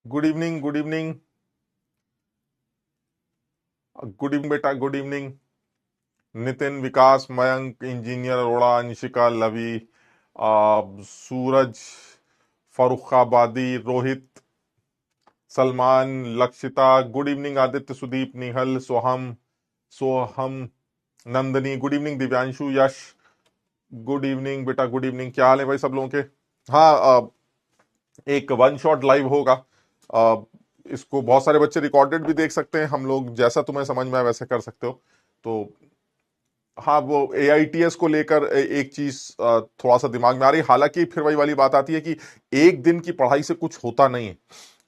Good evening, good evening, good evening बेटा, good evening. Nitin, विकास, Mayank, engineer Arora, Nishika, लवी, सूरज, फरुखाबादी, Rohit, Salman, Lakshita, good evening. Aditya, Sudeep, निहल, सोहम, सोहम, Nandini, good evening. Divyanshu, यश, good evening बेटा, good evening. क्या हाल है भाई सब लोगों के? हाँ, एक वन शॉट लाइव होगा। अ, इसको बहुत सारे बच्चे रिकॉर्डेड भी देख सकते हैं। हम लोग जैसा तुम्हें समझ में आए वैसे कर सकते हो। तो हाँ, वो एआईटीएस को लेकर एक चीज थोड़ा सा दिमाग में आ रही है। हालांकि फिर वही वाली बात आती है कि एक दिन की पढ़ाई से कुछ होता नहीं है।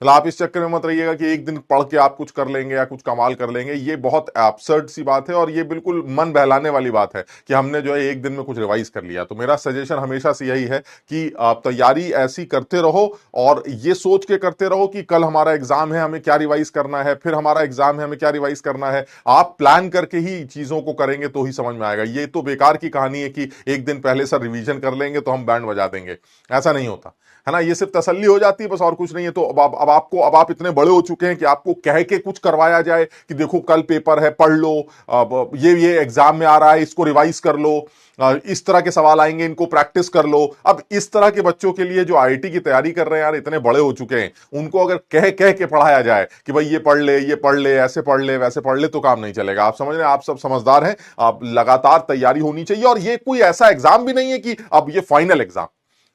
मतलब आप इस चक्कर में मत रहिएगा कि एक दिन पढ़ के आप कुछ कर लेंगे या कुछ कमाल कर लेंगे। ये बहुत एब्सर्ड सी बात है और ये बिल्कुल मन बहलाने वाली बात है कि हमने जो है एक दिन में कुछ रिवाइज कर लिया। तो मेरा सजेशन हमेशा से यही है कि आप तैयारी ऐसी करते रहो और ये सोच के करते रहो कि कल हमारा एग्जाम है, हमें क्या रिवाइज करना है, फिर हमारा एग्जाम है, हमें क्या रिवाइज करना है। आप प्लान करके ही चीजों को करेंगे तो ही समझ में आएगा। ये तो बेकार की कहानी है कि एक दिन पहले सर रिवीजन कर लेंगे तो हम बैंड बजा देंगे। ऐसा नहीं होता है ना। ये सिर्फ तसल्ली हो जाती है बस, और कुछ नहीं है। तो अब आप इतने बड़े हो चुके हैं कि आपको कह के कुछ करवाया जाए कि देखो कल पेपर है, पढ़ लो, अब ये एग्जाम में आ रहा है, इसको रिवाइज कर लो, इस तरह के सवाल आएंगे, इनको प्रैक्टिस कर लो। अब इस तरह के बच्चों के लिए जो आईआईटी की तैयारी कर रहे हैं यार, इतने बड़े हो चुके हैं, उनको अगर कह कह के पढ़ाया जाए कि भाई ये पढ़ ले, ये पढ़ ले, ऐसे पढ़ ले, वैसे पढ़ ले, तो काम नहीं चलेगा। आप समझ रहे हैं? आप सब समझदार हैं। आप लगातार तैयारी होनी चाहिए और ये कोई ऐसा एग्जाम भी नहीं है कि अब ये फाइनल एग्जाम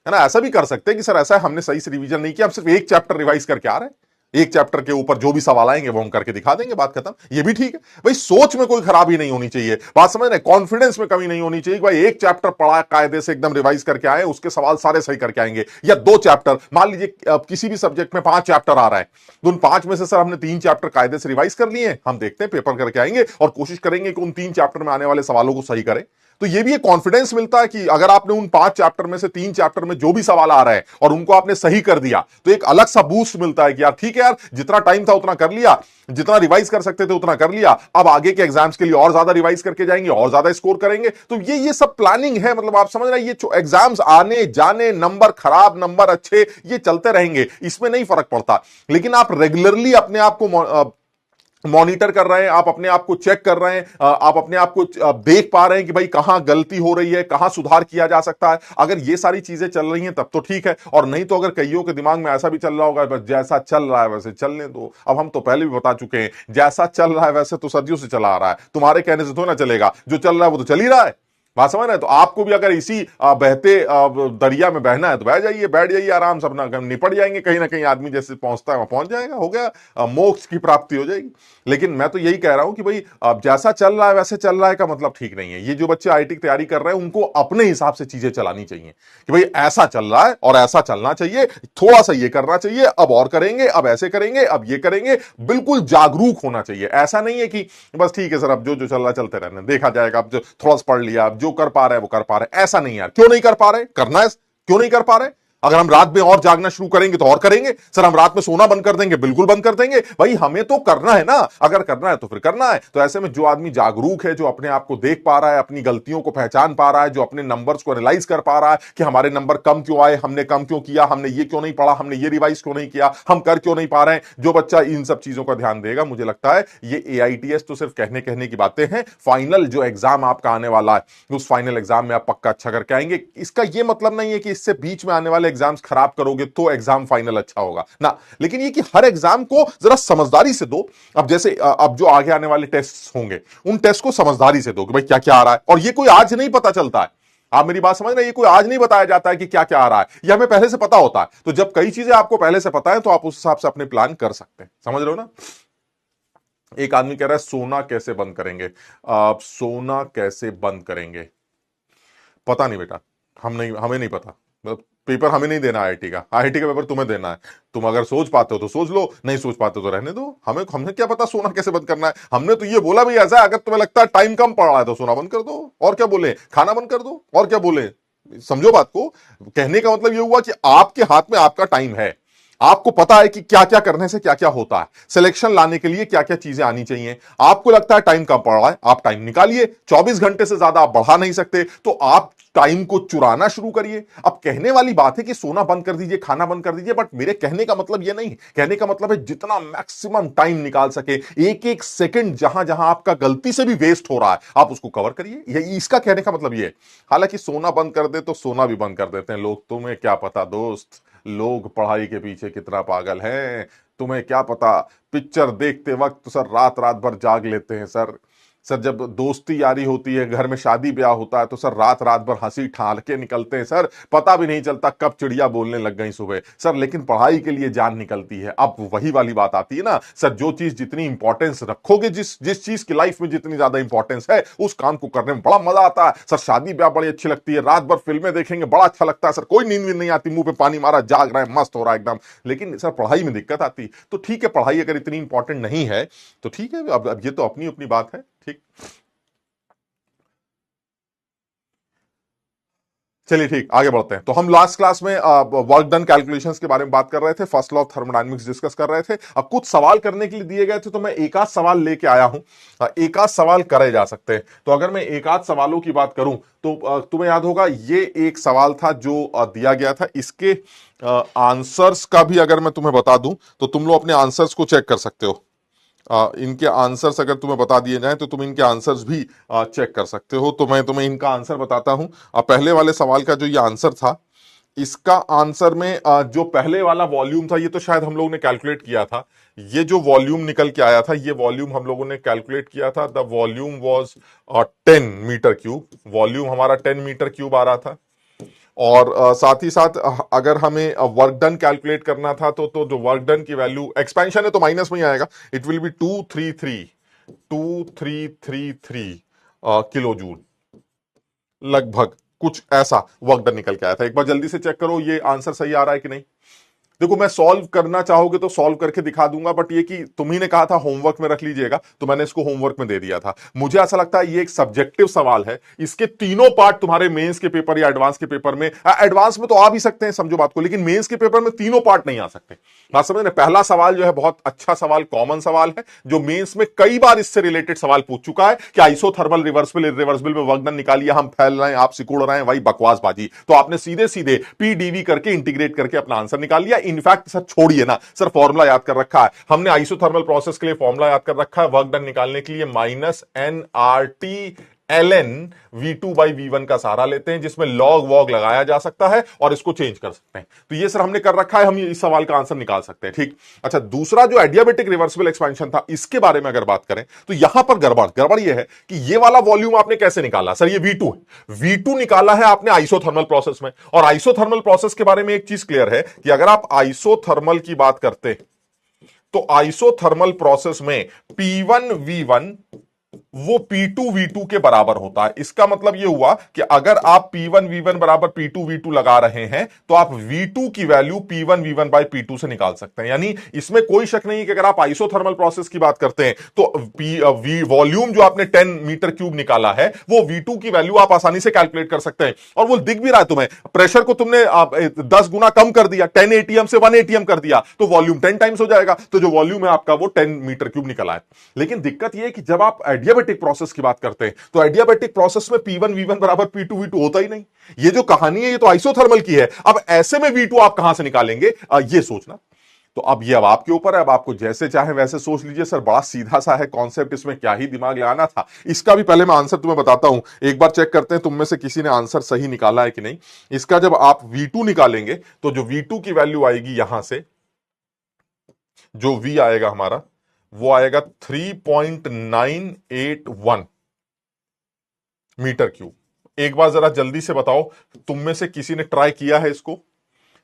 है ना। ऐसा भी कर सकते हैं कि सर ऐसा है, हमने सही से रिवीजन नहीं किया, हम सिर्फ एक चैप्टर रिवाइज करके आ रहे हैं, एक चैप्टर के ऊपर जो भी सवाल आएंगे वो हम करके दिखा देंगे, बात खत्म। ये भी ठीक है भाई। सोच में कोई खराबी नहीं होनी चाहिए, बात समझ रहे? कॉन्फिडेंस में कमी नहीं होनी चाहिए कि भाई एक चैप्टर पढ़ा कायदे से एकदम रिवाइज करके आए, उसके सवाल सारे सही करके आएंगे। या दो चैप्टर, मान लीजिए किसी भी सब्जेक्ट में 5 चैप्टर आ रहा है, तो उन 5 में से सर हमने 3 चैप्टर कायदे से रिवाइज कर लिए हैं, हम देखते हैं पेपर करके आएंगे और कोशिश करेंगे कि उन 3 चैप्टर में आने वाले सवालों को सही करें। तो ये भी एक कॉन्फिडेंस मिलता है कि अगर आपने उन 5 चैप्टर में से 3 चैप्टर में जो भी सवाल आ रहे हैं और उनको आपने सही कर दिया, तो एक अलग सा बूस्ट मिलता है कि यार ठीक है यार, जितना टाइम था उतना कर लिया, जितना रिवाइज कर सकते थे उतना कर लिया, अब आगे के एग्जाम्स के लिए और ज्यादा रिवाइज करके जाएंगे, और ज्यादा स्कोर करेंगे। तो ये सब प्लानिंग है। मतलब आप समझ रहे हैं, ये जो एग्जाम्स आने जाने, नंबर खराब नंबर अच्छे, ये चलते रहेंगे, इसमें नहीं फर्क पड़ता। लेकिन आप रेगुलरली अपने आप को मॉनिटर कर रहे हैं, आप अपने आप को चेक कर रहे हैं, आप अपने आप को देख पा रहे हैं कि भाई कहां गलती हो रही है, कहां सुधार किया जा सकता है। अगर ये सारी चीजें चल रही हैं तब तो ठीक है, और नहीं तो अगर कईयों के दिमाग में ऐसा भी चल रहा होगा बस जैसा चल रहा है वैसे चलने दो। अब हम तो पहले भी बता चुके हैं, जैसा चल रहा है वैसे तो सदियों से चला आ रहा है, तुम्हारे कहने से तो ना चलेगा। जो चल रहा है वो तो चल ही रहा है, बात समझ रहे हैं? तो आपको भी अगर इसी बहते दरिया में बहना है तो बह जाइए, बैठ जाइए आराम से, अपना निपट जाएंगे। कहीं ना कहीं आदमी जैसे पहुंचता है वहां पहुंच जाएगा, हो गया, मोक्ष की प्राप्ति हो जाएगी। लेकिन मैं तो यही कह रहा हूं कि भाई अब जैसा चल रहा है वैसे चल रहा है का मतलब ठीक नहीं है। ये जो बच्चे आईटी की तैयारी कर रहे हैं उनको अपने हिसाब से चीजें चलानी चाहिए कि भाई ऐसा चल रहा है और ऐसा चलना चाहिए, थोड़ा सा ये करना चाहिए, अब और करेंगे, अब ऐसे करेंगे, अब ये करेंगे। बिल्कुल जागरूक होना चाहिए। ऐसा नहीं है कि बस ठीक है सर, अब जो जो चल रहा है चलते रहने, देखा जाएगा, अब जो थोड़ा सा पढ़ लिया, अब जो कर पा रहे हैं वो कर पा रहे हैं। ऐसा नहीं यार, क्यों नहीं कर पा रहे? करना है, क्यों नहीं कर पा रहे? अगर हम रात में और जागना शुरू करेंगे तो और करेंगे। सर हम रात में सोना बंद कर देंगे, बिल्कुल बंद कर देंगे। भाई हमें तो करना है ना, अगर करना है तो फिर करना है। तो ऐसे में जो आदमी जागरूक है, जो अपने आप को देख पा रहा है, अपनी गलतियों को पहचान पा रहा है, जो अपने नंबर्स को एनालाइज कर पा रहा है कि हमारे नंबर कम क्यों आए, हमने कम क्यों किया, हमने ये क्यों नहीं पढ़ा, हमने ये रिवाइज क्यों नहीं किया, हम कर क्यों नहीं पा रहे हैं, जो बच्चा इन सब चीजों का ध्यान देगा, मुझे लगता है ये एआईटीएस तो सिर्फ कहने कहने की बातें हैं। फाइनल जो एग्जाम आपका आने वाला है उस फाइनल एग्जाम में आप पक्का अच्छा करके आएंगे। इसका यह मतलब नहीं है कि इससे बीच में आने वाले एग्जाम्स खराब करोगे तो एग्जाम फाइनल अच्छा होगा ना। लेकिन ये कि हर एग्जाम को जरा समझदारी से दो। अब जैसे अब जो आगे आने वाले टेस्ट होंगे उन टेस्ट को समझदारी से दो कि भाई क्या क्या आ रहा है, और ये कोई आज नहीं पता चलता है। आप मेरी बात समझ रहे हैं? ये कोई आज नहीं बताया जाता है कि क्या क्या आ रहा है, ये हमें पहले से पता होता है। तो जब कई चीजें आपको पहले से पता है तो आप उस हिसाब से अपने प्लान कर सकते हैं। समझ रहे हो ना? एक आदमी कह रहा है सोना कैसे बंद करेंगे? आप सोना कैसे बंद करेंगे? पता नहीं बेटा, हम नहीं, हमें नहीं पता। मतलब पेपर हमें नहीं देना आईआईटी का, आईआईटी का पेपर तुम्हें देना है। तुम अगर सोच पाते हो तो सोच लो, नहीं सोच पाते हो तो रहने दो। हमें क्या पता सोना कैसे बंद करना है। हमने तो ये बोला भाई ऐसा है, अगर तुम्हें लगता है टाइम कम पड़ रहा है तो सोना बंद कर दो, और क्या बोले, खाना बंद कर दो, और क्या बोले। समझो बात को। कहने का मतलब ये हुआ कि आपके हाथ में आपका टाइम है। आपको पता है कि क्या क्या करने से क्या क्या होता है, सिलेक्शन लाने के लिए क्या क्या चीजें आनी चाहिए। आपको लगता है टाइम कम पड़ रहा है, आप टाइम निकालिए, 24 घंटे से ज्यादा आप बढ़ा नहीं सकते तो आप टाइम को चुराना शुरू करिए। अब कहने वाली बात है कि सोना बंद कर दीजिए, खाना बंद कर दीजिए, बट मेरे कहने का मतलब यह नहीं, कहने का मतलब है जितना मैक्सिमम टाइम निकाल सके, एक एक सेकंड जहां जहां आपका गलती से भी वेस्ट हो रहा है आप उसको कवर करिए। यही इसका कहने का मतलब यह है। हालांकि सोना बंद कर दे तो सोना भी बंद कर देते हैं लोग, तुम्हें क्या पता दोस्त, लोग पढ़ाई के पीछे कितना पागल है, तुम्हें क्या पता। पिक्चर देखते वक्त तो सर रात रात भर जाग लेते हैं सर। सर जब दोस्ती यारी होती है, घर में शादी ब्याह होता है तो सर रात रात भर हंसी ठाल के निकलते हैं सर, पता भी नहीं चलता कब चिड़िया बोलने लग गई सुबह सर। लेकिन पढ़ाई के लिए जान निकलती है। अब वही वाली बात आती है ना सर, जो चीज जितनी इंपॉर्टेंस रखोगे, जिस जिस चीज की लाइफ में जितनी ज्यादा इंपॉर्टेंस है, उस काम को करने में बड़ा मजा आता है सर। शादी ब्याह बड़ी अच्छी लगती है, रात भर फिल्में देखेंगे बड़ा अच्छा लगता है सर, कोई नींद भी नहीं आती, मुंह पे पानी मारा, जाग रहा है, मस्त हो रहा है एकदम। लेकिन सर पढ़ाई में दिक्कत आती। तो ठीक है, पढ़ाई अगर इतनी इंपॉर्टेंट नहीं है तो ठीक है, अब ये तो अपनी अपनी बात है, ठीक। चलिए ठीक, आगे बढ़ते हैं। तो हम लास्ट क्लास में वर्क डन कैलकुलेशंस के बारे में बात कर रहे थे, first law of thermodynamics discuss कर रहे थे। अब कुछ सवाल करने के लिए दिए गए थे तो मैं एक आध सवाल लेके आया हूं, एक आध सवाल करे जा सकते हैं। तो अगर मैं एक आध सवालों की बात करूं तो तुम्हें याद होगा ये एक सवाल था जो दिया गया था, इसके आंसर्स का भी अगर मैं तुम्हें बता दूं तो तुम लोग अपने आंसर्स को चेक कर सकते हो। इनके आंसर्स अगर तुम्हें बता दिए जाएं तो तुम इनके आंसर्स भी चेक कर सकते हो। तो मैं तुम्हें इनका आंसर बताता हूं। पहले वाले सवाल का जो ये आंसर था, इसका आंसर में जो पहले वाला वॉल्यूम था, ये तो शायद हम लोगों ने कैलकुलेट किया था। ये जो वॉल्यूम निकल के आया था, ये वॉल्यूम हम लोगों ने कैलकुलेट किया था। The volume was 10 metre cube. Volume हमारा 10 मीटर क्यूब आ रहा था। और साथ ही साथ अगर हमें वर्क डन कैलकुलेट करना था तो जो वर्क डन की वैल्यू, एक्सपेंशन है तो माइनस में ही आएगा, it will be 2333 kilo joule लगभग, कुछ ऐसा वर्क डन निकल के आया था। एक बार जल्दी से चेक करो ये आंसर सही आ रहा है कि नहीं। देखो मैं सॉल्व करना चाहोगे तो सॉल्व करके दिखा दूंगा, बट ये कि तुम ही ने कहा था होमवर्क में रख लीजिएगा तो मैंने इसको होमवर्क में दे दिया था। मुझे ऐसा लगता है ये एक सब्जेक्टिव सवाल है, इसके तीनों पार्ट तुम्हारे मेंस के पेपर या एडवांस के पेपर में, एडवांस में तो आ भी सकते हैं, समझो बात को, लेकिन मेंस के पेपर में तीनों पार्ट नहीं आ सकते। बात समझ रहे। पहला सवाल जो है बहुत अच्छा सवाल, कॉमन सवाल है, जो मेंस में कई बार इससे रिलेटेड सवाल पूछ चुका है कि आइसोथर्मल रिवर्सिबल इरिवर्सिबल में वर्क डन निकालिए, हम फैल रहे हैं आप सिकुड़ रहे हैं, वही बकवासबाजी। तो आपने सीधे सीधे पीडीवी करके इंटीग्रेट करके अपना आंसर निकाल लिया। इनफैक्ट सर छोड़िए ना, सर फॉर्मूला याद कर रखा है हमने, आइसोथर्मल प्रोसेस के लिए फॉर्मूला याद कर रखा है, वर्क डन निकालने के लिए -nRT ln V2 by V1 का सहारा लेते हैं, जिसमें लॉग वॉग लगाया जा सकता है और इसको चेंज कर सकते हैं। तो ये सर हमने कर रखा है, हम इस सवाल का आंसर निकाल सकते हैं, ठीक। अच्छा, दूसरा जो एडियाबेटिक रिवर्सिबल एक्सपेंशन था, इसके बारे में अगर बात करें तो यहां पर गड़बड़ ये है कि ये वाला वॉल्यूम आपने कैसे निकाला। सर ये V2 है, V2 निकाला है आपने आइसोथर्मल प्रोसेस में। और आइसोथर्मल प्रोसेस के बारे में एक चीज क्लियर है कि अगर आप आइसोथर्मल की बात करते तो आइसोथर्मल प्रोसेस में P1 V1 वो P2 V2 के बराबर होता है। इसका मतलब यह हुआ कि अगर आप P1 V1 बराबर P2 V2 लगा रहे हैं तो आप V2 की value P1 V1 by P2 से निकाल सकते हैं। यानी इसमें कोई शक नहीं कि अगर आप आइसोथर्मल प्रोसेस की बात करते हैं तो वॉल्यूम जो आपने 10 मीटर क्यूब निकाला है वो V2 की वैल्यू आप आसानी से कैलकुलेट कर सकते हैं। और वो दिख भी रहा है तुम्हें, प्रेशर को तुमने 10 गुना कम कर दिया, 10 ATM से 1 ATM कर दिया तो वॉल्यूम 10 टाइम्स हो जाएगा। तो जो वॉल्यूम है आपका वो 10 मीटर क्यूब निकला है। लेकिन दिक्कत यह है कि जब आप एडियाबेटिक प्रोसेस की बात करते हैं तो एडियाबेटिक प्रोसेस में P1 V1 बराबर P2 V2 होता ही नहीं। ये जो कहानी है ये तो आइसोथर्मल की है। अब ऐसे में V2 आप कहां से निकालेंगे, ये सोचना। तो अब ये अब आपके ऊपर है, अब आपको जैसे चाहे वैसे सोच लीजिए। सर बड़ा सीधा सा है कॉन्सेप्ट, इसमें क्या ही दिमाग लगाना था। इसका भी पहले मैं आंसर तुम्हें बताता हूं, एक बार चेक करते हैं तुम में से किसी ने आंसर सही निकाला है कि नहीं। इसका जब आप V2 निकालेंगे तो जो V2 की वैल्यू आएगी, यहां से जो V आएगा हमारा वो आएगा 3.981 मीटर क्यूब। एक बार जरा जल्दी से बताओ तुम में से किसी ने ट्राई किया है इसको।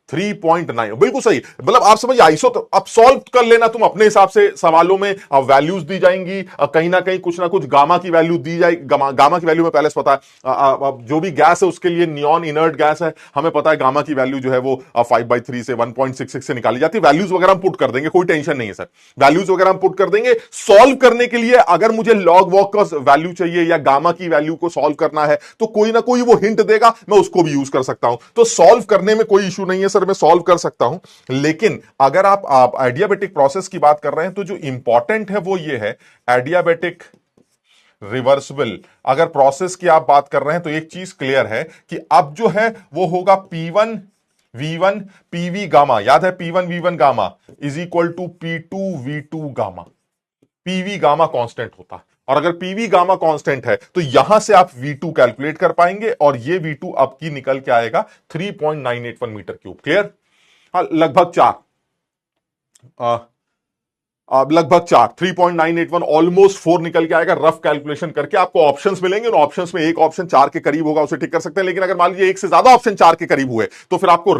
3.9 बिल्कुल सही। मतलब आप समझिए आइसो, तो अब सॉल्व कर लेना तुम अपने हिसाब से। सवालों में वैल्यूज दी जाएंगी, कहीं ना कहीं कुछ ना कुछ गामा की वैल्यू दी जाएगी। गामा की वैल्यू में पहले से पता है, जो भी गैस है उसके लिए नियॉन इनर्ट गैस है, हमें पता है गामा की वैल्यू जो है वो 5/3 से 1.66 से निकाली जाती है। वैल्यूज वगैरह हम पुट कर देंगे, कोई टेंशन नहीं है सर, वैल्यूज वगैरह हम पुट कर देंगे। सॉल्व करने के लिए अगर मुझे लॉग वॉग का वैल्यू चाहिए या गामा की वैल्यू को सॉल्व करना है तो कोई ना कोई वो हिंट देगा, मैं उसको भी यूज कर सकता हूं। तो सॉल्व करने में कोई इशू नहीं है सर मैं सॉल्व कर सकता हूं, लेकिन अगर आप एडियाबेटिक प्रोसेस की बात कर रहे हैं तो जो इंपॉर्टेंट है वो ये है एडियाबेटिक रिवर्सिबल। अगर प्रोसेस की आप बात कर रहे हैं तो एक चीज क्लियर है कि अब जो है वो होगा P1 V1 PV गामा, याद है P1 V1 gamma is equal to P2 V2 gamma. PV gamma constant होता है, और अगर पीवी गामा कांस्टेंट है तो यहां से आप V2 कैलकुलेट कर पाएंगे, और ये V2 अब की निकल के आएगा 3.981 मीटर क्यूब। क्लियर? हाँ, लगभग 4 3.981 ऑलमोस्ट 4 निकल के आएगा रफ कैलकुलेशन करके। आपको ऑप्शंस मिलेंगे, उन ऑप्शंस में एक ऑप्शन 4 के करीब होगा, उसे टिक कर सकते हैं। लेकिन अगर मान लीजिए एक से ज्यादा ऑप्शन 4 के करीब हुए तो फिर आपको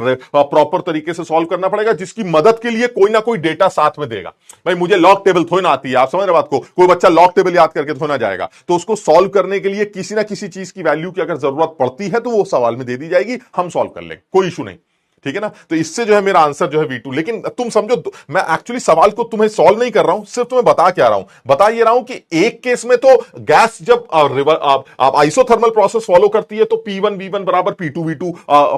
प्रॉपर तरीके से सॉल्व करना पड़ेगा, जिसकी मदद के लिए कोई ना कोई डेटा साथ में देगा। भाई मुझे लॉग टेबल थोड़ी ना आती है, आप समझ रहे बात को, कोई बच्चा लॉग टेबल याद करके थोड़ा जाएगा, तो उसको सॉल्व करने के लिए किसी ना किसी चीज की वैल्यू की अगर जरूरत पड़ती है तो वो सवाल में दे दी जाएगी, हम सॉल्व कर लेंगे, कोई इशू नहीं। ठीक है ना? तो इससे जो है मेरा आंसर जो है V2। लेकिन तुम समझो, मैं एक्चुअली सवाल को तुम्हें सॉल्व नहीं कर रहा हूं, सिर्फ तुम्हें बता क्या रहा हूं, बता ये रहा हूं कि एक केस में तो गैस जब आप आइसोथर्मल प्रोसेस फॉलो करती है तो P1 V1 बराबर P2 V2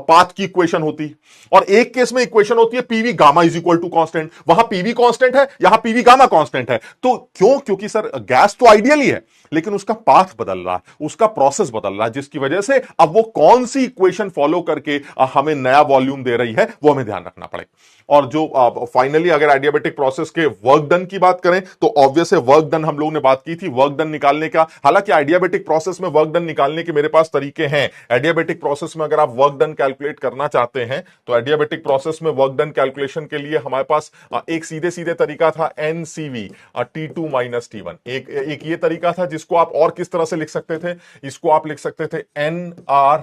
पाथ की इक्वेशन होती है, और एक केस में इक्वेशन होती है PV gamma is equal to constant. वहां PV कांस्टेंट है, यहां PV गामा कांस्टेंट है। तो क्यों? क्योंकि सर गैस तो आइडियल ही है, लेकिन उसका पाथ बदल रहा है, उसका प्रोसेस बदल रहा है, जिसकी वजह से अब वो कौन सी इक्वेशन फॉलो करके हमें नया वॉल्यूम दे रही है वो हमें ध्यान रखना पड़ेगा। और जो फाइनली अगर एडियाबेटिक प्रोसेस के वर्क डन की बात करें तो ऑब्वियस है वर्क डन हम लोगों ने बात की थी, वर्क डन निकालने का। हालांकि एडियाबेटिक प्रोसेस में वर्क डन निकालने के मेरे पास तरीके हैं। एडियाबेटिक प्रोसेस में अगर आप वर्क डन कैलकुलेट करना चाहते हैं तो एडियाबेटिक प्रोसेस में वर्क डन कैलकुलेशन के लिए हमारे पास एक सीधे सीधे तरीका था NCV T2 माइनस T1। एक ये तरीका था जिसको आप और किस तरह से लिख सकते थे, इसको आप लिख सकते थे NR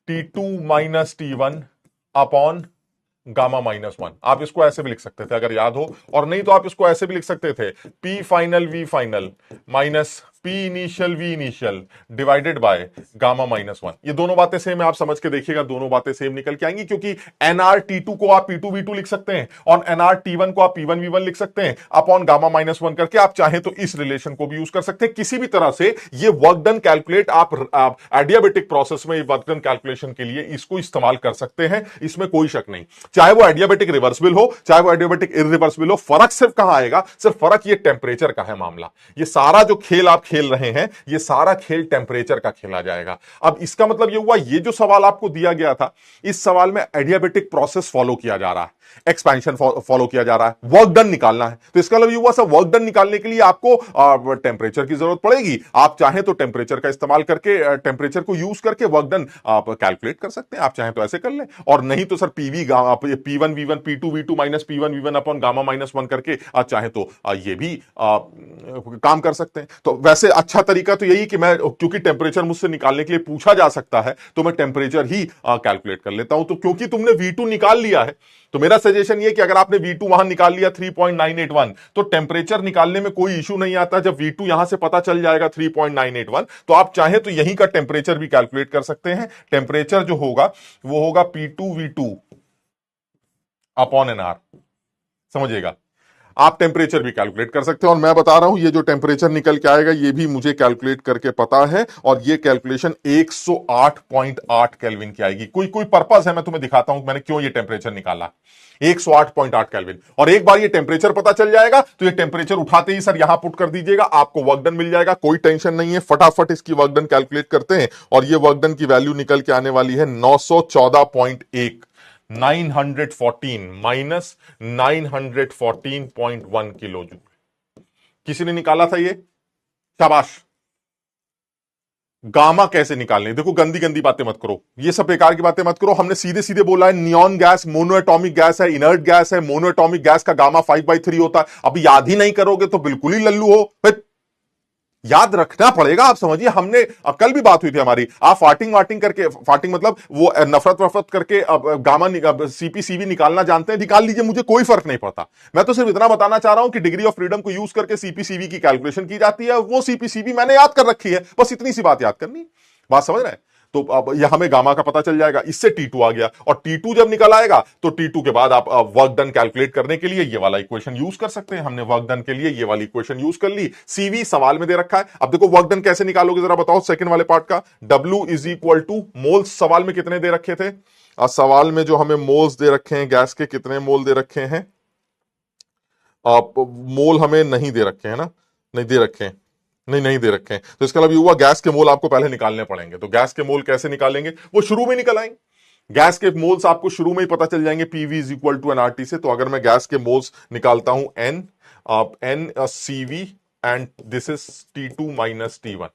T2 minus T1 upon gamma minus 1। आप इसको ऐसे भी लिख सकते थे अगर याद हो, और नहीं तो आप इसको ऐसे भी लिख सकते थे P final V final minus P initial V initial divided by gamma minus 1। ये दोनों बातें सेम है, आप समझ के देखिएगा, दोनों बातें सेम निकल के आएंगी, क्योंकि NR T2 को आप P2 V2 लिख सकते हैं और NR T1 को आप P1 V1 लिख सकते हैं अपॉन गामा माइनस 1 करके। आप चाहें तो इस रिलेशन को भी यूज कर सकते हैं। किसी भी तरह से ये वर्क डन कैलकुलेट आप एडियाबेटिक प्रोसेस में वर्क डन कैलकुलेशन के लिए इसको इस्तेमाल कर सकते हैं, इसमें कोई शक नहीं। चाहे वो एडियाबेटिक रिवर्सिबल हो, चाहे वो एडियाबेटिक इरिवर्सिबल हो, फर्क सिर्फ कहां आएगा? सिर्फ फर्क ये टेम्परेचर का है मामला। ये सारा जो खेल आप खेल रहे हैं, ये सारा खेल टेम्परेचर का खेला जाएगा। अब इसका मतलब ये हुआ, ये जो सवाल आपको दिया गया था, इस सवाल में एडियाबेटिक प्रोसेस फॉलो किया जा रहा है, एक्सपेंशन फॉलो किया जा रहा है, वर्क डन निकालना है। तो इसका मतलब ये हुआ, सब वर्क डन निकालने के लिए आपको टेम्परेचर की जरूरत पड़ेगी। आप चाहें तो टेम्परेचर का इस्तेमाल करके, टेम्परेचर को यूज करके वर्क डन आप कैलकुलेट कर सकते हैं। आप चाहें तो ऐसे कर लें, और नहीं तो sir P1 V1 P2 V2 minus P1 V1 upon gamma minus 1 करके आप चाहें तो ये भी काम कर सकते हैं। तो वैसे अच्छा तरीका तो यही कि मैं, क्योंकि टेम्परेचर मुझसे निकालने के लिए पूछा जा सकता है, तो मैं टेम्परेचर ही कैलकुलेट कर लेता हूं। तो क्योंकि तुमने V2 निकाल लिया है, तो मेरा सजेशन ये कि अगर आपने V2 वहां निकाल लिया 3.981, तो टेम्परेचर निकालने में कोई इशू नहीं आता। जब V2 यहां से पता चल जाएगा 3.981, तो आप चाहे तो यहीं का टेम्परेचर भी कैलकुलेट कर सकते हैं। टेम्परेचर जो होगा वो होगा P2 V2 अपॉन NR। समझिएगा, आप टेम्परेचर भी कैलकुलेट कर सकते हैं, और मैं बता रहा हूं ये जो टेम्परेचर निकल के आएगा ये भी मुझे कैलकुलेट करके पता है, और ये कैलकुलेशन 108.8 केल्विन की आएगी। कोई पर्पस है, मैं तुम्हें दिखाता हूं मैंने क्यों ये टेम्परेचर निकाला। 108.8 केल्विन, और एक बार ये टेम्परेचर पता चल जाएगा तो ये टेम्परेचर उठाते ही सर यहां पुट कर दीजिएगा, आपको वर्क डन मिल जाएगा। कोई टेंशन नहीं है, फटाफट इसकी वर्क डन कैलकुलेट करते हैं, और ये वर्क डन की वैल्यू निकल के आने वाली है 914.1, 914 माइनस 914.1 किलो जूल। किसी ने निकाला था ये? शाबाश। गामा कैसे निकालने? देखो, गंदी गंदी बातें मत करो, ये सब बेकार की बातें मत करो। हमने सीधे सीधे बोला है नियॉन गैस मोनोएटॉमिक गैस है, इनर्ट गैस है। मोनोएटॉमिक गैस का गामा 5/3 होता है। अब याद ही नहीं करोगे तो बिल्कुल ही लल्लू हो। याद रखना पड़ेगा। आप समझिए, हमने कल भी बात हुई थी हमारी, आप फार्टिंग करके, फार्टिंग मतलब वो नफरत करके गामा CPCV निकालना जानते हैं, निकाल लीजिए, मुझे कोई फर्क नहीं पड़ता। मैं तो सिर्फ इतना बताना चाह रहा हूं कि डिग्री ऑफ फ्रीडम को यूज करके CPCV की कैलकुलेशन की जाती है। वो CPCV मैंने याद कर रखी है, बस इतनी सी बात याद करनी, बात समझ रहे हैं? तो अब यह हमें गामा का पता चल जाएगा, इससे T2 आ गया, और T2 जब निकल आएगा तो T2 के बाद आप वर्क डन कैलकुलेट करने के लिए ये वाला इक्वेशन यूज कर सकते हैं। हमने वर्क डन के लिए ये वाली इक्वेशन यूज कर ली। CV सवाल में दे रखा है। अब देखो वर्क डन कैसे निकालोगे जरा बताओ सेकंड वाले पार्ट का। W is equal two moles, सवाल में कितने दे रखे थे, सवाल में जो हमें मोल्स दे रखे हैं गैस के, कितने मोल दे रखे हैं, मोल हमें नहीं दे रखे हैं ना, नहीं दे रखे हैं, नहीं दे रखे हैं, तो इसका मतलब ये हुआ गैस के मोल आपको पहले निकालने पड़ेंगे। तो गैस के मोल कैसे निकालेंगे, वो शुरू में निकल आएंगे। गैस के मोल्स आपको शुरू में ही पता चल जाएंगे, PV is equal to nRT से। तो अगर मैं गैस के मोल्स निकालता हूं n CV and this is T2 minus T1।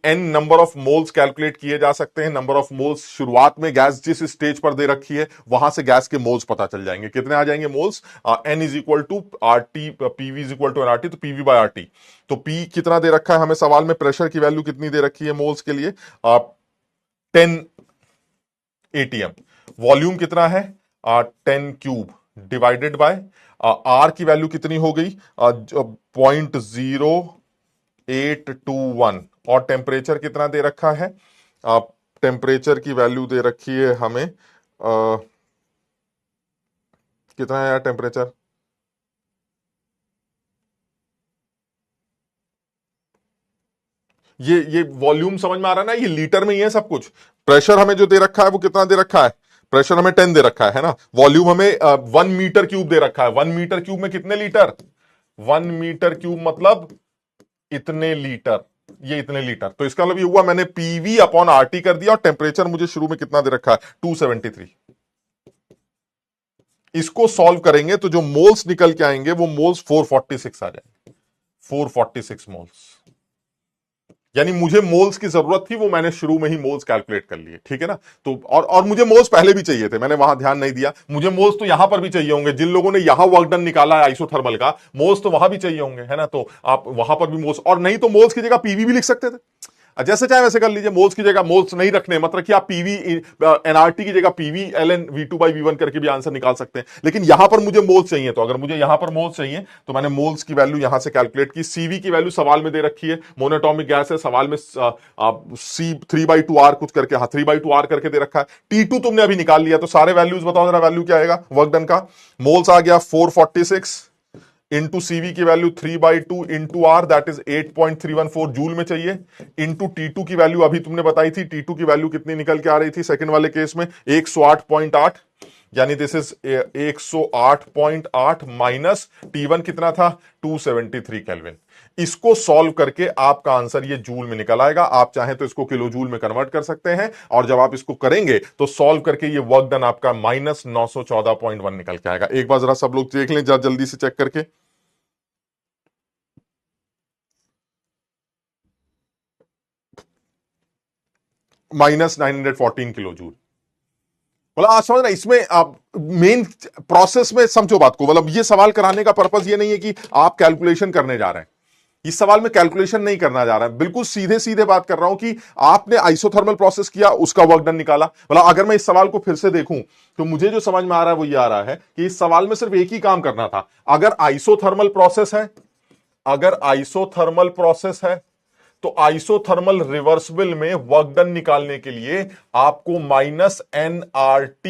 N number of moles calculate किए जा सकते हैं। नंबर ऑफ मोल्स शुरुआत में गैस जिस स्टेज पर दे रखी है वहां से गैस के मोल्स पता चल जाएंगे, कितने आ जाएंगे moles. N is equal to RT, PV is equal to nRT, तो PV बाय RT। तो P कितना दे रखा है हमें सवाल में, प्रेशर की वैल्यू कितनी दे रखी है मोल्स के लिए, 10 ATM। वॉल्यूम कितना है 10 क्यूब डिवाइडेड बाय R की वैल्यू कितनी हो गई 0.0821, और टेम्परेचर कितना दे रखा है, टेम्परेचर की वैल्यू दे रखी है हमें कितना है यार टेम्परेचर, ये वॉल्यूम समझ में आ रहा है ना, ये लीटर में ही है सब कुछ। प्रेशर हमें जो दे रखा है वो कितना दे रखा है, प्रेशर हमें 10 दे रखा है ना। वॉल्यूम हमें 1 मीटर क्यूब दे रखा है। 1 मीटर क्यूब में कितने लीटर, 1 मीटर क्यूब मतलब इतने लीटर, ये इतने लीटर। तो इसका मतलब ये हुआ मैंने पीवी अपॉन आरटी कर दिया, और टेम्परेचर मुझे शुरू में कितना दे रखा है 273। इसको सॉल्व करेंगे तो जो मोल्स निकल के आएंगे वो मोल्स 446 आ जाएंगे, 446 मोल्स। यानी मुझे मोल्स की जरूरत थी, वो मैंने शुरू में ही मोल्स कैलकुलेट कर लिए, ठीक है ना। तो और मुझे मोल्स पहले भी चाहिए थे, मैंने वहां ध्यान नहीं दिया। मुझे मोल्स तो यहां पर भी चाहिए होंगे, जिन लोगों ने यहां वर्क डन निकाला है आइसोथर्मल का, मोल्स तो वहां भी चाहिए होंगे, है ना। तो आप वहां पर भी मोल्स, और नहीं तो मोल्स की जगह पीवी भी लिख सकते थे, जैसे चाहे वैसे कर लीजिए। मोल्स की जगह मोल्स नहीं रखने, मतलब कि आप पीवी एनआरटी की जगह PV LN V2 by V1 करके भी आंसर निकाल सकते हैं। लेकिन यहां पर मुझे मोल्स चाहिए, तो अगर मुझे यहां पर मोल्स चाहिए तो मैंने मोल्स की वैल्यू यहां से कैलकुलेट की। सीवी की वैल्यू सवाल में दे रखी है, मोनोटॉमिक गैस है, सवाल में सी 3/2R कुछ करके, हाँ 3/2R करके दे रखा है। T2 तुमने अभी निकाल लिया, तो सारे वैल्यूज बताओ जरा, वैल्यू क्या आएगा वर्क डन का। मोल्स आ गया 446 इंटू सीवी की value 3/2 into R, that is 8.314 joule में चाहिए, इंटू T2 की वैल्यू अभी तुमने बताई थी। T2 की वैल्यू कितनी निकल के आ रही थी सेकंड वाले केस में 108.8, यानी दिस इज 108.8 माइनस T1 कितना था 273 केल्विन। इसको सॉल्व करके आपका आंसर ये जूल में निकल आएगा। आप चाहें तो इसको किलो जूल में कन्वर्ट कर सकते हैं, और जब आप इसको करेंगे तो सॉल्व करके ये वर्क डन आपका -914.1 निकल के आएगा। एक बार जरा सब लोग देख लें, जरा जल्दी से चेक करके। -914 किलो जूल। मतलब आज समझ रहे, इसमें आप मेन प्रोसेस में समझो बात को। मतलब ये सवाल कराने का पर्पस ये नहीं है कि आप कैलकुलेशन करने जा रहे हैं, इस सवाल में कैलकुलेशन नहीं करना जा रहा है, बिल्कुल सीधे सीधे बात कर रहा हूं कि आपने आइसोथर्मल प्रोसेस किया, उसका वर्क डन निकाला। मतलब अगर मैं इस सवाल को फिर से देखूं तो मुझे जो समझ में आ रहा है वो ये आ रहा है कि इस सवाल में सिर्फ एक ही काम करना था। अगर आइसोथर्मल प्रोसेस है, अगर आइसोथर्मल प्रोसेस है तो आइसोथर्मल रिवर्सिबल में वर्क डन निकालने के लिए आपको -nRT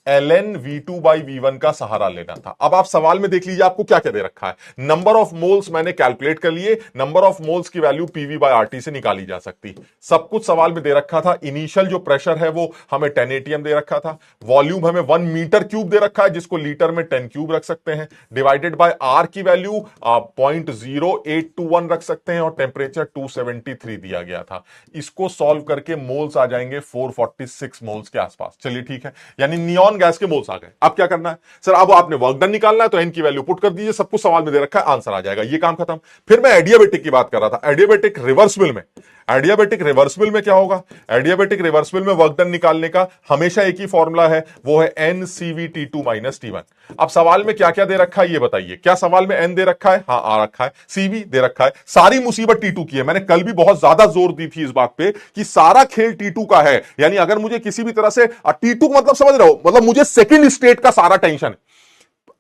ln V2 by V1 का सहारा लेना था। अब आप सवाल में देख लीजिए आपको क्या क्या दे रखा है। नंबर ऑफ मोल्स मैंने कैलकुलेट कर लिए, नंबर ऑफ मोल्स की वैल्यू PV बाई RT से निकाली जा सकती। सब कुछ सवाल में दे रखा था। इनिशियल जो प्रेशर है वो हमें 10 ATM दे रखा था। वॉल्यूम हमें 1 मीटर क्यूब दे रखा है, जिसको लीटर में 10 क्यूब रख सकते हैं। डिवाइडेड बाय R की वैल्यू 0.0821 रख सकते हैं, और टेम्परेचर 273 दिया गया था। इसको सॉल्व करके मोल्स आ जाएंगे 446 मोल्स के आसपास। चलिए ठीक है, यानी नियॉन गैस के मोल्स आ गए। अब क्या करना है सर, अब आपने वर्क डन निकालना है, तो एन की वैल्यू पुट कर दीजिए, सब कुछ सवाल में दे रखा है, आंसर आ जाएगा, ये काम खत्म। फिर मैं एडियाबेटिक की बात कर रहा था। एडियाबेटिक रिवर्सिबल में, एडियाबेटिक रिवर्सिबल में क्या होगा, एडियाबेटिक रिवर्सिबल में वर्क डन निकालने का हमेशा एक ही फॉर्मूला है, वो है NCV/T2 माइनस T1। अब सवाल में क्या क्या दे रखा है ये बताइए। क्या सवाल में N दे रखा है, हाँ आ रखा है, CV दे रखा है। सारी मुसीबत T2 की है। मैंने कल भी बहुत ज्यादा जोर दी थी इस बात पे कि सारा खेल T2 का है। यानी अगर मुझे किसी भी तरह से T2 मतलब समझ रहे हो, मतलब मुझे सेकंड स्टेट का सारा टेंशन है।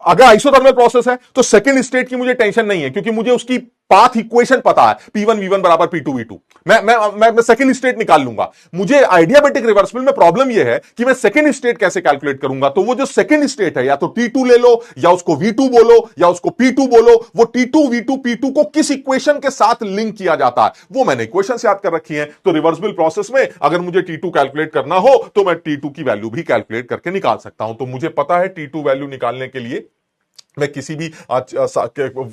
अगर आइसोथर्मल प्रोसेस है तो सेकंड स्टेट की मुझे टेंशन नहीं है, क्योंकि मुझे उसकी पाथ इक्वेशन पता है, P1V1 बराबर P2V2, मैं सेकंड स्टेट निकाल लूंगा। मुझे आइडियाबैटिक रिवर्सिबल में प्रॉब्लम यह है कि मैं सेकंड स्टेट कैसे कैलकुलेट करूंगा। तो वो जो सेकंड स्टेट है, या तो T2 ले लो, या उसको V2 बोलो, या उसको P2 बोलो, वो T2 V2 P2 को किस इक्वेशन के साथ लिंक किया जाता है, वो मैंने इक्वेशन याद कर रखी है। तो रिवर्सिबल प्रोसेस में अगर मुझे T2 कैलकुलेट करना हो तो मैं T2 की वैल्यू भी कैलकुलेट करके निकाल सकता हूं। तो मुझे पता है T2 वैल्यू निकालने के लिए मैं किसी भी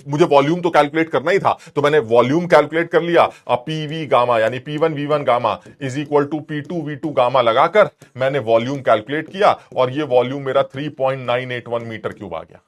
मुझे वॉल्यूम तो कैलकुलेट करना ही था, तो मैंने वॉल्यूम कैलकुलेट कर लिया। पीवी गामा यानी P1V1 gamma is equal to P2V2 gamma लगाकर मैंने वॉल्यूम कैलकुलेट किया, और ये वॉल्यूम मेरा 3.981 मीटर क्यूब आ गया।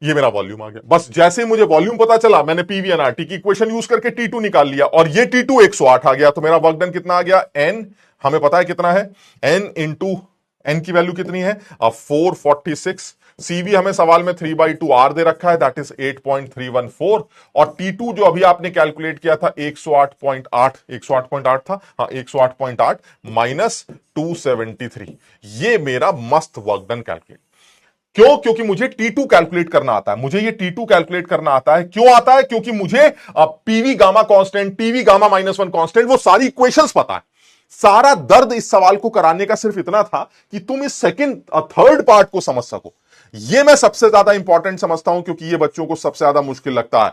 ये मेरा वॉल्यूम आ गया। बस जैसे ही मुझे वॉल्यूम पता चला, मैंने PV/RT की इक्वेशन यूज करके T2 निकाल लिया, और ये T2 108 आ गया। तो मेरा वर्क डन कितना आ गया, N हमें पता है कितना है, N इंटू N की वैल्यू कितनी है, 446। CV हमें सवाल में 3/2R दे रखा है, दैट इज 8.314। और T2 जो अभी आपने कैलकुलेट किया था 108.8 था, हाँ 108.8 माइनस 273, ये मेरा मस्त वर्क डन कैलकुलेट। क्यों? क्योंकि मुझे T2 कैलकुलेट करना आता है। मुझे ये T2 कैलकुलेट करना आता है। क्यों आता है? क्योंकि मुझे PV gamma constant, TV gamma -1 constant, वो सारी इक्वेशंस पता है। सारा दर्द इस सवाल को कराने का सिर्फ इतना था कि तुम इस सेकंड थर्ड पार्ट को समझ सको। ये मैं सबसे ज्यादा इंपॉर्टेंट समझता हूं, क्योंकि ये बच्चों को सबसे ज्यादा मुश्किल लगता है।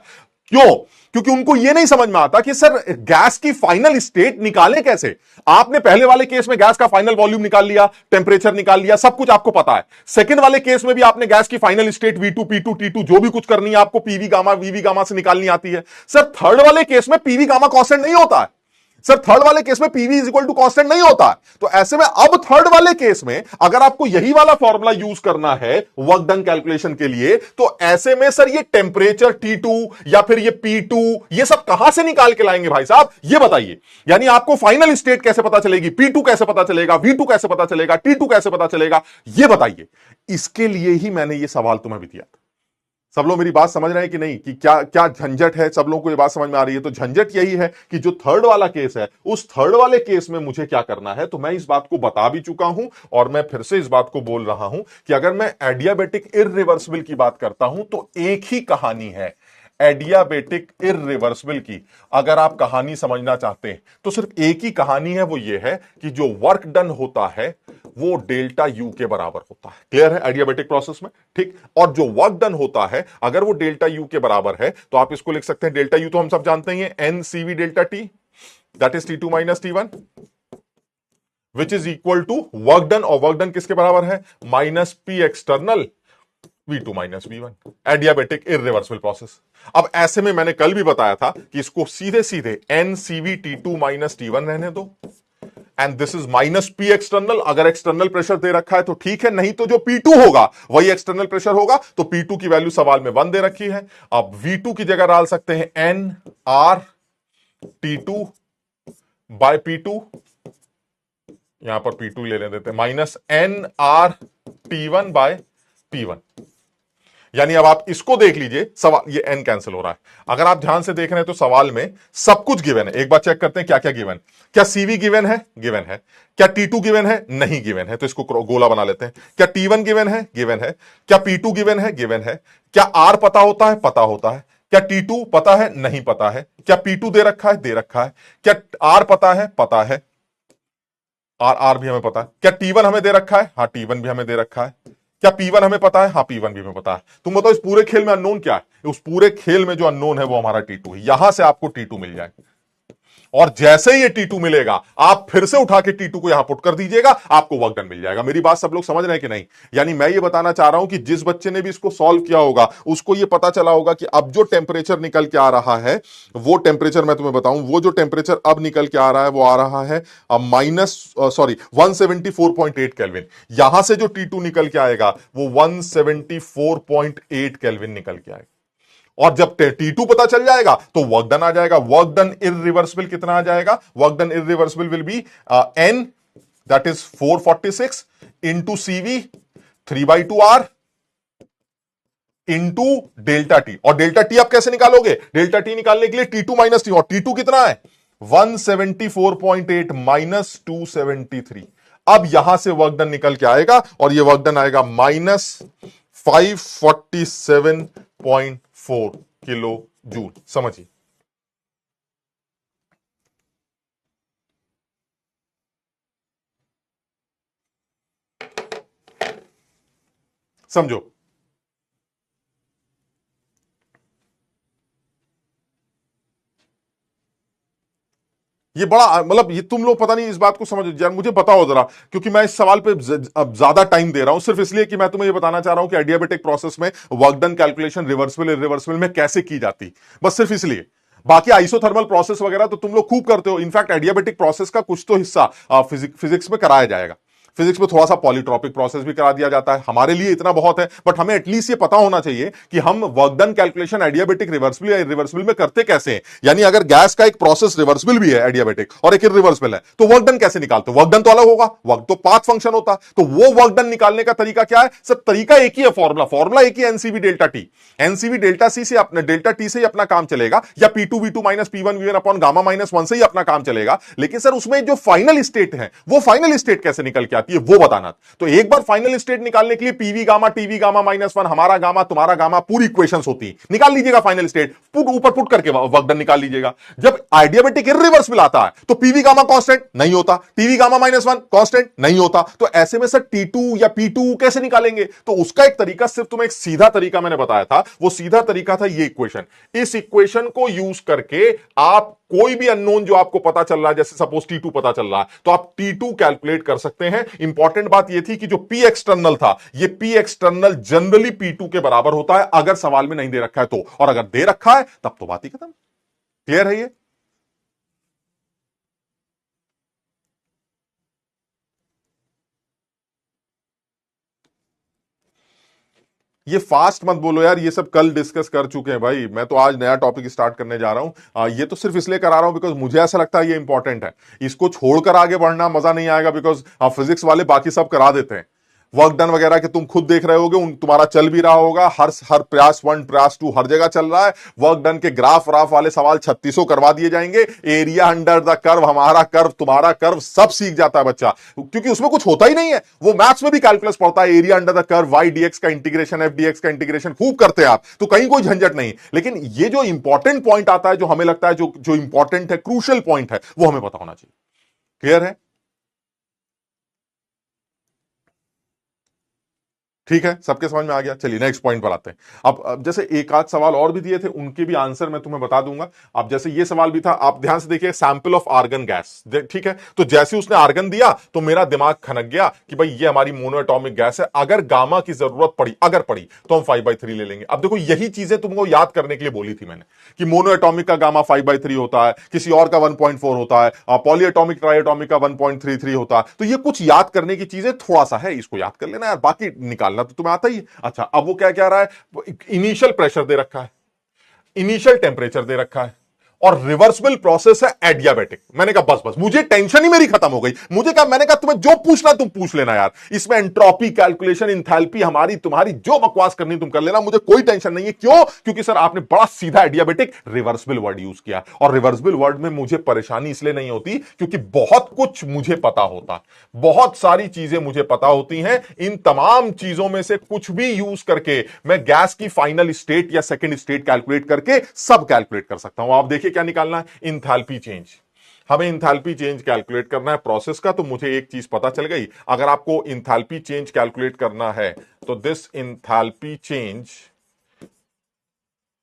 क्यों? क्योंकि उनको यह नहीं समझ में आता कि सर गैस की फाइनल स्टेट निकालें कैसे। आपने पहले वाले केस में गैस का फाइनल वॉल्यूम निकाल लिया, टेंपरेचर निकाल लिया, सब कुछ आपको पता है। सेकंड वाले केस में भी आपने गैस की final state V2 P2 T2 जो भी कुछ करनी है आपको पीवी गामा वीवी गामा से निकालनी आती है। सर थर्ड वाले केस में पीवी गामा कांस्टेंट नहीं होता है। सर थर्ड वाले केस में PV is equal to constant नहीं होता। तो ऐसे में अब थर्ड वाले केस में अगर आपको यही वाला फॉर्मूला यूज करना है वर्क डन कैलकुलेशन के लिए, तो ऐसे में सर ये टेंपरेचर T2 या फिर ये P2 ये सब कहां से निकाल के लाएंगे भाई साहब, ये बताइए। यानी आपको फाइनल स्टेट कैसे पता चलेगी, P2 कैसे पता चलेगा, V2 कैसे पता चलेगा, T2 कैसे पता चलेगा, ये बताइए। इसके लिए ही मैंने ये सवाल तुम्हें भी दिया था। सब लोग मेरी बात समझ रहे हैं कि नहीं, कि क्या क्या झंझट है, सब लोगों को ये बात समझ में आ रही है। तो झंझट यही है कि जो थर्ड वाला केस है, उस थर्ड वाले केस में मुझे क्या करना है। तो मैं इस बात को बता भी चुका हूं, और मैं फिर से इस बात को बोल रहा हूं कि अगर मैं एडियाबेटिक इररिवर्सिबल की बात करता हूं तो एक ही कहानी है, एडियाबेटिक इररिवर्सिबल की। अगर आप कहानी समझना चाहते हैं तो सिर्फ एक ही कहानी है, वो ये है कि जो वर्क डन होता है वो डेल्टा यू के बराबर होता है। क्लियर है एडियाबेटिक प्रोसेस में, ठीक। और जो वर्क डन होता है अगर वो डेल्टा यू के बराबर है तो आप इसको लिख सकते हैं, डेल्टा यू तो हम सब जानते हैं, n CV delta T, that is T2 minus T1, which is equal to work done. और वर्क डन किसके बराबर है, minus P external V2 minus V1, adiabatic irreversible process. अब ऐसे में मैंने कल भी बताया था कि इसको सीधे सीधे NCV T2 माइनस T1 रहने दो, and this is minus P external. अगर एक्सटर्नल प्रेशर दे रखा है तो ठीक है, नहीं तो जो P2 होगा वही एक्सटर्नल प्रेशर होगा। तो P2 की वैल्यू सवाल में 1 दे रखी है। अब V2 की जगह डाल सकते हैं NR T2 बाय P2, यहां पर P2 लेने देते हैं, minus NR T1 bye P1। यानी अब आप इसको देख लीजिए, सवाल ये n कैंसिल हो रहा है। अगर आप ध्यान से देख रहे हैं तो सवाल में सब कुछ गिवन है। एक बार चेक करते हैं क्या क्या गिवन। क्या CV गिवन है, गिवन है। क्या T2 गिवन है, नहीं गिवन है, तो इसको गोला बना लेते हैं। क्या T1 गिवन है, गिवन है। क्या P2 गिवन है, गिवन है। क्या R पता होता है, पता होता है। क्या T2 पता है, नहीं पता है। क्या P2 दे रखा है, दे रखा है। क्या R पता है, पता है, R भी हमें पता है। क्या T1 हमें दे रखा है, हाँ T1 भी हमें दे रखा है। क्या P1 हमें पता है, हाँ P1 भी हमें पता है। तुम बताओ इस पूरे खेल में अननोन क्या है। उस पूरे खेल में जो अननोन है वो हमारा T2 है। यहां से आपको T2 मिल जाए, और जैसे ही ये T2 मिलेगा आप फिर से उठा के T2 को यहां पुट कर दीजिएगा, आपको वर्क डन मिल जाएगा। मेरी बात सब लोग समझ रहे हैं कि नहीं। यानी मैं ये बताना चाह रहा हूं कि जिस बच्चे ने भी इसको सॉल्व किया होगा उसको ये पता चला होगा कि अब जो टेंपरेचर निकल के आ रहा है, वो टेंपरेचर मैं तुम्हें बताऊं, वो जो टेंपरेचर अब निकल के आ रहा है वो आ रहा है 174.8 केल्विन। यहां से जो T2 निकल के आएगा वो 174.8 केल्विन निकल के आएगा। और जब T2 पता चल जाएगा तो वर्क डन आ जाएगा। वर्क डन इररिवर्सिबल कितना आ जाएगा, work done irreversible will be N that is 446 into CV 3/2R into delta T. और डेल्टा टी आप कैसे निकालोगे, डेल्टा टी निकालने के लिए T2 माइनस T, और T2 कितना है 174.8 माइनस 273। अब यहां से वर्क डन निकल के आएगा, और ये वर्क डन आएगा माइनस 547.4 किलो जूल। समझिए, समझो। ये बड़ा मतलब ये तुम लोग पता नहीं इस बात को समझो यार, मुझे बताओ जरा, क्योंकि मैं इस सवाल पे अब ज्यादा टाइम दे रहा हूं सिर्फ इसलिए कि मैं तुम्हें ये बताना चाह रहा हूं कि एडियाबेटिक प्रोसेस में work done calculation reversible irreversible में कैसे की जाती, बस सिर्फ इसलिए। बाकी आइसोथर्मल प्रोसेस वगैरह तो तुम लोग खूब करते हो, इनफैक्ट एडियाबेटिक प्रोसेस का कुछ तो हिस्सा फिजिक्स में कराया जाएगा। फिजिक्स में थोड़ा सा पॉलीट्रॉपिक प्रोसेस भी करा दिया जाता है, हमारे लिए इतना बहुत है, बट हमें एटलीस्ट ये पता होना चाहिए कि हम work done calculation adiabatic reversible या इरिवर्सिबल में करते कैसे हैं। यानी अगर गैस का एक प्रोसेस रिवर्सिबल भी है एडियाबेटिक और एक इरिवर्सिबल है, तो वर्क डन कैसे निकालते हो? वर्क डन तो अलग होगा, वर्क तो पाथ फंक्शन होता, तो वो वर्क डन निकालने का तरीका क्या है? सब तरीका एक ही है, फॉर्मूला एक ही, NCV delta T. NCV delta C से अपने डेल्टा टी से ही अपना काम चलेगा, या P2V2 minus P1V1 upon gamma minus 1 से ही अपना काम चलेगा। लेकिन सर उसमें जो फाइनल स्टेट है, वो फाइनल स्टेट कैसे निकल के आती है वो बताना। तो एक बार फाइनल स्टेट निकालने के लिए PV gamma TV gamma minus 1, हमारा गामा तुम्हारा गामा, पूरी इक्वेशंस होती है, निकाल लीजिएगा फाइनल स्टेट, पुट ऊपर पुट करके वर्क डन निकाल लीजिएगा। जब आइडियाबेटिक इरिवर्सिबल आता है तो पीवी गामा कांस्टेंट नहीं होता, टीवी गामा माइनस 1 कांस्टेंट नहीं होता, तो ऐसे में सर T2 या P2 कैसे निकालेंगे? तो उसका एक तरीका, सिर्फ तुम्हें एक सीधा तरीका मैंने बताया था, वो सीधा तरीका था ये इक्वेशन। इस इक्वेशन को यूज करके आप कोई भी अननोन जो आपको पता चल रहा है, जैसे सपोज T2 पता चल रहा है, तो आप T2 कैलकुलेट कर सकते हैं। इंपॉर्टेंट बात यह थी कि जो P एक्सटर्नल था, ये P एक्सटर्नल जनरली P2 के बराबर होता है, अगर सवाल में नहीं दे रखा है तो, और अगर दे रखा है तब तो बात ही खत्म। क्लियर है ये? ये फास्ट मत बोलो यार, ये सब कल डिस्कस कर चुके हैं भाई, मैं तो आज नया टॉपिक स्टार्ट करने जा रहा हूं। ये तो सिर्फ इसलिए करा रहा हूं बिकॉज मुझे ऐसा लगता है ये इंपॉर्टेंट है। इसको छोड़कर आगे बढ़ना मजा नहीं आएगा, बिकॉज फिजिक्स वाले बाकी सब करा देते हैं। वर्क डन वगैरह के तुम खुद देख रहे होगे, तुम्हारा चल भी रहा होगा, हर प्रयास 1 प्रयास 2 हर जगह चल रहा है। वर्क डन के ग्राफ वाले सवाल 3600 करवा दिए जाएंगे। एरिया अंडर द कर्व, हमारा कर्व तुम्हारा कर्व, सब सीख जाता है बच्चा, क्योंकि उसमें कुछ होता ही नहीं है। वो मैथ्स में भी कैलकुलस पड़ता है, area under the curve, y dx का इंटीग्रेशन, एफ डीएक्स का इंटीग्रेशन खूब करते हैं आप, तो कहीं कोई झंझट नहीं। लेकिन ये जो इंपॉर्टेंट पॉइंट आता है, जो हमें लगता है जो इंपॉर्टेंट है, क्रूशियल पॉइंट है, वो हमें पता होना चाहिए। क्लियर है? ठीक है, सबके समझ में आ गया। चलिए नेक्स्ट पॉइंट पर आते हैं। अब जैसे एक आध सवाल और भी दिए थे, उनके भी आंसर मैं तुम्हें बता दूंगा। अब जैसे ये सवाल भी था, आप ध्यान से देखिए, सैंपल ऑफ आर्गन गैस, ठीक है, तो जैसे उसने आर्गन दिया तो मेरा दिमाग खनक गया कि भाई ये हमारी मोनोएटॉमिक गैस है, अगर गामा की जरूरत पड़ी, अगर पड़ी तो हम 5/3 ले लेंगे। अब देखो यही चीजें तुमको याद करने के लिए बोली थी मैंने, कि मोनोएटॉमिक का गामा 5/3 होता है, किसी और का 1.4 होता है, पॉलीएटॉमिक ट्राइएटॉमिक का 1.33 होता है। तो ये कुछ याद करने की चीजें थोड़ा सा है, इसको याद कर लेना यार, बाकी निकालना तो तुम्हें आता ही है। अच्छा, अब वो क्या कह रहा है? इनिशियल प्रेशर दे रखा है, इनिशियल टेम्परेचर दे रखा है, और रिवर्सिबल प्रोसेस है एडियाबेटिक। मैंने कहा बस बस, मुझे टेंशन ही मेरी खत्म हो गई। मैंने कहा तुम्हें जो पूछना तुम पूछ लेना यार, इसमें एंट्रोपी कैलकुलेशन, इंथैल्पी, हमारी तुम्हारी जो बकवास करनी तुम कर लेना, मुझे कोई टेंशन नहीं है। क्यों? क्योंकि सर आपने बड़ा सीधा एडियाबेटिक रिवर्सिबल वर्ड यूज किया, और रिवर्सिबल वर्ड में मुझे परेशानी इसलिए नहीं होती क्योंकि बहुत कुछ मुझे पता होता, बहुत सारी चीजें मुझे पता होती हैं। इन तमाम चीजों में से कुछ भी यूज करके मैं गैस की फाइनल स्टेट या सेकेंड स्टेट कैलकुलेट करके सब कैलकुलेट कर सकता हूं। आप देखिए क्या निकालना है? Enthalpy change. हमें इंथैल्पी चेंज कैलकुलेट करना है प्रोसेस का, तो मुझे एक चीज पता चल गई, अगर आपको इंथैल्पी चेंज कैलकुलेट करना है तो दिस इंथैल्पी चेंज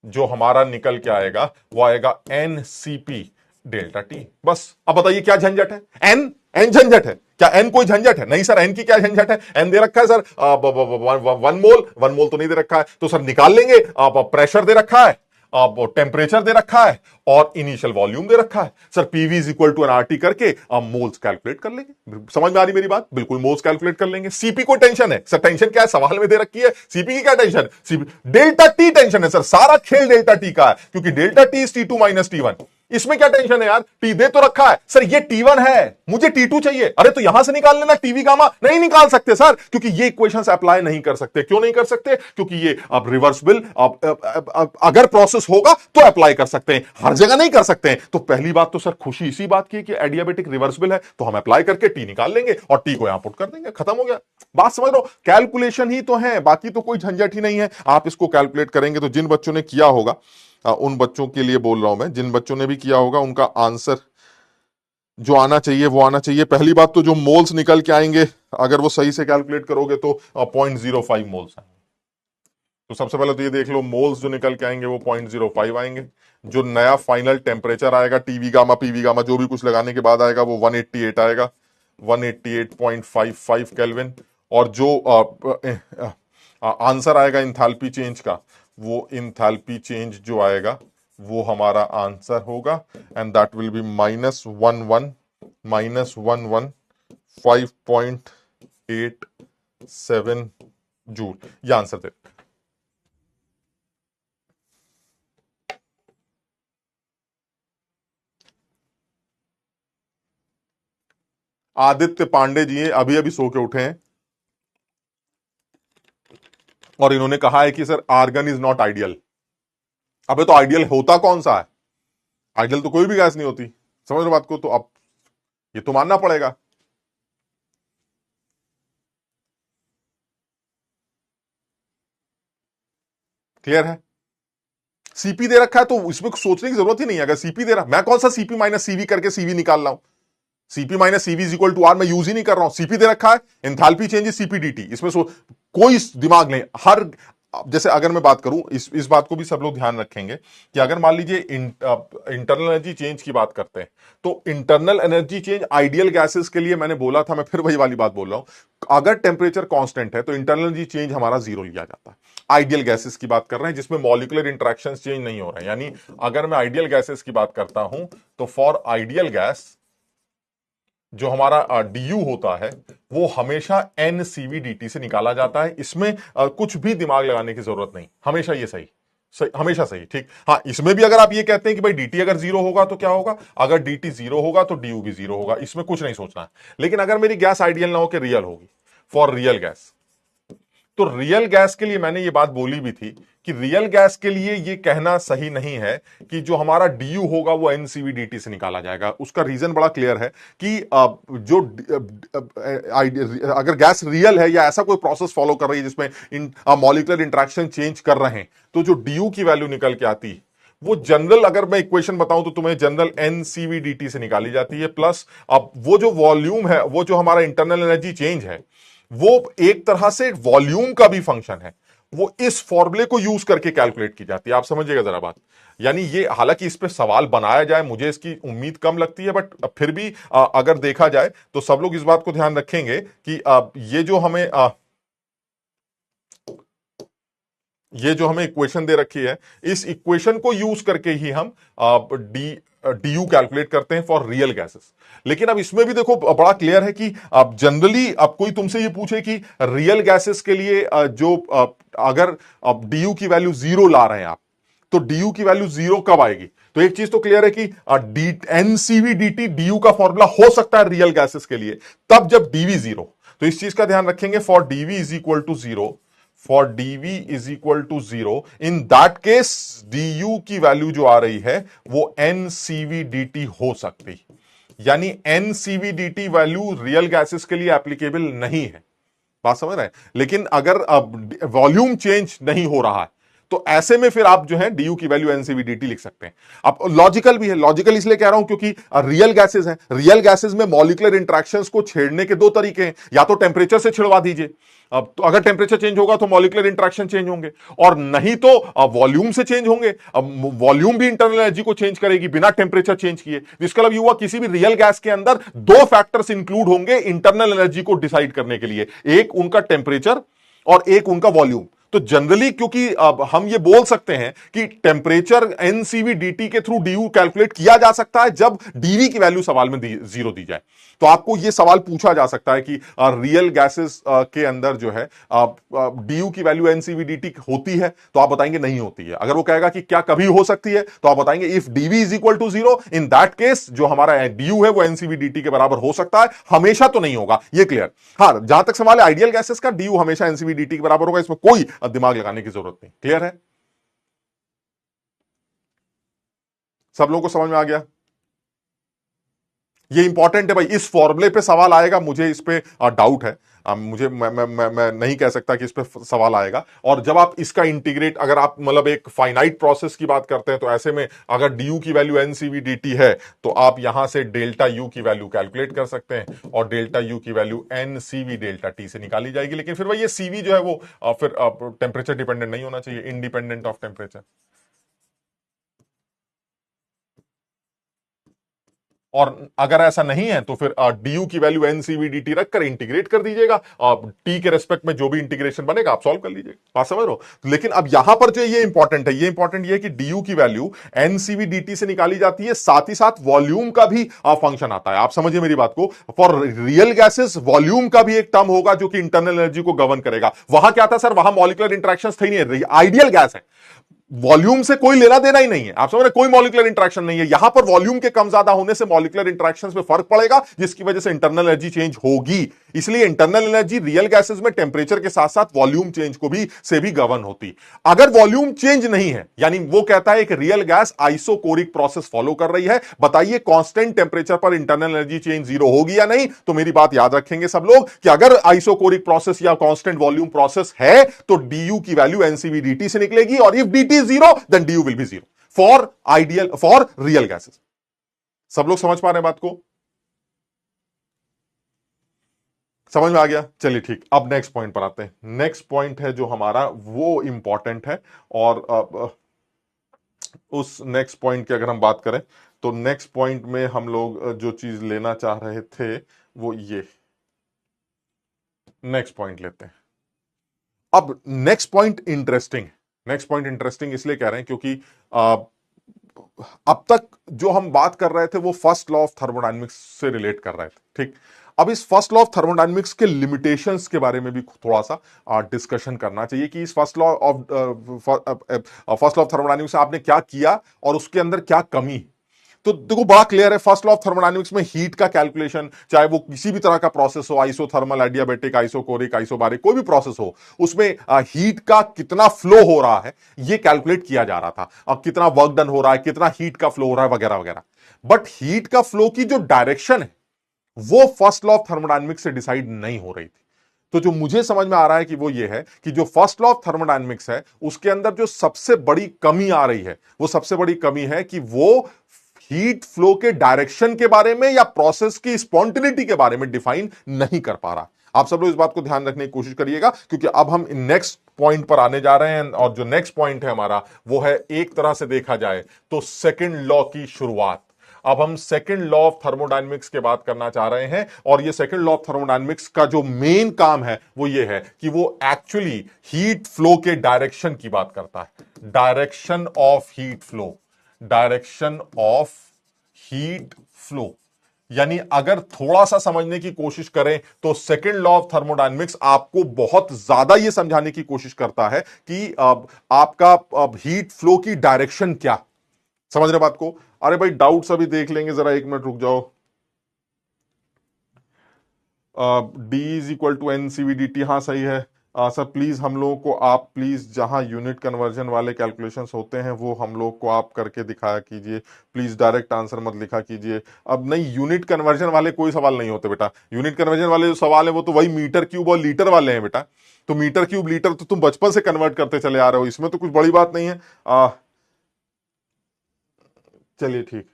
जो हमारा निकल के आएगा वो आएगा एनसीपी डेल्टा टी। बस अब बताइए क्या झंझट है? एन एन झंझट है क्या? एन कोई झंझट है? नहीं सर, एन की क्या झंझट है? एन दे रखा है सर 1 मोल तो नहीं दे रखा है, तो सर निकाल लेंगे। प्रेशर दे रखा है, अब टेम्परेचर दे रखा है, और इनिशियल वॉल्यूम दे रखा है। Sir PV is equal to nRT करके आप मोल्स कैलकुलेट कर लेंगे। समझ में आ रही मेरी बात? बिल्कुल मोल्स कैलकुलेट कर लेंगे। सीपी को टेंशन है सर, टेंशन क्या है? सवाल में दे रखी है, सीपी की क्या tension? CP delta T tension है सर, सारा खेल डेल्टा टी का है, क्योंकि delta T is T2 minus T1। इसमें क्या टेंशन है यार, टी दे तो रखा है सर, ये T1 है, मुझे T2 चाहिए, अरे तो यहां से निकाल लेना टीवी गामा। नहीं निकाल सकते सर, क्योंकि ये इक्वेशंस अप्लाई नहीं कर सकते। क्यों नहीं कर सकते? क्योंकि ये अब रिवर्सिबल, अगर प्रोसेस होगा तो अप्लाई कर सकते हैं, हर जगह नहीं कर सकते हैं। तो पहली बात तो सर खुशी इसी बात की कि एडियाबेटिक रिवर्सिबल है, तो हम अप्लाई करके टी निकाल लेंगे और टी को यहां पुट कर देंगे, खत्म हो गया। बात समझ लो, कैलकुलेशन ही तो है, बाकी तो कोई झंझट ही नहीं है। आप इसको कैलकुलेट करेंगे तो जिन बच्चों ने किया होगा, उन बच्चों के लिए बोल रहा हूं मैं, जिन बच्चों ने भी किया होगा उनका आंसर जो आना चाहिए वो आना चाहिए। पहली बात तो जो मोल्स निकल के आएंगे, अगर वो सही से कैलकुलेट करोगे तो 0.05 मोल्स आएंगे। तो सबसे पहले तो ये देख लो, मोल्स जो निकल के आएंगे वो 0.05 आएंगे। जो नया फाइनल टेम्परेचर आएगा टीवी गामा पीवी गामा जो भी कुछ लगाने के बाद आएगा, वो 188 आएगा, 188.55 केल्विन। और जो आंसर आएगा इंथैल्पी चेंज का, वो इंथैल्पी चेंज जो आएगा वो हमारा आंसर होगा, and that will be -11-5.87 joule. ये आंसर दे। आदित्य पांडे जी अभी अभी सो के उठे हैं और इन्होंने कहा है कि sir argon is not ideal. अबे तो आइडियल होता कौन सा है? आइडियल तो कोई भी गैस नहीं होती। समझ रहे बात को? तो अब ये तो मानना पड़ेगा। क्लियर है? सीपी दे रखा है तो इसमें सोचने की जरूरत ही नहीं है। अगर सीपी दे रहा, मैं कौन सा सीपी माइनस सीवी करके सीवी निकाल रहा हूं? CP minus CV is equal to R मैं यूज ही नहीं कर रहा हूं। सीपी दे रखा है, एंथैल्पी चेंज इज सीपीडीटी। इसमें कोई दिमाग नहीं। हर जैसे अगर मैं बात करूं, इस बात को भी सब लोग ध्यान रखेंगे कि अगर मान लीजिए इंटरनल एनर्जी चेंज की बात करते हैं, तो internal energy change ideal gases के लिए मैंने बोला था, मैं फिर वही वाली बात बोल रहा हूं, अगर टेम्परेचर कांस्टेंट है तो इंटरनल एनर्जी चेंज हमारा जीरो लिया जाता है। आइडियल गैसेस की बात कर रहे हैं जिसमें मॉलिक्यूलर इंटरेक्शन चेंज नहीं हो रहे हैं। यानी अगर मैं आइडियल गैसेस की बात करता हूं तो फॉर आइडियल गैस जो हमारा डी होता है वो हमेशा NCV/dt से निकाला जाता है। इसमें कुछ भी दिमाग लगाने की जरूरत नहीं, हमेशा ये सही हमेशा सही। ठीक, हाँ, इसमें भी अगर आप ये कहते हैं कि भाई dt अगर जीरो होगा तो क्या होगा, अगर dt जीरो होगा तो du भी जीरो होगा, इसमें कुछ नहीं सोचना है। लेकिन अगर मेरी गैस आइडियल ना हो कि रियल होगी, फॉर रियल गैस, तो रियल गैस के लिए मैंने ये बात बोली भी थी कि रियल गैस के लिए ये कहना सही नहीं है कि जो हमारा डी होगा वो NCV/dt से निकाला जाएगा। उसका रीजन बड़ा क्लियर है कि जो अगर गैस रियल है या ऐसा कोई प्रोसेस फॉलो कर रही है जिसमें मॉलिक्यूलर इंटरेक्शन चेंज कर रहे हैं, तो जो डी की वैल्यू निकल के आती है वो जनरल, अगर मैं इक्वेशन बताऊं तो तुम्हें जनरल NCV/dt से निकाली जाती है। प्लस अब वो जो वॉल्यूम है, वो जो हमारा इंटरनल एनर्जी चेंज है, वो एक तरह से वॉल्यूम का भी फंक्शन है, वो इस फॉर्मूले को यूज करके कैलकुलेट की जाती है। आप समझिएगा जरा बात। यानी ये, हालांकि इस पे सवाल बनाया जाए मुझे इसकी उम्मीद कम लगती है, बट फिर भी अगर देखा जाए तो सब लोग इस बात को ध्यान रखेंगे कि ये जो हमें इक्वेशन दे रखी है, इस इक्वेशन को यूज करके ही हम डी कैलकुलेट करते हैं फॉर रियल गैसेस। लेकिन अब इसमें भी देखो बड़ा क्लियर है कि अब जनरली अब कोई तुमसे ये पूछे कि रियल गैसेस के लिए अगर अब डी की वैल्यू जीरो ला रहे हैं आप, तो डी की वैल्यू जीरो कब आएगी? तो एक चीज तो क्लियर है कि NCV/dt डी का फॉर्मूला हो सकता है रियल गैसेस के लिए तब जब डीवी जीरो। तो इस चीज का ध्यान रखेंगे, for dV is equal to zero, for dv is equal to zero, in that case du की वैल्यू जो आ रही है वो NCV/dt हो सकती। यानी NCV/dt वैल्यू रियल गैसेस के लिए एप्लीकेबल नहीं है। बात समझ रहे हैं? लेकिन अगर वॉल्यूम चेंज नहीं हो रहा है तो ऐसे में फिर आप जो है डी की वैल्यू NCV/dt लिख सकते हैं। अब लॉजिकल भी है, लॉजिकल इसलिए कह रहा हूं क्योंकि रियल गैसेस हैं, रियल गैसेस में मॉलिक्यूलर इंटरेक्शंस को छेड़ने के दो तरीके हैं, या तो टेम्परेचर से छिड़वा दीजिए, अब तो अगर टेम्परेचर चेंज होगा तो मॉलिक्यूलर इंटरेक्शन चेंज होंगे, और नहीं तो वॉल्यूम से चेंज होंगे। अब वॉल्यूम भी इंटरनल एनर्जी को चेंज करेगी बिना टेम्परेचर चेंज किए। इसका मतलब हुआ किसी भी रियल गैस के अंदर दो फैक्टर्स इंक्लूड होंगे इंटरनल एनर्जी को डिसाइड करने के लिए, एक उनका टेम्परेचर और एक उनका वॉल्यूम। तो जनरली क्योंकि अब हम ये बोल सकते हैं कि टेम्परेचर एनसीवी डीटी के थ्रू डीयू कैलकुलेट किया जा सकता है जब डीवी की वैल्यू सवाल में जीरो दी जाए। तो आपको यह सवाल पूछा जा सकता है कि रियल गैसेस के अंदर जो है डीयू की वैल्यू एनसीवी डीटी होती है, तो आप बताएंगे नहीं होती है। अगर वो कहेगा कि क्या कभी हो सकती है, तो आप बताएंगे if dV is equal to zero, in that case जो हमारा डीयू है वो एनसीवी डीटी के बराबर हो सकता है, हमेशा तो नहीं होगा। ये क्लियर। हाँ, जहां तक सवाल है आइडियल गैसेस का, डीयू हमेशा एनसीवी डीटी के बराबर होगा, इसमें कोई दिमाग लगाने की जरूरत नहीं। क्लियर है? सब लोगों को समझ में आ गया? ये इंपॉर्टेंट है भाई, इस फॉर्मूले पे सवाल आएगा, मुझे इस पे डाउट है। मुझे मैं नहीं कह सकता कि इस पे सवाल आएगा। और जब आप इसका इंटीग्रेट, अगर आप मतलब एक फाइनाइट प्रोसेस की बात करते हैं, तो ऐसे में अगर डी की वैल्यू एनसीवी डीटी है, तो आप यहां से डेल्टा यू की वैल्यू कैलकुलेट कर सकते हैं, और डेल्टा यू की वैल्यू एनसीवी डेल्टा टी से निकाली जाएगी। लेकिन फिर भाई ये सीवी जो है वो फिर टेम्परेचर डिपेंडेंट नहीं होना चाहिए, इंडिपेंडेंट ऑफ टेम्परेचर। और अगर ऐसा नहीं है तो फिर डी की वैल्यू एनसीवी डीटी रखकर इंटीग्रेट कर दीजिएगा, टी के रेस्पेक्ट में जो भी इंटीग्रेशन बनेगा आप सॉल्व कर लीजिएगा। बात समझ रहे हो? लेकिन अब यहां पर जो ये इंपॉर्टेंट है, ये इंपॉर्टेंट ये है कि डी की वैल्यू एनसीवी डीटी से निकाली जाती है, साथ ही साथ वॉल्यूम का भी फंक्शन आता है। आप समझिए मेरी बात को, फॉर रियल गैसेस वॉल्यूम का भी एक टर्म होगा जो कि इंटरनल एनर्जी को गवर्न करेगा। वहां क्या था सर? वहां मॉलिक्यूलर इंटरेक्शंस थे नहीं, आइडियल गैस है, वॉल्यूम से कोई लेना देना ही नहीं है। आप समझ रहे? कोई मॉलिक्यूलर इंटरेक्शन नहीं है। यहां पर वॉल्यूम के कम ज्यादा होने से मॉलिक्यूलर इंटरेक्शंस में फर्क पड़ेगा, जिसकी वजह से इंटरनल एनर्जी चेंज होगी। इसलिए इंटरनल एनर्जी रियल गैसेस में टेंपरेचर के साथ साथ वॉल्यूम चेंज को भी से भी गवर्न होती। अगर वॉल्यूम चेंज नहीं है, यानी वो कहता है एक real gas isochoric process follow कर रही है, बताइए कांस्टेंट टेंपरेचर पर इंटरनल एनर्जी चेंज जीरो होगी या नहीं? तो मेरी बात याद रखेंगे सब लोग कि अगर आइसोकोरिक प्रोसेस या कांस्टेंट वॉल्यूम प्रोसेस है तो डी की वैल्यू एनसीवी डीटी से निकलेगी, और if dT zero then d will be zero for real gases. सब लोग समझ पा रहे हैं बात को? समझ में आ गया? चलिए ठीक, अब नेक्स्ट पॉइंट पर आते हैं। नेक्स्ट पॉइंट है जो हमारा वो इंपॉर्टेंट है, और उस नेक्स्ट पॉइंट की अगर हम बात करें तो नेक्स्ट पॉइंट में हम लोग जो चीज लेना चाह रहे थे वो ये नेक्स्ट पॉइंट लेते हैं। अब next point interesting, next point interesting इसलिए कह रहे हैं क्योंकि अब तक जो हम बात कर रहे थे वो फर्स्ट लॉ ऑफ थर्मोडायनेमिक्स से रिलेट कर रहे थे, ठीक। अब इस फर्स्ट लॉ ऑफ थर्मोडायनेमिक्स के लिमिटेशंस के बारे में भी थोड़ा सा डिस्कशन करना चाहिए कि इस फर्स्ट लॉ ऑफ थर्मोडायनेमिक्स में आपने क्या किया और उसके अंदर क्या कमी है। तो देखो बड़ा क्लियर है, फर्स्ट लॉ ऑफ थर्मोडायनेमिक्स में हीट का कैलकुलेशन, चाहे वो किसी भी तरह का प्रोसेस हो, आइसोथर्मल, एडियाबेटिक, आइसोकोरिक, आइसोबारिक, कोई भी प्रोसेस हो, उसमें हीट का कितना फ्लो हो रहा है ये कैलकुलेट किया जा रहा था। अब कितना वर्क डन हो रहा है, कितना हीट का फ्लो हो रहा है, वगैरह वगैरह। बट हीट का फ्लो की जो डायरेक्शन है वो फर्स्ट लॉ ऑफ थर्मोडायनेमिक्स से डिसाइड नहीं हो रही थी। तो जो मुझे समझ में आ रहा है कि वो ये है कि जो फर्स्ट लॉ ऑफ थर्मोडायनेमिक्स है उसके अंदर जो सबसे बड़ी कमी आ रही है, वो सबसे बड़ी कमी है कि वो हीट फ्लो के डायरेक्शन के बारे में या प्रोसेस की स्पॉन्टेनिटी के बारे में डिफाइन नहीं कर पा रहा। आप सब लोग इस बात को ध्यान रखने की कोशिश करिएगा, क्योंकि अब हम नेक्स्ट पॉइंट पर आने जा रहे हैं, और जो नेक्स्ट पॉइंट है हमारा वो है, एक तरह से देखा जाए तो सेकंड लॉ की शुरुआत। अब हम सेकंड लॉ ऑफ थर्मोडायनेमिक्स की बात करना चाह रहे हैं, और ये सेकंड लॉ ऑफ थर्मोडायनेमिक्स का जो मेन काम है वो ये है कि वो एक्चुअली हीट फ्लो के डायरेक्शन की बात करता है। Direction of heat flow, direction of heat flow. यानी अगर थोड़ा सा समझने की कोशिश करें तो सेकंड लॉ ऑफ थर्मोडायनेमिक्स आपको बहुत ज्यादा यह समझाने की कोशिश करता है कि आपका हीट फ्लो की डायरेक्शन क्या। समझ रहे बात को? अरे भाई डाउट्स अभी देख लेंगे, जरा एक मिनट रुक जाओ। D is equal to nCV d, हाँ सही है। सर प्लीज हम लोगों को आप प्लीज जहां यूनिट कन्वर्जन वाले कैलकुलेशंस होते हैं वो हम लोग को आप करके दिखाया कीजिए प्लीज, डायरेक्ट आंसर मत लिखा कीजिए। अब नहीं, यूनिट कन्वर्जन वाले कोई सवाल नहीं होते बेटा। यूनिट कन्वर्जन वाले जो सवाल है वो तो वही मीटर क्यूब और लीटर वाले हैं बेटा। तो मीटर क्यूब लीटर तो तुम बचपन से कन्वर्ट करते चले आ रहे हो, इसमें तो कुछ बड़ी बात नहीं है। चलिए ठीक,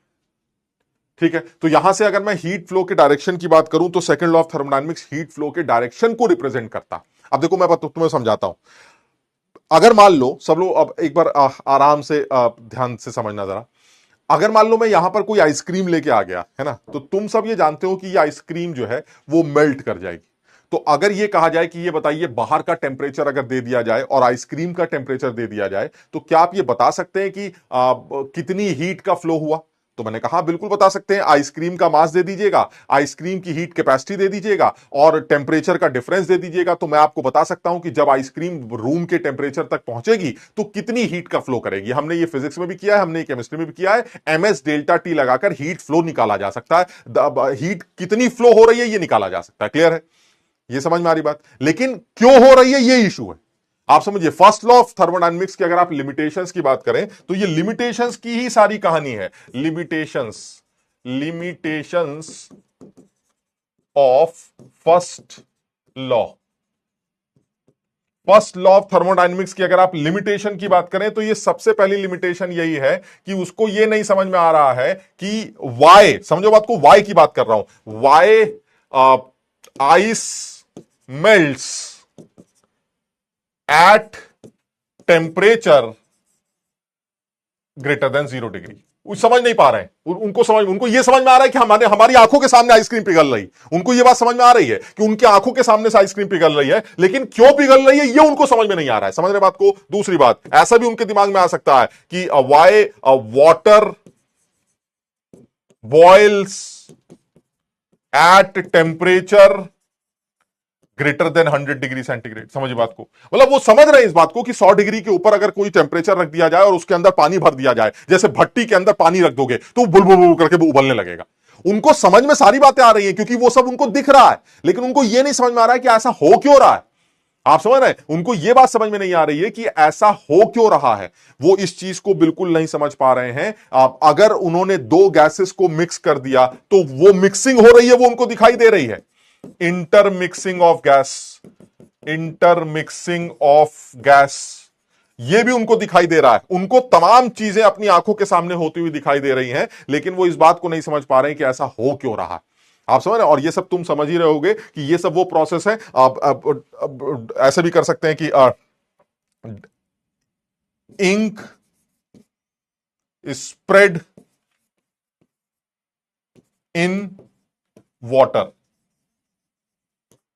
ठीक है। तो यहां से अगर मैं हीट फ्लो के डायरेक्शन की बात करूं तो second law of thermodynamics heat flow के डायरेक्शन को रिप्रेजेंट करता। अब देखो मैं तुम्हें समझाता हूं। अगर मान लो सब लोग अब एक बार आराम से ध्यान से समझना जरा। अगर मान लो मैं यहां पर कोई आइसक्रीम लेके आ गया है ना, तो तुम सब ये जानते हो कि ये आइसक्रीम जो है वो मेल्ट कर जाएगी। तो अगर ये कहा जाए कि ये बताइए बाहर का टेम्परेचर अगर दे दिया जाए और आइसक्रीम का टेम्परेचर दे दिया जाए, तो क्या आप ये बता सकते हैं कि कितनी हीट का फ्लो हुआ? तो मैंने कहा बिल्कुल बता सकते हैं। आइसक्रीम का मास दे दीजिएगा, आइसक्रीम की हीट कैपेसिटी दे दीजिएगा और टेम्परेचर का डिफरेंस दे दीजिएगा, तो मैं आपको बता सकता हूं कि जब आइसक्रीम रूम के टेम्परेचर तक पहुंचेगी तो कितनी हीट का फ्लो करेगी। हमने ये फिजिक्स में भी किया है, हमने ये केमिस्ट्री में भी किया है। एमएस डेल्टा टी लगाकर हीट फ्लो निकाला जा सकता है, हीट कितनी फ्लो हो रही है ये निकाला जा सकता है। क्लियर है? ये समझ में आ रही बात? लेकिन क्यों हो रही है ये इशू है। आप समझिए, फर्स्ट लॉ ऑफ थर्मोडायनेमिक्स की अगर आप लिमिटेशंस की बात करें तो ये लिमिटेशंस की ही सारी कहानी है। Limitations of first law of thermodynamics की अगर आप लिमिटेशन की बात करें तो ये सबसे पहली लिमिटेशन यही है कि उसको ये नहीं समझ में आ रहा है कि वाई, समझो बात को, वाई की बात कर रहा हूं, why ice melts at temperature greater than 0 degree. समझ नहीं पा रहे हैं, उनको ये समझ में आ रहा है कि हमारी आंखों के सामने आइसक्रीम पिघल रही, उनको ये बात समझ में आ रही है कि उनकी आंखों के सामने से आइसक्रीम पिघल रही है, लेकिन क्यों पिघल रही है ये उनको समझ में नहीं आ रहा है। समझ रहे बात को? दूसरी बात, ऐसा भी उनके दिमाग में आ सकता है कि why water boils at temperature greater than 100 degree centigrade. समझिए बात को, मतलब वो समझ रहे हैं इस बात को कि 100 डिग्री के ऊपर अगर कोई टेम्परेचर रख दिया जाए और उसके अंदर पानी भर दिया जाए, जैसे भट्टी के अंदर पानी रख दोगे तो बुलबुल करके वो उबलने लगेगा। उनको समझ में सारी बातें आ रही हैं क्योंकि वो सब उनको दिख रहा है, लेकिन उनको ये नहीं समझ में आ रहा है कि ऐसा हो क्यों रहा है। आप समझ रहे हैं? उनको यह बात समझ में नहीं आ रही है कि ऐसा हो क्यों रहा है। वो इस चीज को बिल्कुल नहीं समझ पा रहे हैं। अगर उन्होंने दो गैसेस को मिक्स कर दिया तो वो मिक्सिंग हो रही है, वो उनको दिखाई दे रही है। इंटरमिक्सिंग ऑफ गैस, ये भी उनको दिखाई दे रहा है। उनको तमाम चीजें अपनी आंखों के सामने होती हुई दिखाई दे रही हैं, लेकिन वो इस बात को नहीं समझ पा रहे हैं कि ऐसा हो क्यों रहा है। आप समझ रहे हैं? और ये सब तुम समझ ही रहे होगे कि ये सब वो प्रोसेस है। आप ऐसे भी कर सकते हैं कि इंक स्प्रेड इन वाटर।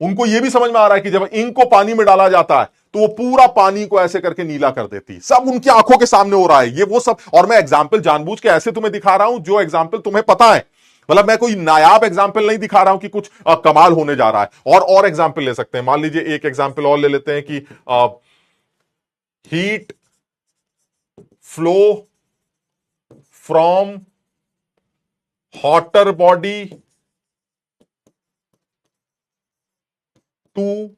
उनको यह भी समझ में आ रहा है कि जब इंक को पानी में डाला जाता है तो वो पूरा पानी को ऐसे करके नीला कर देती है। सब उनकी आंखों के सामने हो रहा है ये वो सब। और मैं एग्जाम्पल जानबूझ के ऐसे तुम्हें दिखा रहा हूं जो एग्जाम्पल तुम्हें पता है। मतलब मैं कोई नायाब एग्जाम्पल नहीं दिखा रहा हूं कि कुछ कमाल होने जा रहा है। और एग्जाम्पल ले सकते हैं। मान लीजिए एक एग्जाम्पल और ले लेते हैं कि heat flow from hotter body to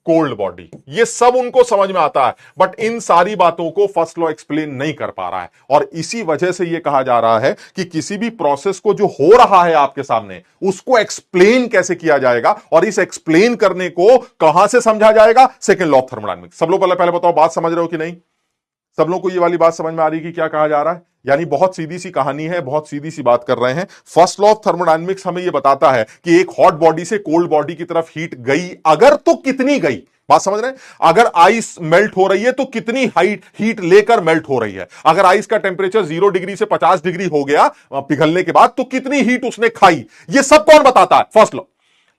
cold body. ये सब उनको समझ में आता है, बट इन सारी बातों को फर्स्ट लॉ एक्सप्लेन नहीं कर पा रहा है। और इसी वजह से यह कहा जा रहा है कि किसी भी प्रोसेस को जो हो रहा है आपके सामने, उसको एक्सप्लेन कैसे किया जाएगा, और इस एक्सप्लेन करने को कहां से समझा जाएगा? Second law of thermodynamics. सब लोग पहले बताओ, बात समझ रहे हो कि नहीं? सब लोगों को ये वाली बात समझ में आ रही है कि क्या कहा जा रहा है? यानी बहुत सीधी सी कहानी है, बहुत सीधी सी बात कर रहे हैं। फर्स्ट लॉ ऑफ थर्मोडायनेमिक्स हमें यह बताता है कि एक हॉट बॉडी से कोल्ड बॉडी की तरफ हीट गई अगर, तो कितनी गई। बात समझ रहे हैं? अगर आइस मेल्ट हो रही है तो कितनी हीट लेकर मेल्ट हो रही है। अगर आइस का टेम्परेचर 0 डिग्री से 50 डिग्री हो गया पिघलने के बाद, तो कितनी हीट उसने खाई। ये सब कौन बताता है? First law.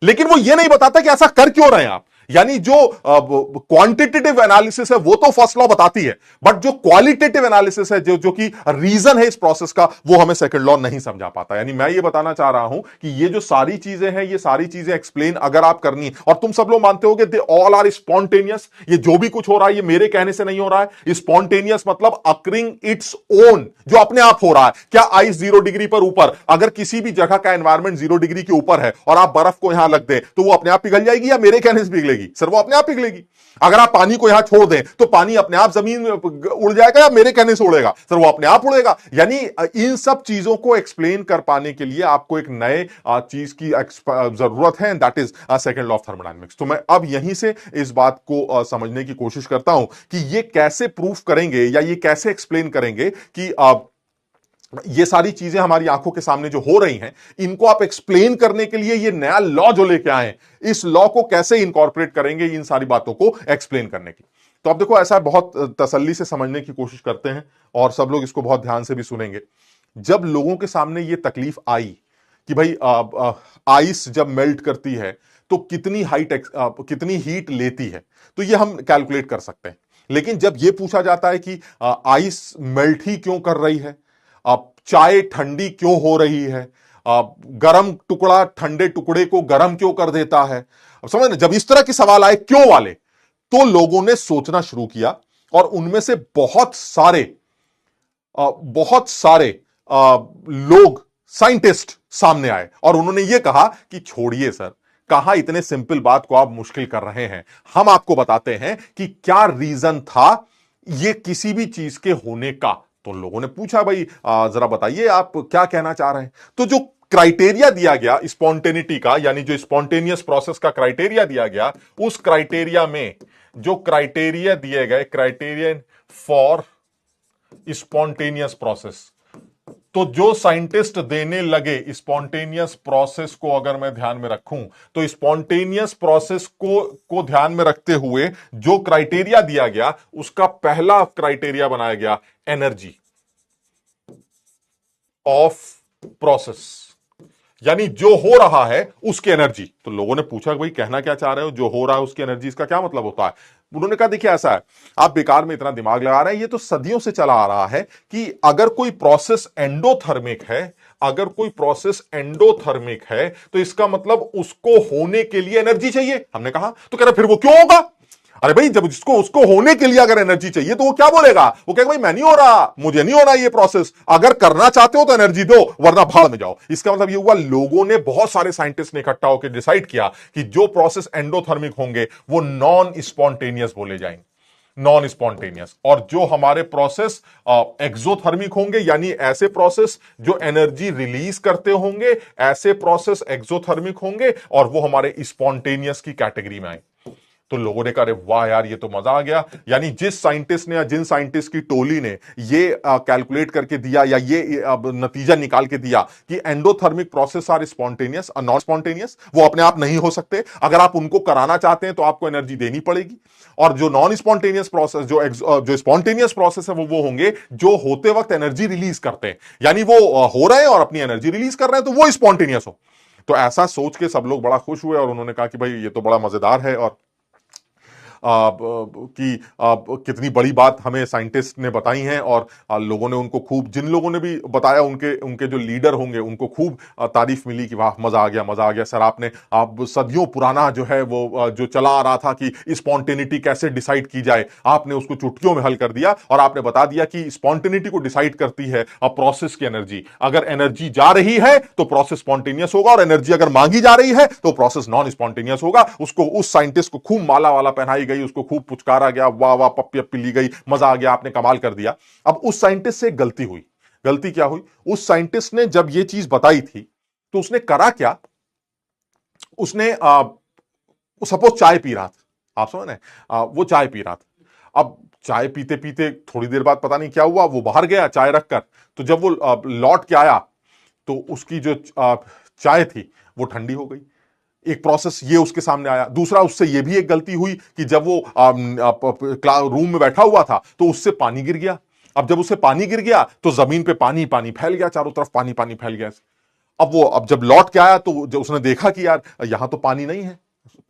लेकिन वो ये नहीं बताता कि ऐसा कर क्यों रहे हैं आप। यानी जो क्वांटिटेटिव एनालिसिस है वो तो फर्स्ट लॉ बताती है, बट जो क्वालिटेटिव एनालिसिस है, जो कि रीजन है इस प्रोसेस का, वो हमें सेकंड लॉ नहीं समझा पाता। यानी मैं ये बताना चाह रहा हूं कि ये जो सारी चीजें हैं, ये सारी चीजें एक्सप्लेन अगर आप करनी है, और तुम सब लोग मानते होगे दे ऑल आर स्पॉन्टेनियस। ये जो भी कुछ हो रहा है ये मेरे कहने से नहीं हो रहा है। स्पॉन्टेनियस मतलब अकरिंग इट्स ओन, जो अपने आप हो रहा है। क्या आइस 0 डिग्री पर ऊपर, अगर किसी भी जगह का एनवायरमेंट 0 डिग्री के ऊपर है और आप बर्फ को यहां रख दें तो वो अपने आप पिघल जाएगी या मेरे कहने से पिघलेगी? सर वो अपने आप पिघलेगी। अगर आप पानी को यहां छोड़ दें तो पानी अपने आप जमीन में उड़ जाएगा या मेरे कहने से उड़ेगा? सर वो अपने आप उड़ेगा। यानी इन सब चीजों को एक्सप्लेन कर पाने के लिए आपको एक नए चीज की जरूरत है, that is second law of thermodynamics. तो मैं अब यहीं से इस बात को समझने की कोशिश करता हूं कि ये कैसे प्रूफ करेंगे या ये कैसे एक्सप्लेन करेंगे कि ये सारी चीजें हमारी आंखों के सामने जो हो रही हैं, इनको आप एक्सप्लेन करने के लिए ये नया लॉ जो लेके आए, इस लॉ को कैसे इनकॉर्पोरेट करेंगे इन सारी बातों को एक्सप्लेन करने की। तो अब देखो, ऐसा बहुत तसल्ली से समझने की कोशिश करते हैं और सब लोग इसको बहुत ध्यान से भी सुनेंगे। जब लोगों के सामने ये तकलीफ आई कि भाई आइस जब मेल्ट करती है तो कितनी हीट लेती है, तो ये हम कैलकुलेट कर सकते हैं। लेकिन जब ये पूछा जाता है कि आइस मेल्ट ही क्यों कर रही है, चाय ठंडी क्यों हो रही है, गरम टुकड़ा ठंडे टुकड़े को गरम क्यों कर देता है, अब समझ ना, जब इस तरह के सवाल आए क्यों वाले, तो लोगों ने सोचना शुरू किया और उनमें से बहुत सारे लोग साइंटिस्ट सामने आए और उन्होंने यह कहा कि छोड़िए सर, कहां इतने सिंपल बात को आप मुश्किल कर रहे हैं, हम आपको बताते हैं कि क्या रीजन था ये किसी भी चीज के होने का। तो लोगों ने पूछा भाई जरा बताइए आप क्या कहना चाह रहे हैं। तो जो क्राइटेरिया दिया गया स्पॉन्टेनिटी का, यानी जो स्पॉन्टेनियस प्रोसेस का क्राइटेरिया दिया गया, उस क्राइटेरिया में जो क्राइटेरिया दिए गए, क्राइटेरियन फॉर स्पॉन्टेनियस प्रोसेस, तो जो साइंटिस्ट देने लगे स्पॉन्टेनियस प्रोसेस को, अगर मैं ध्यान में रखूं तो स्पॉन्टेनियस प्रोसेस को ध्यान में रखते हुए जो क्राइटेरिया दिया गया, उसका पहला क्राइटेरिया बनाया गया एनर्जी ऑफ प्रोसेस, यानी जो हो रहा है उसकी एनर्जी। तो लोगों ने पूछा भाई कहना क्या चाह रहे हो, जो हो रहा है उसकी एनर्जी, इसका क्या मतलब होता है। उन्होंने कहा देखिए ऐसा है, आप बेकार में इतना दिमाग लगा रहे हैं, ये तो सदियों से चला आ रहा है कि अगर कोई प्रोसेस एंडोथर्मिक है, अगर कोई प्रोसेस एंडोथर्मिक है तो इसका मतलब उसको होने के लिए एनर्जी चाहिए। हमने कहा तो कह रहे फिर वो क्यों होगा। अरे भाई जब जिसको उसको होने के लिए अगर एनर्जी चाहिए तो वो क्या बोलेगा, वो कहेगा भाई मैं नहीं हो रहा, मुझे नहीं होना ये प्रोसेस, अगर करना चाहते हो तो एनर्जी दो वरना भाड़ में जाओ। इसका मतलब ये हुआ लोगों ने, बहुत सारे साइंटिस्ट ने इकट्ठा होकर डिसाइड किया कि जो प्रोसेस एंडोथर्मिक होंगे वो नॉन स्पॉन्टेनियस बोले जाएंगे, नॉन स्पॉन्टेनियस। और जो हमारे प्रोसेस एक्सोथर्मिक होंगे, यानी ऐसे प्रोसेस जो एनर्जी रिलीज करते होंगे, ऐसे प्रोसेस एक्सोथर्मिक होंगे और वो हमारे स्पॉन्टेनियस की कैटेगरी में आए। तो लोगों ने कहा वाह यार ये तो मजा आ गया, यानी जिस साइंटिस्ट ने या जिन साइंटिस्ट की टोली ने ये कैलकुलेट करके दिया या ये नतीजा निकाल के दिया कि एंडोथर्मिक प्रोसेस आर स्पॉन्टेनियस और नॉन स्पॉन्टेनियस, वो अपने आप नहीं हो सकते, अगर आप उनको कराना चाहते हैं तो आपको एनर्जी देनी पड़ेगी। और जो नॉन स्पॉन्टेनियस प्रोसेस, जो स्पॉन्टेनियस प्रोसेस है वो होंगे जो होते वक्त एनर्जी रिलीज करते हैं, यानी वो हो रहे हैं और अपनी एनर्जी रिलीज कर रहे हैं, तो वो स्पॉन्टेनियस हो। तो ऐसा सोच के सब लोग बड़ा खुश हुए और उन्होंने कहा कि भाई ये तो बड़ा मजेदार है और कि कितनी बड़ी बात हमें साइंटिस्ट ने बताई हैं। और लोगों ने उनको खूब, जिन लोगों ने भी बताया उनके जो लीडर होंगे उनको खूब तारीफ मिली कि वाह मजा आ गया सर, आपने सदियों पुराना जो है वो जो चला आ रहा था कि स्पॉन्टेनिटी कैसे डिसाइड की जाए, आपने उसको चुटकियों में हल कर दिया और आपने बता दिया कि स्पॉन्टेनिटी को डिसाइड करती है प्रोसेस की एनर्जी। अगर एनर्जी जा रही है तो प्रोसेस स्पॉन्टेनियस होगा और एनर्जी अगर मांगी जा रही है तो प्रोसेस नॉन स्पॉन्टेनियस होगा। उसको, उस साइंटिस्ट को खूब माला वाला पहनाई गई, उसको खूब पुचकारा गया, वाह वाह पप्पी अप्पी ली गई, मजा आ गया, आपने कमाल कर दिया। अब उस साइंटिस्ट से गलती हुई। गलती क्या हुई, उस साइंटिस्ट ने जब ये चीज बताई थी तो उसने करा क्या, उसने सपोज चाय पी रहा था, आप समझ रहे हैं, वो चाय पी रहा था। अब चाय पीते पीते थोड़ी देर बाद पता नहीं क्या हुआ, वो बाहर गया चाय रखकर, तो जब वो लौट के आया तो उसकी जो चाय थी वो ठंडी हो गई। एक प्रोसेस ये उसके सामने आया। दूसरा, उससे ये भी एक गलती हुई कि जब वो रूम में बैठा हुआ था तो उससे पानी गिर गया। अब जब उससे पानी गिर गया तो जमीन पे पानी पानी फैल गया, चारों तरफ पानी पानी फैल गया। अब जब लौट के आया तो जब उसने देखा कि यार यहां तो पानी नहीं है,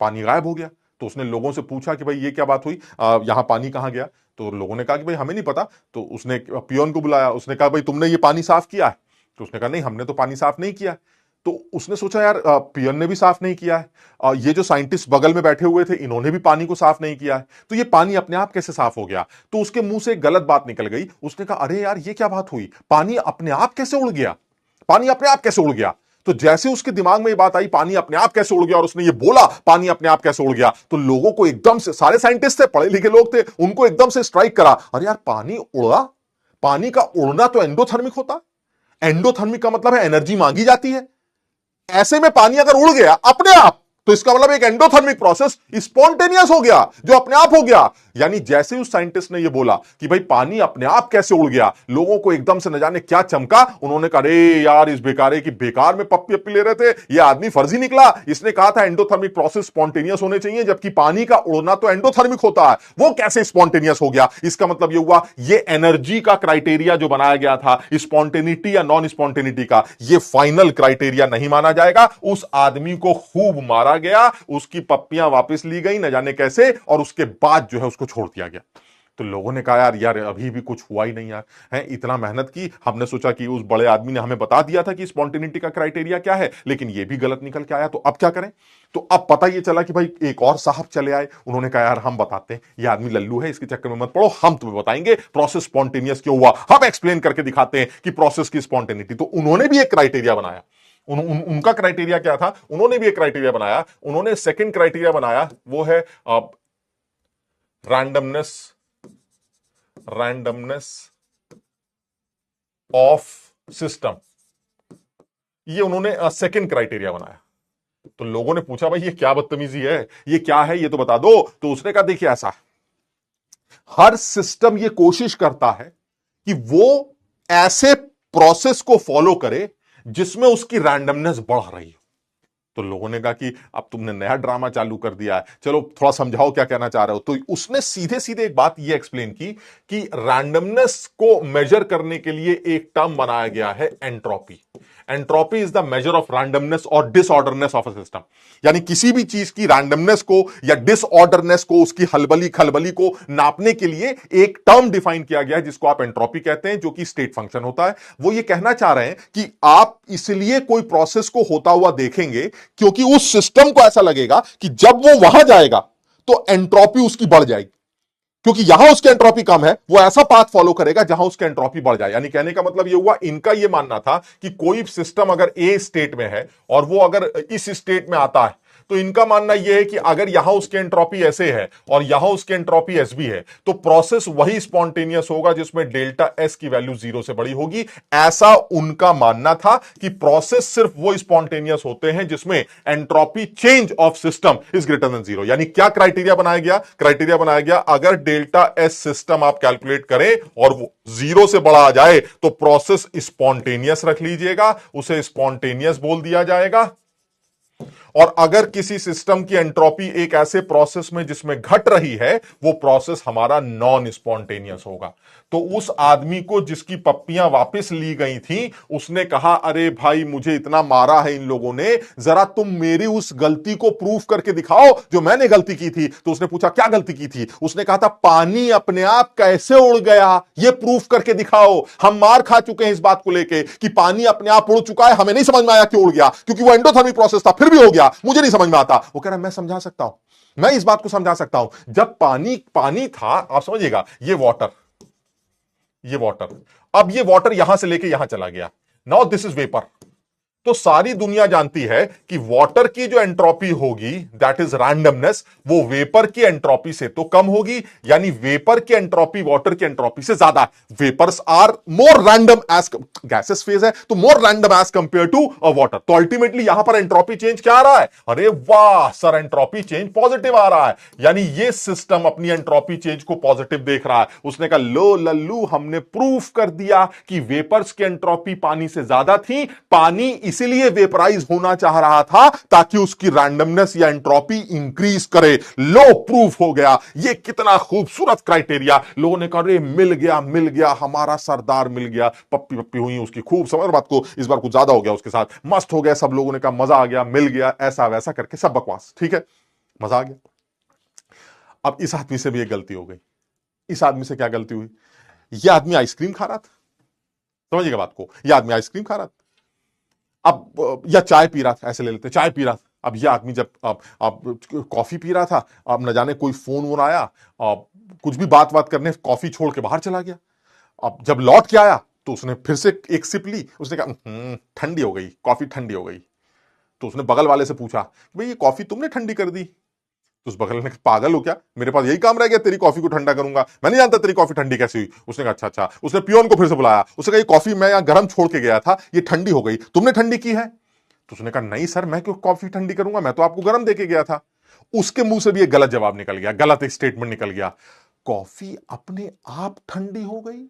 पानी गायब हो गया। तो उसने लोगों से पूछा कि भाई ये क्या बात हुई, यहां पानी कहां गया। तो लोगों ने कहा कि भाई हमें नहीं पता। तो उसने पियोन को बुलाया, उसने कहा भाई तुमने ये पानी साफ किया है। तो उसने कहा नहीं, हमने तो पानी साफ नहीं किया। तो उसने सोचा यार पियन ने भी साफ नहीं किया है, ये जो साइंटिस्ट बगल में बैठे हुए थे इन्होंने भी पानी को साफ नहीं किया है, तो ये पानी अपने आप कैसे साफ हो गया। तो उसके मुंह से एक गलत बात निकल गई। उसने कहा अरे यार ये क्या बात हुई, पानी अपने आप कैसे उड़ गया, पानी अपने आप कैसे उड़ गया। तो जैसे उसके दिमाग में ये बात आई पानी अपने आप कैसे उड़ गया और उसने ये बोला पानी अपने आप कैसे उड़ गया, तो लोगों को एकदम से, सारे साइंटिस्ट थे, पढ़े लिखे लोग थे, उनको एकदम से स्ट्राइक करा, अरे यार पानी उड़ा, पानी का उड़ना तो एंडोथर्मिक होता है। एंडोथर्मिक का मतलब है एनर्जी मांगी जाती है। ऐसे में पानी अगर उड़ गया अपने आप तो इसका मतलब एक एंडोथर्मिक प्रोसेस स्पॉन्टेनियस हो गया, जो अपने आप हो गया। यानी जैसे उस साइंटिस्ट ने ये बोला कि भाई पानी अपने आप कैसे उड़ गया, लोगों को एकदम से न जाने क्या चमका, उन्होंने कहा अरे यार इस बेकारे की बेकार में पप्पी अप्पी ले रहे थे, ये आदमी फर्जी निकला, इसने कहा था एंडोथर्मिक प्रोसेस स्पॉन्टेनियस होने चाहिए, जबकि पानी का उड़ना तो एंडोथर्मिक होता है, वो कैसे स्पॉन्टेनियस हो गया। इसका मतलब ये हुआ ये एनर्जी का क्राइटेरिया जो बनाया गया था स्पॉन्टेनिटी या नॉन स्पॉन्टेनिटी का, ये फाइनल क्राइटेरिया नहीं माना जाएगा। उस आदमी को खूब मारा गया, उसकी पप्पियां वापस ली गई न जाने कैसे, और उसके बाद जो है उसको छोड़ दिया गया। तो लोगों ने कहा यार यार अभी भी कुछ हुआ ही नहीं यार, है इतना मेहनत की, हमने सोचा कि उस बड़े आदमी ने हमें बता दिया था कि स्पॉन्टेनिटी का क्राइटेरिया क्या है, लेकिन ये भी गलत निकल के आया, तो अब क्या करें। तो अब पता ये चला कि भाई एक और साहब चले आए, उन्होंने कहा यार हम बताते हैं, ये आदमी लल्लू है, इसके चक्कर में मत पड़ो, हम तुम्हें बताएंगे प्रोसेस स्पॉन्टेनियस क्यों हुआ, हम एक्सप्लेन करके दिखाते हैं कि प्रोसेस की स्पॉन्टेनिटी। तो उन्होंने भी एक क्राइटेरिया बनाया, उनका क्राइटेरिया क्या था, उन्होंने भी एक क्राइटेरिया बनाया, उन्होंने सेकंड क्राइटेरिया बनाया, वो है रैंडमनेस ऑफ सिस्टम। ये उन्होंने सेकंड क्राइटेरिया बनाया। तो लोगों ने पूछा भाई ये क्या बदतमीजी है, ये क्या है, ये तो बता दो। तो उसने कहा देखिए ऐसा, हर सिस्टम ये कोशिश करता है कि वो ऐसे प्रोसेस को फॉलो करे जिसमें उसकी रैंडमनेस बढ़ रही हो। तो लोगों ने कहा कि अब तुमने नया ड्रामा चालू कर दिया है, चलो थोड़ा समझाओ क्या कहना चाह रहे हो। तो उसने सीधे सीधे एक बात ये एक्सप्लेन की कि रैंडमनेस को मेजर करने के लिए एक टर्म बनाया गया है entropy. Entropy is the major of randomness और डिसऑर्डरनेस ऑफ अ सिस्टम। यानी किसी भी चीज की रैंडमनेस को या डिसऑर्डरनेस को, उसकी हलबली खलबली को नापने के लिए एक टर्म डिफाइन किया गया है जिसको आप एंट्रोपी कहते हैं, जो कि स्टेट फंक्शन होता है। वो ये कहना चाह रहे हैं कि आप इसलिए कोई प्रोसेस को होता हुआ देखेंगे क्योंकि उस सिस्टम को ऐसा लगेगा कि जब वो वहां जाएगा तो एंट्रोपी उसकी बढ़ जाएगी, क्योंकि यहां उसकी एंट्रोपी कम है, वो ऐसा पाथ फॉलो करेगा जहां उसकी एंट्रोपी बढ़ जाए। यानी कहने का मतलब ये हुआ, इनका ये मानना था कि कोई सिस्टम अगर ए स्टेट में है और वो अगर इस स्टेट में आता है, तो इनका मानना यह है कि अगर यहां उसकी एंट्रोपी ऐसे है और यहां उसकी एंट्रोपी एस भी है, तो प्रोसेस वही स्पॉन्टेनियस होगा जिसमें डेल्टा एस की वैल्यू 0 से बड़ी होगी। ऐसा उनका मानना था कि प्रोसेस सिर्फ वो स्पॉन्टेनियस होते हैं जिसमें entropy change of system is greater than 0। यानी क्या क्राइटेरिया बनाया गया, क्राइटेरिया बनाया गया अगर डेल्टा एस सिस्टम आप कैलकुलेट करें और वो 0 से बड़ा आ जाए तो प्रोसेस स्पॉन्टेनियस रख लीजिएगा, उसे स्पॉन्टेनियस बोल दिया जाएगा। और अगर किसी सिस्टम की एंट्रोपी एक ऐसे प्रोसेस में जिसमें घट रही है, वो प्रोसेस हमारा नॉन स्पॉन्टेनियस होगा। तो उस आदमी को जिसकी पप्पियां वापस ली गई थी, उसने कहा अरे भाई मुझे इतना मारा है इन लोगों ने, जरा तुम मेरी उस गलती को प्रूफ करके दिखाओ जो मैंने गलती की थी। तो उसने पूछा क्या गलती की थी, उसने कहा था पानी अपने आप कैसे उड़ गया, ये प्रूफ करके दिखाओ। हम मार खा चुके हैं इस बात को लेके कि पानी अपने आप उड़ चुका है, हमें नहीं समझ में आया क्यों उड़ गया, क्योंकि वो एंडोथर्मिक प्रोसेस था, फिर भी हो गया, मुझे नहीं समझ में आता। वो कह रहा मैं समझा सकता हूं, मैं इस बात को समझा सकता हूं। जब पानी था, आप समझिएगा, ये वाटर, अब ये वाटर यहां से लेके यहां चला गया, नाउ दिस इज वेपर। तो सारी दुनिया जानती है कि वाटर की जो एंट्रोपी होगी दैट इज रैंडमनेस, वो वेपर की एंट्रोपी से तो कम होगी, यानी वेपर की एंट्रोपी वाटर की एंट्रोपी से ज्यादा। Vapours are more random as, gases phase है तो more random as compare to a water. तो अल्टीमेटली यहां पर एंट्रोपी चेंज क्या आ रहा है, अरे वाह सर एंट्रोपी चेंज पॉजिटिव आ रहा है, यानी ये सिस्टम अपनी एंट्रोपी चेंज को पॉजिटिव देख रहा है। उसने कहा लो लल्लू, हमने प्रूफ कर दिया कि वेपर्स की एंट्रोपी पानी से ज्यादा थी, पानी इसीलिए वेपराइज होना चाह रहा था ताकि उसकी रैंडमनेस या एंट्रोपी इंक्रीज करे। लो प्रूफ हो गया। ये कितना खूबसूरत क्राइटेरिया। लोगों ने कहा रे मिल गया, हमारा सरदार मिल गया। पप्पी पप्पी हुई उसकी खूब, समझ बात को, इस बार कुछ ज्यादा हो गया उसके साथ, मस्त हो गया। सब लोगों ने कहा मजा आ गया, मिल गया, ऐसा वैसा करके सब बकवास, ठीक है, मजा आ गया। अब इस आदमी से भी एक गलती हो गई। इस आदमी से क्या गलती हुई, यह आदमी आइसक्रीम खा रहा था, समझिएगा बात को, यह आदमी आइसक्रीम खा रहा था, अब या चाय पी रहा था, ऐसे ले लेते, चाय पी रहा था। अब यह आदमी जब अब कॉफी पी रहा था, अब न जाने कोई फोन वोन आया, कुछ भी बात करने कॉफी छोड़ के बाहर चला गया। अब जब लौट के आया तो उसने फिर से एक सिप ली, उसने कहा ठंडी हो गई, कॉफी ठंडी हो गई। तो उसने बगल वाले से पूछा भाई ये कॉफी तुमने ठंडी कर दी? तो उस बगल ने कहा पागल हो क्या, मेरे पास यही काम रह गया तेरी कॉफी को ठंडा करूंगा, मैं नहीं जानता तेरी कॉफी ठंडी कैसी हुई। उसने कहा अच्छा। उसने पियोन को फिर से बुलाया, उसने कहा ये कॉफी मैं यहां गर्म छोड़ के गया था, ये ठंडी हो गई, तुमने ठंडी की है? तो उसने कहा नहीं सर, मैं क्यों कॉफी ठंडी करूंगा, मैं तो आपको गर्म देके गया था। उसके मुंह से भी एक गलत जवाब निकल गया, गलत एक स्टेटमेंट निकल गया। कॉफी अपने आप ठंडी हो गई।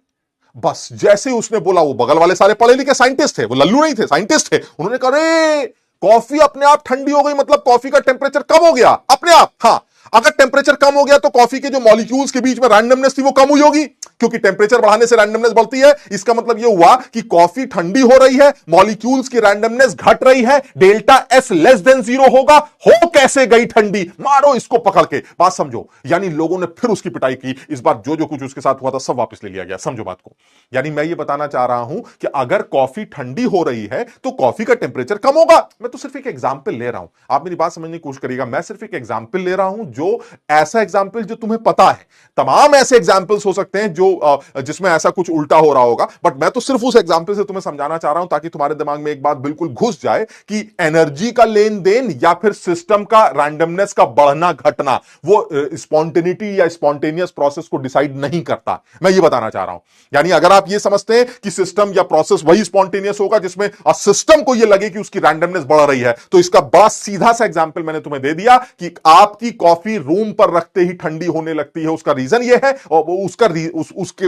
बस जैसे ही उसने बोला, वो बगल वाले सारे पढ़े लिखे साइंटिस्ट थे, वो लल्लू नहीं थे, साइंटिस्ट थे, उन्होंने कहा अरे कॉफी अपने आप ठंडी हो गई, मतलब कॉफी का टेम्परेचर कम हो गया अपने आप। हाँ, अगर टेम्परेचर कम हो गया तो कॉफी के जो मॉलिक्यूल्स के बीच में रैंडमनेस थी वो कम हुई होगी, क्योंकि टेम्परेचर बढ़ाने से रैंडमनेस बढ़ती है। इसका मतलब यह हुआ कि कॉफी ठंडी हो रही है, मॉलिक्यूल्स की रैंडमनेस घट रही है, डेल्टा एस लेस देन 0 होगा। हो कैसे गई ठंडी, मारो इसको पकड़ के, बात समझो। यानी लोगों ने फिर उसकी पिटाई की। इस बार जो जो कुछ उसके साथ हुआ था सब वापस ले लिया गया, समझो बात को। यानी मैं ये बताना चाह रहा हूं कि अगर कॉफी ठंडी हो रही है तो कॉफी का टेम्परेचर कम होगा। मैं तो सिर्फ एक एग्जाम्पल ले रहा हूं, आप मेरी बात समझने की कोशिश करिएगा। मैं सिर्फ एक एग्जाम्पल ले रहा हूं, जो ऐसा एग्जाम्पल जो तुम्हें पता है। तमाम ऐसे एग्जाम्पल्स हो सकते हैं जो जिसमें ऐसा कुछ उल्टा हो रहा होगा, बट मैं तो सिर्फ उस एग्जाम्पल से तुम्हें समझाना चाह रहा हूं ताकि तुम्हारे दिमाग में एक बात बिल्कुल घुस जाए कि एनर्जी का लेन देन या फिर सिस्टम का रैंडमनेस का बढ़ना घटना वो स्पॉन्टेनिटी या स्पॉन्टेनियस प्रोसेस को डिसाइड नहीं करता। मैं ये बताना चाह रहा हूं। यानी अगर आप ये समझते हैं कि सिस्टम या प्रोसेस वही स्पॉन्टेनियस होगा जिसमें सिस्टम को ये लगे कि उसकी रैंडमनेस बढ़ रही है, तो इसका बड़ा सीधा सा एग्जाम्पल मैंने तुम्हें दे दिया कि आपकी कॉफी रूम पर रखते ही ठंडी होने लगती है। उसका रीजन ये है, और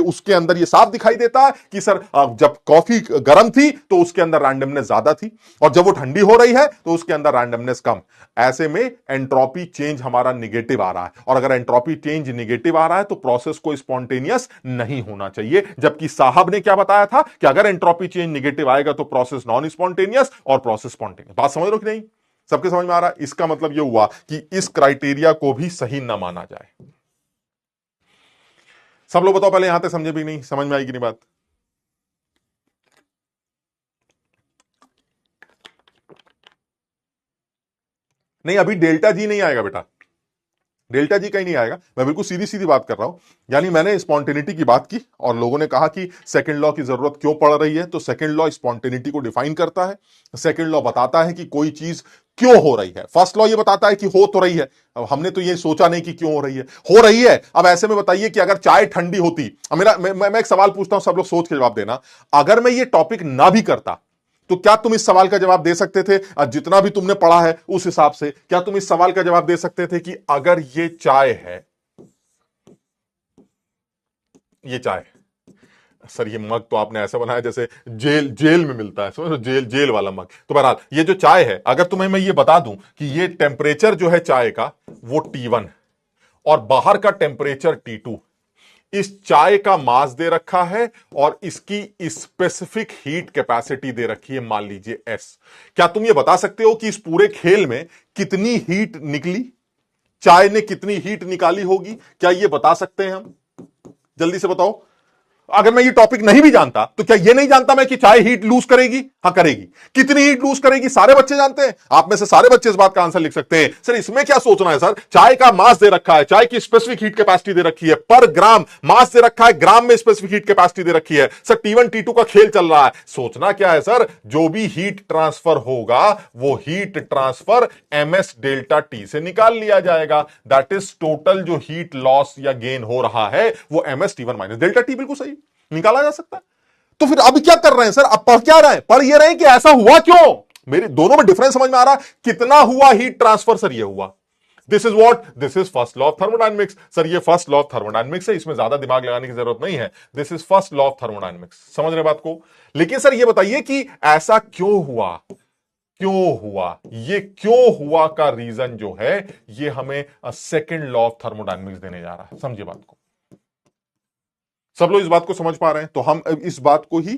उसके अंदर ये साफ दिखाई देता है कि सर जब कॉफी गर्म थी तो उसके अंदर रैंडमनेस ज्यादा थी, और जब वो ठंडी हो रही है तो उसके अंदर रैंडमनेस कम। ऐसे में एंट्रोपी चेंज हमारा निगेटिव आ रहा है, और अगर एंट्रोपी चेंज निगेटिव आ रहा है तो प्रोसेस को स्पॉन्टेनियस नहीं होना चाहिए। जबकि साहब ने क्या बताया था कि अगर एंट्रोपी चेंज निगेटिव आएगा तो प्रोसेस नॉन स्पॉन्टेनियस और प्रोसेस स्पॉन्टेनियस। बात समझ रहे हो कि नहीं? सबके समझ में आ रहा है? इसका मतलब यह हुआ कि इस क्राइटेरिया को भी सही न माना जाए। सब लोग बताओ पहले, यहां तक समझे भी नहीं, समझ में आएगी नहीं बात? नहीं, अभी डेल्टा जी नहीं आएगा बेटा, डेल्टा जी कहीं नहीं आएगा। मैं बिल्कुल सीधी सीधी बात कर रहा हूं। यानी मैंने स्पॉन्टेनिटी की बात की और लोगों ने कहा कि सेकंड लॉ की जरूरत क्यों पड़ रही है, तो सेकंड लॉ स्पॉन्टेनिटी को डिफाइन करता है। सेकंड लॉ बताता है कि कोई चीज क्यों हो रही है। फर्स्ट लॉ ये बताता है कि हो तो रही है, अब हमने तो ये सोचा नहीं कि क्यों हो रही है, हो रही है। अब ऐसे में बताइए कि अगर चाय ठंडी होती, अब मैं एक सवाल पूछता हूं, सब लोग सोच के जवाब देना। अगर मैं ये टॉपिक ना भी करता तो क्या तुम इस सवाल का जवाब दे सकते थे? जितना भी तुमने पढ़ा है उस हिसाब से क्या तुम इस सवाल का जवाब दे सकते थे कि अगर ये चाय है, ये चाय, सर ये मग तो आपने ऐसा बनाया जैसे जेल जेल में मिलता है, समझ लो, जेल जेल वाला मग। तो बहरहाल ये जो चाय है, अगर तुम्हें मैं ये बता दूं कि ये टेम्परेचर जो है चाय का वो T1 और बाहर का टेम्परेचर T2, इस चाय का मास दे रखा है और इसकी स्पेसिफिक हीट कैपेसिटी दे रखी है, मान लीजिए S। क्या तुम ये बता सकते हो कि इस पूरे खेल में कितनी हीट निकली, चाय ने कितनी हीट निकाली होगी? क्या ये बता सकते हैं हम? जल्दी से बताओ। अगर मैं ये टॉपिक नहीं भी जानता तो क्या ये नहीं जानता मैं कि चाय हीट लूज करेगी? हाँ करेगी। कितनी हीट लूज करेगी सारे बच्चे जानते हैं। आप में से सारे बच्चे इस बात का आंसर लिख सकते हैं। सर इसमें क्या सोचना है? सर चाय का मास दे रखा है, चाय की स्पेसिफिक हीट कैपेसिटी दे रखी है, पर ग्राम मास दे रखा है, ग्राम में स्पेसिफिक हीट कैपेसिटी दे रखी है। सर T1 T2 का खेल चल रहा है। सोचना क्या है सर, जो भी हीट ट्रांसफर होगा वो heat transfer ms delta T से निकाल लिया जाएगा। दैट इज टोटल जो हीट लॉस या गेन हो रहा है वो ms T1 minus delta T, बिल्कुल सही निकाला जा सकता है। तो फिर अब क्या कर रहे हैं सर? अब पढ़ क्या रहे हैं? पढ़ ये रहे हैं कि ऐसा हुआ क्यों। मेरे दोनों में डिफरेंस समझ में आ रहा है? कितना हुआ हीट ट्रांसफर? सर ये हुआ। This is what, this is first law of thermodynamics. Sir ये फर्स्ट लॉ ऑफ थर्मोडायनेमिक्स है, इसमें ज्यादा दिमाग लगाने की जरूरत नहीं है। This is first law of thermodynamics. समझ रहे बात को? लेकिन सर ये बताइए कि ऐसा क्यों हुआ, क्यों हुआ, ये क्यों हुआ का रीजन जो है ये हमें सेकंड लॉ ऑफ थर्मोडायनेमिक्स देने जा रहा है। समझिए बात को। सब लोग इस बात को समझ पा रहे हैं? तो हम इस बात को ही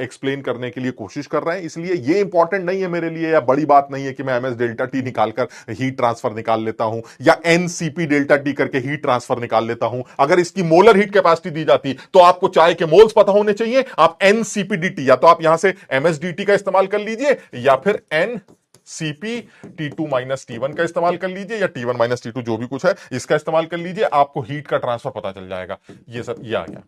एक्सप्लेन करने के लिए कोशिश कर रहे हैं। इसलिए ये इंपॉर्टेंट नहीं है मेरे लिए, या बड़ी बात नहीं है कि मैं ms डेल्टा T निकालकर हीट ट्रांसफर निकाल लेता हूं या ncp डेल्टा T करके हीट ट्रांसफर निकाल लेता हूं। अगर इसकी मोलर हीट कैपेसिटी दी जाती तो आपको चाय के मोल्स पता होने चाहिए। आप ncpdt या तो आप यहां से msdt का इस्तेमाल कर लीजिए या फिर CP T2 माइनस T1 का इस्तेमाल कर लीजिए, या T1 माइनस T2 जो भी कुछ है इसका इस्तेमाल कर लीजिए। आपको हीट का ट्रांसफर पता चल जाएगा। ये सब ये आ गया,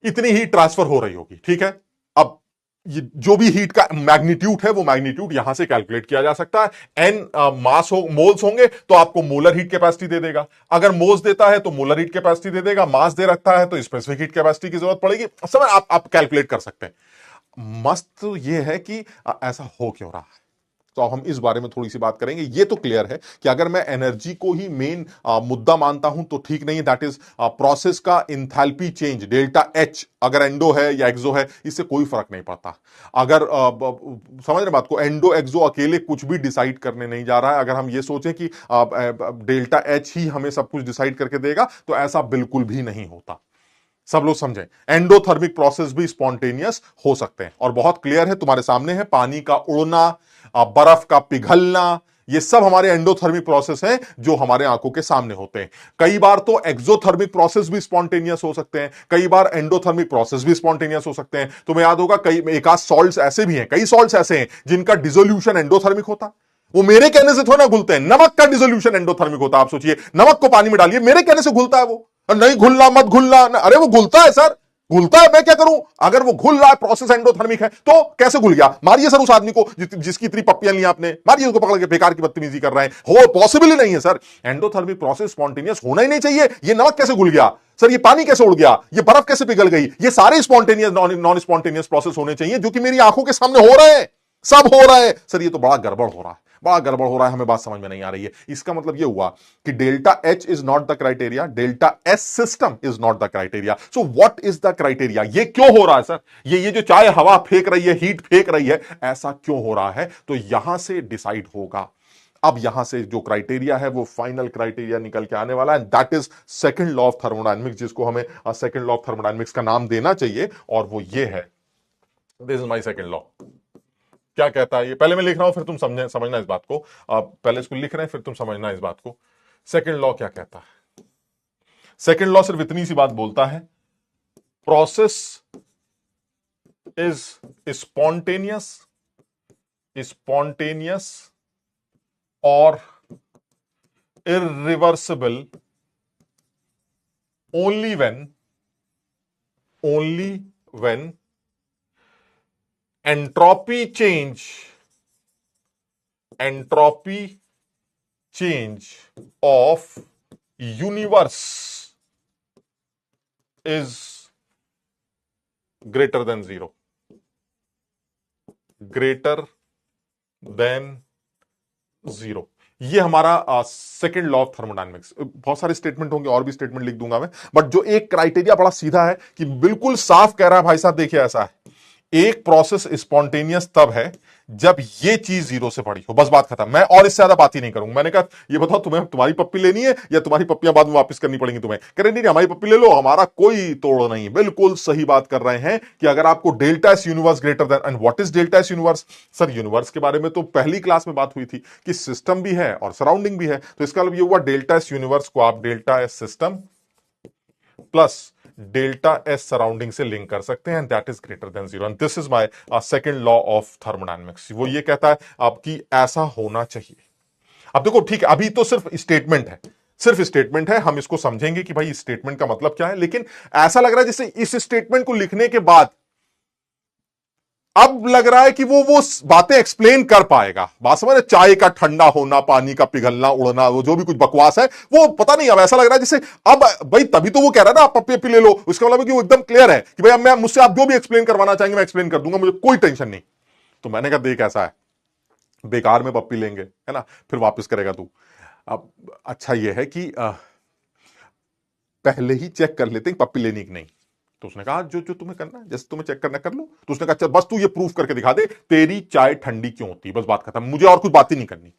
इतनी हीट ट्रांसफर हो रही होगी। ठीक है, अब ये जो भी हीट का मैग्नीट्यूड है वो मैग्नीट्यूड यहां से कैलकुलेट किया जा सकता है। n मास हो मोल्स होंगे तो आपको मोलर हीट कैपेसिटी दे देगा। अगर मोल्स देता है तो मोलर हीट कैपेसिटी दे देगा, मास दे रखता है तो स्पेसिफिक हीट कैपेसिटी की जरूरत पड़ेगी। समझ आप कैलकुलेट कर सकते हैं। मस्त ये है कि ऐसा हो क्यों रहा है। तो अब हम इस बारे में थोड़ी सी बात करेंगे। ये तो क्लियर है कि अगर मैं एनर्जी को ही मेन मुद्दा मानता हूं तो ठीक नहीं है। दैट इज प्रोसेस का इंथैल्पी चेंज डेल्टा एच, अगर एंडो है या एक्सो है इससे कोई फर्क नहीं पड़ता। अगर समझ रहे बात को, एंडो एक्सो अकेले कुछ भी डिसाइड करने नहीं जा रहा है। अगर हम ये सोचें कि डेल्टा एच ही हमें सब कुछ डिसाइड करके देगा तो ऐसा बिल्कुल भी नहीं होता। सब लोग समझें, एंडोथर्मिक प्रोसेस भी स्पॉन्टेनियस हो सकते हैं। और बहुत क्लियर है, तुम्हारे सामने है, पानी का उड़ना, बर्फ का पिघलना, ये सब हमारे एंडोथर्मिक प्रोसेस हैं जो हमारे आंखों के सामने होते हैं। कई बार तो एक्सोथर्मिक प्रोसेस भी स्पॉन्टेनियस हो सकते हैं, कई बार एंडोथर्मिक प्रोसेस भी स्पॉन्टेनियस हो सकते हैं। तुम्हें याद होगा कई एक आध सॉल्ट्स ऐसे भी हैं, कई सॉल्ट्स ऐसे हैं जिनका डिसोल्यूशन एंडोथर्मिक होता है। वो मेरे कहने से थोड़ा घुलते हैं। नमक का डिसोल्यूशन एंडोथर्मिक होता है। आप सोचिए, नमक को पानी में डालिए, मेरे कहने से घुलता है वो, नहीं घुलना मत घुलना, अरे वो घुलता है सर, घुलता है, मैं क्या करूं? अगर वो घुल रहा है, प्रोसेस एंडोथर्मिक है, तो कैसे घुल गया? मारिए सर उस आदमी को जिसकी इतनी पप्पियां ली आपने, मारिए उसको पकड़ के, बेकार की बदतमीजी कर रहे हैं, हो पॉसिबल ही नहीं है सर। एंडोथर्मिक प्रोसेस स्पॉन्टेनियस होना ही नहीं चाहिए। ये नमक कैसे घुल गया सर, ये पानी कैसे उड़ गया, ये बर्फ कैसे पिघल गई? ये सारे स्पॉन्टेनियस नॉन स्पॉन्टेनियस प्रोसेस होने चाहिए जो कि मेरी आंखों के सामने हो रहे हैं, सब हो रहा है। सर ये तो बड़ा गड़बड़ हो रहा है, बड़ा गड़बड़ हो रहा है, हमें बात समझ में नहीं आ रही है। इसका मतलब यह हुआ कि delta H is not the criteria, delta S system is not the criteria. So what is the criteria? ये क्यों हो रहा है सर? ये जो चाय हवा फेंक रही है, हीट फेंक रही है, ऐसा क्यों हो रहा है? तो यहां से डिसाइड होगा। अब यहां से जो क्राइटेरिया है वो फाइनल क्राइटेरिया निकल के आने वाला है, that is second law of thermodynamics, जिसको हमें सेकंड लॉ ऑफ थर्मोडायनेमिक्स का नाम देना चाहिए। और वो ये है, this is my second law. क्या कहता है ये? पहले मैं लिख रहा हूं, फिर तुम समझना इस बात को। आप पहले इसको लिख रहे हैं, फिर तुम समझना इस बात को। सेकंड लॉ क्या कहता है? सेकंड लॉ सिर्फ इतनी सी बात बोलता है, प्रोसेस इज स्पॉन्टेनियस और irreversible only when entropy change of universe is greater than zero. ये हमारा सेकंड लॉ ऑफ थर्मोडायनेमिक्स। बहुत सारे स्टेटमेंट होंगे, और भी स्टेटमेंट लिख दूंगा मैं, बट जो एक क्राइटेरिया बड़ा सीधा है कि बिल्कुल साफ कह रहा है भाई साहब, देखिए ऐसा है, एक प्रोसेस स्पॉन्टेनियस तब है जब ये चीज जीरो से बड़ी हो, बस बात खत्म। मैं और इससे ज्यादा बात ही नहीं करूंगा। मैंने कहा ये बताओ तुम्हें तुम्हारी पप्पी लेनी है या तुम्हारी पप्पियां बाद में वापस करनी पड़ेंगी तुम्हें? कह रहे नहीं हमारी पप्पी ले लो, हमारा कोई तोड़ नहीं। बिल्कुल सही बात कर रहे हैं कि अगर आपको delta S universe greater than, and what is delta S universe? Sir universe के बारे में तो पहली क्लास में बात हुई थी कि सिस्टम भी है और सराउंडिंग भी है। तो इसका मतलब ये हुआ डेल्टा एस यूनिवर्स को आप delta S system plus delta S surrounding से लिंक कर सकते हैं, that is greater than zero. And this is my second law of thermodynamics. वो ये कहता है आपकी ऐसा होना चाहिए। अब देखो ठीक है, अभी तो सिर्फ स्टेटमेंट है, सिर्फ स्टेटमेंट है, हम इसको समझेंगे कि भाई स्टेटमेंट का मतलब क्या है। लेकिन ऐसा लग रहा है जैसे इस स्टेटमेंट को लिखने के बाद अब लग रहा है कि वो बातें एक्सप्लेन कर पाएगा। बात समझ, चाय का ठंडा होना, पानी का पिघलना, उड़ना, वो जो भी कुछ बकवास है वो पता नहीं, अब ऐसा लग रहा है जैसे अब भाई तभी तो वो कह रहा है ना आप पप्पी ले लो, उसका मतलब कि वो एकदम क्लियर है कि भाई अब मैं मुझसे आप जो भी एक्सप्लेन करवाना चाहेंगे मैं एक्सप्लेन कर दूंगा, मुझे कोई टेंशन नहीं। तो मैंने कहा देख ऐसा है, बेकार में पप्पी लेंगे है ना, फिर वापस करेगा तू। अब अच्छा ये है कि पहले ही चेक कर लेते हैं पप्पी लेनी कि नहीं। तो उसने कहा जो जो तुम्हें करना है, जैसे तुम्हें चेक करना कर लो। तो उसने कहा चल बस तू ये प्रूफ करके दिखा दे तेरी चाय ठंडी क्यों होती है, बस बात खत्म, मुझे और कुछ बात ही नहीं करनी।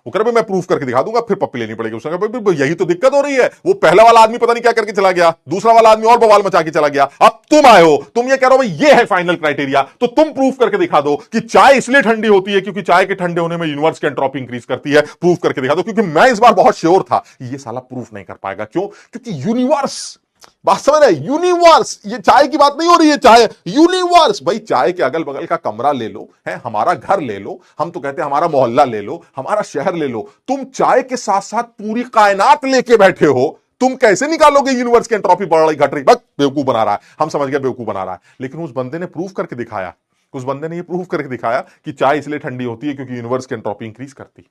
वो कह रहा मैं प्रूफ करके दिखा दूंगा, फिर पप्पी लेनी पड़ेगी। उसने कहा यही तो दिक्कत हो रही है, वो पहला वाला आदमी पता नहीं क्या करके चला गया, दूसरा वाला आदमी और बवाल मचा के चला गया, अब तुम आए हो, तुम ये कह रहे हो भाई ये है फाइनल क्राइटेरिया, तो तुम प्रूफ करके दिखा दो कि चाय इसलिए ठंडी होती है क्योंकि चाय के ठंडे होने में यूनिवर्स की एंट्रोपी इंक्रीज करती है। प्रूफ करके दिखा दो। क्योंकि मैं इस बार बहुत श्योर था ये साला प्रूफ नहीं कर पाएगा। क्यों? क्योंकि यूनिवर्स, बात समझ रहे, यूनिवर्स, ये चाय की बात नहीं हो रही है, चाय यूनिवर्स। भाई चाय के अगल बगल का कमरा ले लो, है हमारा घर ले लो, हम तो कहते हैं हमारा मोहल्ला ले लो, हमारा शहर ले लो, तुम चाय के साथ साथ पूरी कायनात लेके बैठे हो, तुम कैसे निकालोगे यूनिवर्स की एंट्रोपी बढ़ रही घट रही? बस बेवकूफ बना रहा है, हम समझ गए बेवकूफ बना रहा है। लेकिन उस बंदे ने प्रूफ करके दिखाया, उस बंदे ने ये प्रूफ करके दिखाया कि चाय इसलिए ठंडी होती है क्योंकि यूनिवर्स की एंट्रोपी इंक्रीज करती।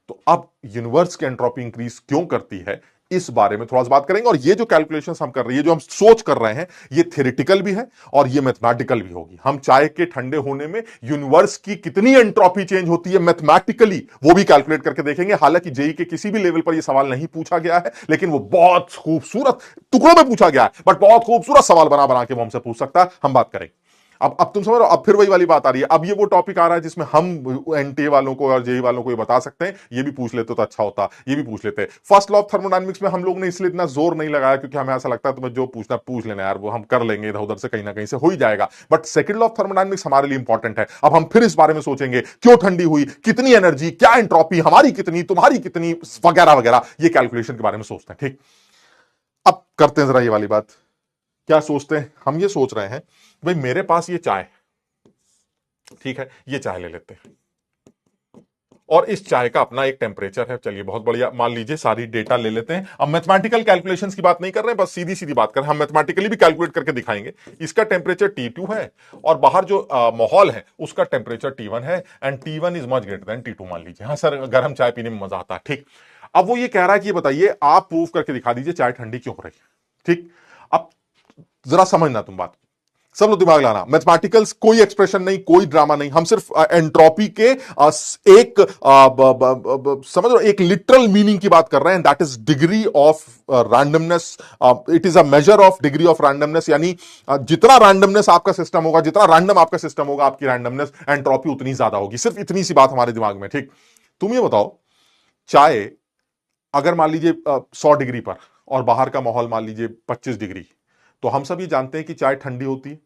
तो अब यूनिवर्स की एंट्रोपी इंक्रीज क्यों करती है, इस बारे में थोड़ा सा बात करेंगे। और ये जो कैलकुलेशंस हम कर रहे हैं, जो हम सोच कर रहे हैं, ये थ्योरेटिकल भी है और ये मैथमेटिकल भी होगी। हम चाय के ठंडे होने में यूनिवर्स की कितनी एंट्रोपी चेंज होती है मैथमेटिकली, वो भी कैलकुलेट करके देखेंगे। हालांकि जेई के किसी भी लेवल पर ये सवाल नहीं पूछा गया है, लेकिन वो बहुत खूबसूरत टुकड़ों में पूछा गया है, बट बहुत खूबसूरत सवाल बना बना के वो हमसे पूछ सकता है। हम बात करेंगे। अब तुम समझ रहे हो, अब फिर वही वाली बात आ रही है। अब ये वो टॉपिक आ रहा है जिसमें हम एनटीए वालों को और जेई वालों को ये बता सकते हैं, ये भी पूछ लेते तो अच्छा होता, ये भी पूछ लेते। फर्स्ट लॉ ऑफ थर्मोडायनेमिक्स में हम लोग ने इसलिए इतना जोर नहीं लगाया क्योंकि हमें ऐसा लगता है तुम्हें जो पूछना पूछ लेना यार, वो हम कर लेंगे, इधर उधर से कहीं ना कहीं से हो ही जाएगा। But second law of thermodynamics हमारे लिए इंपॉर्टेंट है। अब हम फिर इस बारे में सोचेंगे, क्यों ठंडी हुई, कितनी एनर्जी, क्या एंट्रोपी, हमारी कितनी, तुम्हारी कितनी, वगैरह वगैरह, ये कैलकुलेशन के बारे में सोचते हैं। ठीक, अब करते हैं जरा ये वाली बात। क्या सोचते हैं हम? ये सोच रहे हैं भाई मेरे पास ये चाय, ठीक है, ये चाय ले लेते हैं और इस चाय का अपना एक टेम्परेचर है। चलिए बहुत बढ़िया, मान लीजिए सारी डेटा ले लेते हैं। अब मैथमेटिकल कैलकुलेशंस की बात नहीं कर रहे हैं, बस सीधी सीधी बात कर रहे हैं। हम मैथमेटिकली भी कैलकुलेट करके दिखाएंगे। इसका टेम्परेचर T2 है और बाहर जो माहौल है उसका टेम्परेचर T1 है, and T1 is much greater than T2 मान लीजिए। हाँ सर, गर्म चाय पीने में मजा आता है। ठीक, अब वो ये कह रहा है कि ये बताइए, आप प्रूव करके दिखा दीजिए चाय ठंडी क्यों हो रही है। ठीक, अब जरा समझना तुम बात, सब लोग दिमाग लाना। मैथमेटिकल्स कोई एक्सप्रेशन नहीं, कोई ड्रामा नहीं, हम सिर्फ एंट्रोपी के एक समझ लो एक लिटरल मीनिंग की बात कर रहे हैं, that is degree of randomness. It is a measure of degree of randomness, यानी जितना रैंडमनेस आपका सिस्टम होगा, जितना रैंडम आपका सिस्टम होगा, आपकी रैंडमनेस एंट्रोपी उतनी ज्यादा होगी। सिर्फ इतनी सी बात हमारे दिमाग में। ठीक, तुम ये बताओ, चाय अगर मान लीजिए 100 डिग्री पर और बाहर का माहौल मान लीजिए 25 डिग्री, तो हम सब ये जानते हैं कि चाय ठंडी होती है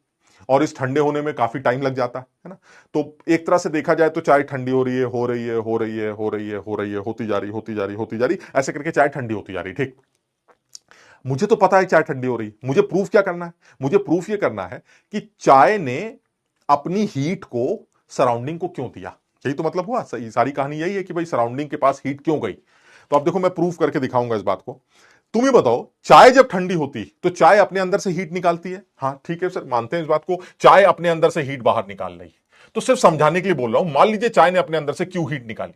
और इस ठंडे होने में काफी टाइम लग जाता है ना। तो एक तरह से देखा जाए तो चाय ठंडी हो रही है, हो रही है, हो रही है, हो रही है, हो रही है, होती जा रही, होती जा रही, होती जा रही, ऐसे करके चाय ठंडी होती जा रही। ठीक, मुझे तो पता है चाय ठंडी हो रही, मुझे प्रूफ क्या करना है? मुझे प्रूफ ये करना है कि चाय ने अपनी हीट को सराउंडिंग को क्यों दिया। यही तो मतलब हुआ, सही सारी कहानी यही है कि भाई सराउंडिंग के पास हीट क्यों गई। तो अब देखो मैं प्रूफ करके दिखाऊंगा इस बात को। तुम ये बताओ, चाय जब ठंडी होती तो चाय अपने अंदर से हीट निकालती है। हाँ ठीक है सर, मानते हैं इस बात को, चाय अपने अंदर से हीट बाहर निकाल रही है। तो सिर्फ समझाने के लिए बोल रहा हूं, मान लीजिए चाय ने अपने अंदर से क्यों हीट निकाली।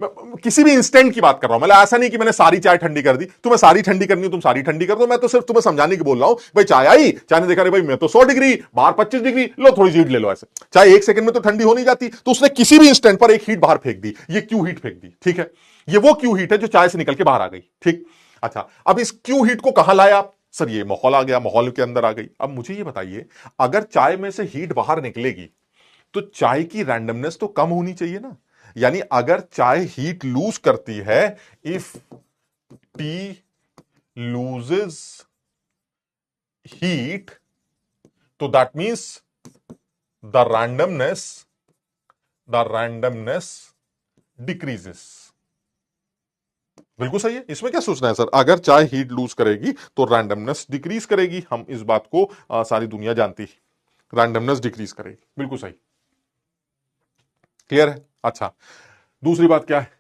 मैं किसी भी इंस्टेंट की बात कर रहा हूं, मतलब ऐसा नहीं कि मैंने सारी चाय ठंडी कर दी, तुम्हें सारी ठंडी करनी हो तुम सारी ठंडी कर दो। मैं तो सिर्फ तुम्हें समझाने की बोल रहा हूं, भाई चाय आई, चाय ने देखा रे भाई मैं तो 100 डिग्री, बाहर 25 डिग्री, लो थोड़ी सी हीट ले लो। ऐसे चाय एक सेकंड में तो ठंडी हो नहीं जाती, तो उसने किसी भी इंस्टेंट पर एक हीट बाहर फेंक दी। ये क्यों हीट फेंक दी? ठीक है, ये वो क्यों हीट है जो चाय से निकल के बाहर आ गई। ठीक, अच्छा अब इस क्यों हीट को कहां लाया आप? सर ये माहौल आ गया, माहौल के अंदर आ गई। अब मुझे ये बताइए, अगर चाय में से हीट बाहर निकलेगी तो चाय की रैंडमनेस तो कम होनी चाहिए ना। यानी अगर चाय हीट लूज करती है, इफ टी लूजेस हीट, तो that means the randomness decreases. बिल्कुल सही है, इसमें क्या सोचना है सर? अगर चाय हीट लूज करेगी तो रैंडमनेस डिक्रीज करेगी, हम इस बात को सारी दुनिया जानती है, रैंडमनेस डिक्रीज करेगी। बिल्कुल सही, क्लियर है। अच्छा दूसरी बात क्या है?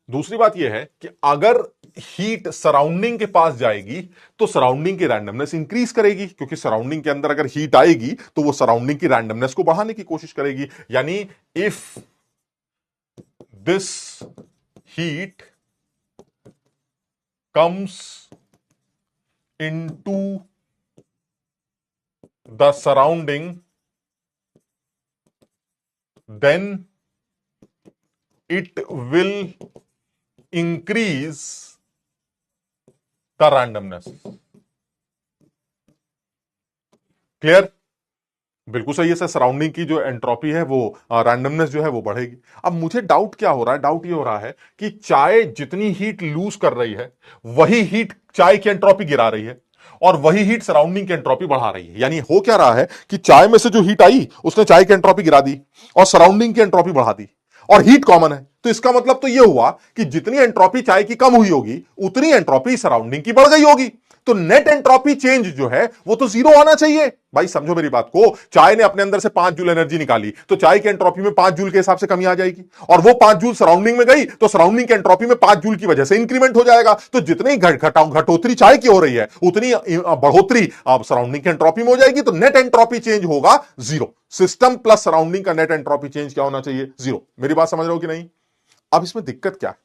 दूसरी बात यह है कि अगर हीट सराउंडिंग के पास जाएगी तो सराउंडिंग की रैंडमनेस इंक्रीज करेगी, क्योंकि सराउंडिंग के अंदर अगर हीट आएगी तो वो सराउंडिंग की रैंडमनेस को बढ़ाने की कोशिश करेगी। यानी if this heat comes into the surrounding, then it will increase the randomness. Clear? बिल्कुल सही है सर, सराउंडिंग की जो एंट्रोपी है वो रैंडमनेस जो है वो बढ़ेगी। अब मुझे डाउट क्या हो रहा है? डाउट ये हो रहा है कि चाय जितनी हीट लूज कर रही है वही हीट चाय की एंट्रोपी गिरा रही है और वही हीट सराउंडिंग की एंट्रोपी बढ़ा रही है। यानी हो क्या रहा है कि चाय में से जो हीट आई उसने चाय की एंट्रोपी गिरा दी और सराउंडिंग की एंट्रोपी बढ़ा दी, और हीट कॉमन है। तो इसका मतलब तो यह हुआ कि जितनी एंट्रोपी चाय की कम हुई होगी उतनी एंट्रोपी सराउंडिंग की बढ़ गई होगी। तो नेट एंट्रोपी चेंज जो है वो तो जीरो आना चाहिए। भाई समझो मेरी बात को, चाय ने अपने अंदर से 5 जूल एनर्जी निकाली तो चाय की एंट्रोपी में 5 जूल के हिसाब से कमी आ जाएगी, और वो 5 जूल सराउंडिंग में गई तो सराउंडिंग की एंट्रोपी में 5 जूल की वजह से इंक्रीमेंट हो जाएगा। तो जितनी घटोतरी चाय की हो रही है उतनी बढ़ोतरी सराउंडिंग की एंट्रोपी में हो जाएगी। तो नेट एंट्रोपी चेंज होगा जीरो। सिस्टम प्लस सराउंडिंग का नेट एंट्रोपी चेंज क्या होना चाहिए? जीरो। मेरी बात समझ रहे हो कि नहीं? अब इसमें दिक्कत क्या है?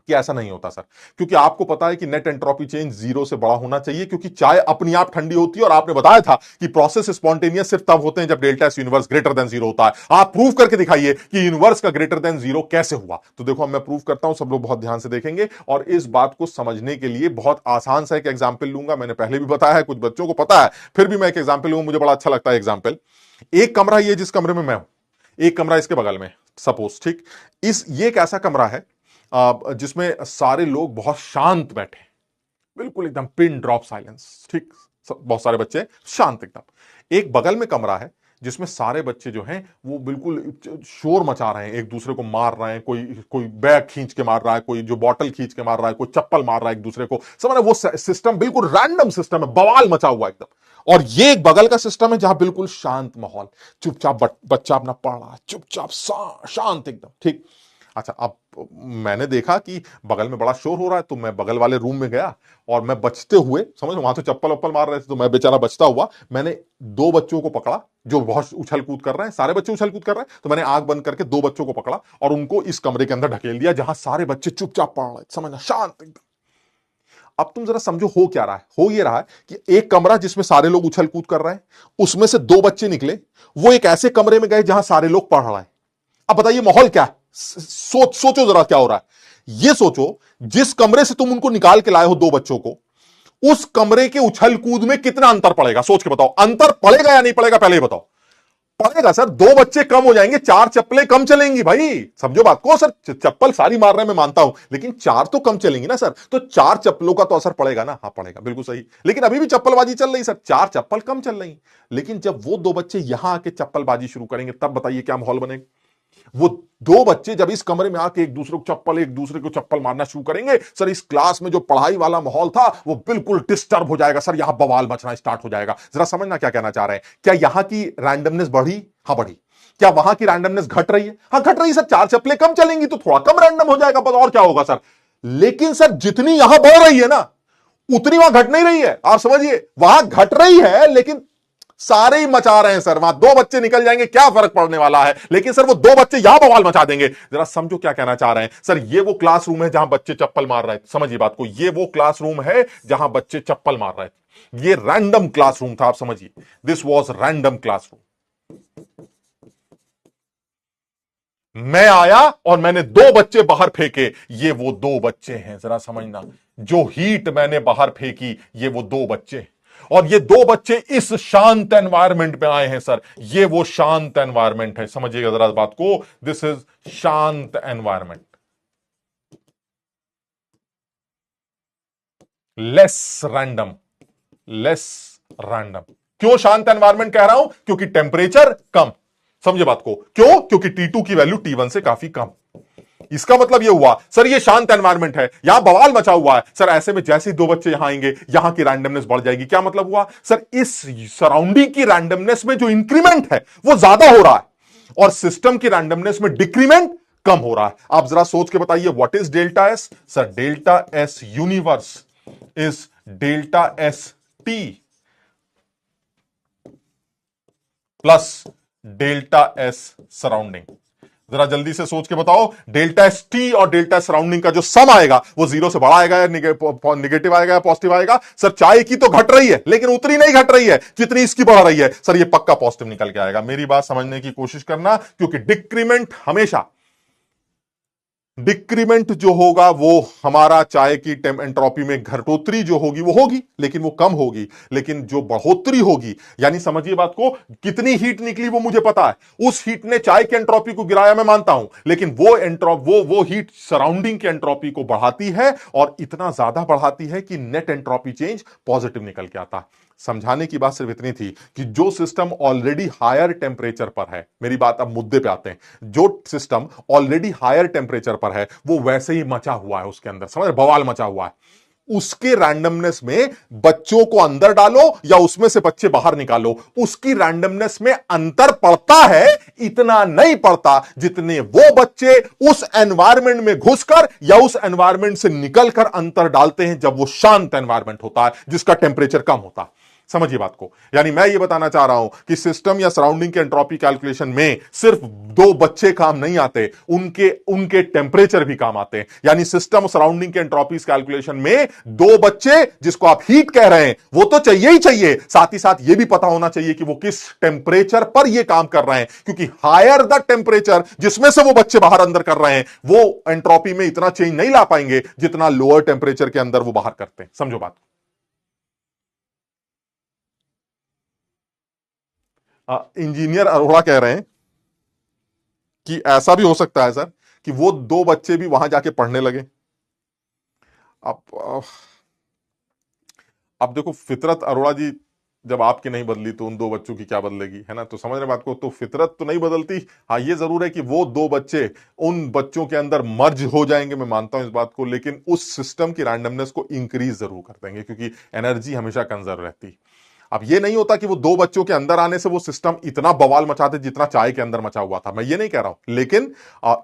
कि ऐसा नहीं होता सर, क्योंकि आपको पता है कि नेट एंट्रोपी चेंज जीरो से बड़ा होना चाहिए, क्योंकि चाय अपनी आप ठंडी होती है और आपने बताया था कि प्रोसेस स्पॉन्टेनियस सिर्फ तब होते हैं जब delta S universe greater than zero होता है। आप प्रूव करके दिखाइए कि यूनिवर्स का ग्रेटर देन जीरो कैसे हुआ। तो देखो मैं प्रूव करता हूं, सब लोग बहुत ध्यान से देखेंगे और इस बात को समझने के लिए बहुत आसान सा एक एग्जाम्पल लूंगा। मैंने पहले भी बताया है, कुछ बच्चों को पता है, फिर भी मैं एक एग्जाम्पल लूंगा, मुझे बड़ा अच्छा लगता है एग्जाम्पल। एक कमरा ये जिस कमरे में मैं हूं, एक कमरा इसके बगल में सपोज, ठीक, ये एक ऐसा कमरा है जिसमें सारे लोग बहुत शांत बैठे, बिल्कुल एकदम पिन ड्रॉप साइलेंस, ठीक, बहुत सारे बच्चे शांत एकदम। एक बगल में कमरा है जिसमें सारे बच्चे जो हैं वो बिल्कुल शोर मचा रहे हैं, एक दूसरे को मार रहे हैं, कोई कोई बैग खींच के मार रहा है, कोई जो बॉटल खींच के मार रहा है, कोई चप्पल मार रहा है एक दूसरे को, समझ, वो सिस्टम बिल्कुल रैंडम सिस्टम है, बवाल मचा हुआ एकदम। और ये एक बगल का सिस्टम है जहां बिल्कुल शांत माहौल, चुपचाप बच्चा अपना पढ़ रहा है, चुपचाप शांत एकदम, ठीक। अच्छा, अब मैंने देखा कि बगल में बड़ा शोर हो रहा है, तो मैं बगल वाले रूम में गया और मैं बचते हुए, समझ, वहां तो चप्पल वप्पल मार रहे थे, तो मैं बेचारा बचता हुआ, मैंने दो बच्चों को पकड़ा जो बहुत उछल कूद कर रहे हैं, सारे बच्चे उछल कूद कर रहे हैं, तो मैंने आंख बंद करके दो बच्चों को पकड़ा और उनको इस कमरे के अंदर ढकेल दिया जहां सारे बच्चे चुपचाप पढ़ रहे, समझना, शांत एकदम। अब तुम जरा समझो हो क्या रहा है, हो ये रहा है कि एक कमरा जिसमें सारे लोग उछल कूद कर रहे हैं, उसमें से दो बच्चे निकले, वो एक ऐसे कमरे में गए जहां सारे लोग पढ़ रहे हैं। अब बताइए माहौल क्या है, सोचो जरा क्या हो रहा है। ये सोचो, जिस कमरे से तुम उनको निकाल के लाए हो दो बच्चों को, उस कमरे के उछल कूद में कितना अंतर पड़ेगा, सोच के बताओ। अंतर पड़ेगा या नहीं पड़ेगा, पहले ही बताओ। पड़ेगा सर, दो बच्चे कम हो जाएंगे, चार चप्पलें कम चलेंगी भाई, समझो बात को। सर चप्पल सारी मार रहे हैं मैं मानता हूं, लेकिन चार तो कम चलेंगी ना सर, तो चार चप्पलों का तो असर पड़ेगा ना। हाँ पड़ेगा, बिल्कुल सही, लेकिन अभी भी चप्पलबाजी चल रही सर, चार चप्पल कम चल रही। लेकिन जब वो दो बच्चे यहां आके चप्पलबाजी शुरू करेंगे, तब बताइए क्या माहौल बनेगा। वो दो बच्चे जब इस कमरे में आके एक दूसरे को चप्पल मारना शुरू करेंगे, सर इस क्लास में जो पढ़ाई वाला माहौल था वो बिल्कुल डिस्टर्ब हो जाएगा सर, यहां बवाल मचना स्टार्ट हो जाएगा। जरा समझना क्या कहना चाह रहे हैं। क्या यहां की रैंडमनेस बढ़ी? हाँ बढ़ी। क्या वहां की रैंडमनेस घट रही है? हाँ घट रही है सर, चार चप्पलें कम चलेंगी तो थोड़ा कम रैंडम हो जाएगा, बस और क्या होगा सर। लेकिन सर जितनी यहां बढ़ रही है ना, उतनी वहां घट नहीं रही है। आप समझिए, वहां घट रही है लेकिन सारे ही मचा रहे हैं सर। वहां दो बच्चे निकल जाएंगे, क्या फर्क पड़ने वाला है, लेकिन सर वो दो बच्चे यहां बवाल मचा देंगे। जरा समझो क्या कहना चाह रहे हैं सर। ये वो क्लासरूम है जहां बच्चे चप्पल मार रहे थे, समझिए बात को, ये वो क्लासरूम है जहां बच्चे चप्पल मार रहे थे। ये रैंडम क्लासरूम था, आप समझिए, दिस वॉज रैंडम क्लासरूम। मैं आया और मैंने दो बच्चे बाहर फेंके, ये वो दो बच्चे हैं। जरा समझना, जो हीट मैंने बाहर फेंकी, ये वो दो बच्चे, और ये दो बच्चे इस शांत एनवायरमेंट में आए हैं सर, ये वो शांत एनवायरमेंट है। समझिएगा जरा इस बात को, दिस इज शांत environment, less random, less random. क्यों शांत एनवायरमेंट कह रहा हूं? क्योंकि टेम्परेचर कम। समझे बात को, क्यों? क्योंकि T2 की वैल्यू T1 से काफी कम। इसका मतलब यह हुआ सर ये शांत एनवायरमेंट है, यहां बवाल मचा हुआ है सर, ऐसे में जैसे ही दो बच्चे यहां आएंगे, यहां की रैंडमनेस बढ़ जाएगी। क्या मतलब हुआ सर? इस सराउंडिंग की रैंडमनेस में जो इंक्रीमेंट है वो ज्यादा हो रहा है और सिस्टम की रैंडमनेस में डिक्रीमेंट कम हो रहा है। आप जरा सोच के बताइए, what is delta S? Sir delta S universe is delta S T plus delta S surrounding. जरा जल्दी से सोच के बताओ, डेल्टा एस टी और डेल्टा सराउंडिंग का जो सम आएगा वो जीरो से बड़ा आएगा या निगेटिव आएगा या पॉजिटिव आएगा? सर चाय की तो घट रही है लेकिन उतनी नहीं घट रही है जितनी इसकी बढ़ रही है। सर ये पक्का पॉजिटिव निकल के आएगा। मेरी बात समझने की कोशिश करना, क्योंकि डिक्रीमेंट हमेशा, डिक्रीमेंट जो होगा वो हमारा चाय की एंट्रोपी में घटोतरी जो होगी वो होगी, लेकिन वो कम होगी। लेकिन जो बढ़ोतरी होगी, यानी समझिए बात को, कितनी हीट निकली वो मुझे पता है, उस हीट ने चाय की एंट्रोपी को गिराया मैं मानता हूं, लेकिन वो हीट सराउंडिंग की एंट्रोपी को बढ़ाती है और इतना ज्यादा बढ़ाती है कि नेट एंट्रोपी चेंज पॉजिटिव निकल के आता है। समझाने की बात सिर्फ इतनी थी कि जो सिस्टम ऑलरेडी हायर टेम्परेचर पर है, मेरी बात अब मुद्दे पे आते हैं, जो सिस्टम ऑलरेडी हायर टेम्परेचर पर है वो वैसे ही मचा हुआ है, उसके अंदर समझ, बवाल मचा हुआ है। उसके रैंडमनेस में बच्चों को अंदर डालो या उसमें से बच्चे बाहर निकालो, उसकी रैंडमनेस में अंतर पड़ता है, इतना नहीं पड़ता जितने वो बच्चे उस एनवायरमेंट में घुसकर या उस एनवायरमेंट से निकलकर अंतर डालते हैं जब वो शांत एनवायरमेंट होता है जिसका टेम्परेचर कम होता है। समझिए बात को। यानी मैं ये बताना चाह रहा हूं कि सिस्टम या सराउंडिंग के एंट्रोपी कैलकुलेशन में सिर्फ दो बच्चे काम नहीं आते, उनके उनके टेम्परेचर भी काम आते हैं। यानी सिस्टम और सराउंडिंग के एंट्रोपी कैलकुलेशन में दो बच्चे, जिसको आप हीट कह रहे हैं, वो तो चाहिए ही चाहिए, साथ ही साथ यह भी पता होना चाहिए कि वो किस टेम्परेचर पर ये काम कर रहे हैं, क्योंकि हायर द टेम्परेचर जिसमें से वो बच्चे बाहर अंदर कर रहे हैं, वो एंट्रोपी में इतना चेंज नहीं ला पाएंगे जितना लोअर टेम्परेचर के अंदर वो बाहर करते हैं। समझो बात। इंजीनियर अरोड़ा कह रहे हैं कि ऐसा भी हो सकता है सर कि वो दो बच्चे भी वहां जाके पढ़ने लगे। अब अब देखो, फितरत अरोड़ा जी जब आपकी नहीं बदली तो उन दो बच्चों की क्या बदलेगी, है ना। तो समझ रहे बात को। तो फितरत तो नहीं बदलती, हाँ ये जरूर है कि वो दो बच्चे उन बच्चों के अंदर मर्ज हो जाएंगे, मैं मानता हूं इस बात को, लेकिन उस सिस्टम की रैंडमनेस को इंक्रीज जरूर कर देंगे, क्योंकि एनर्जी हमेशा कंजर्व रहती। अब ये नहीं होता कि वो दो बच्चों के अंदर आने से वो सिस्टम इतना बवाल मचाते जितना चाय के अंदर मचा हुआ था, मैं ये नहीं कह रहा हूं, लेकिन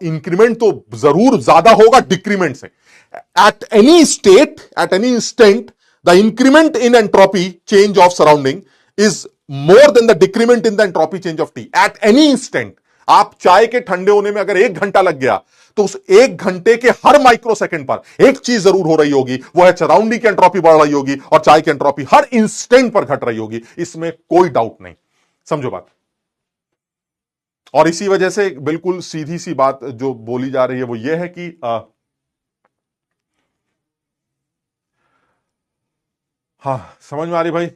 इंक्रीमेंट तो जरूर ज्यादा होगा डिक्रीमेंट से। At any state, at any instant, the increment in entropy change of surrounding is more than the decrement in the entropy change of T at any instant. आप चाय के ठंडे होने में अगर 1 घंटा लग गया तो उस 1 घंटे के हर माइक्रो सेकंड पर एक चीज जरूर हो रही होगी, वो है सराउंडिंग की एंट्रोपी बढ़ रही होगी और चाय की एंट्रोपी हर इंस्टेंट पर घट रही होगी, इसमें कोई डाउट नहीं। समझो बात। और इसी वजह से बिल्कुल सीधी सी बात जो बोली जा रही है वो ये है कि हाँ, समझ में आ रही भाई।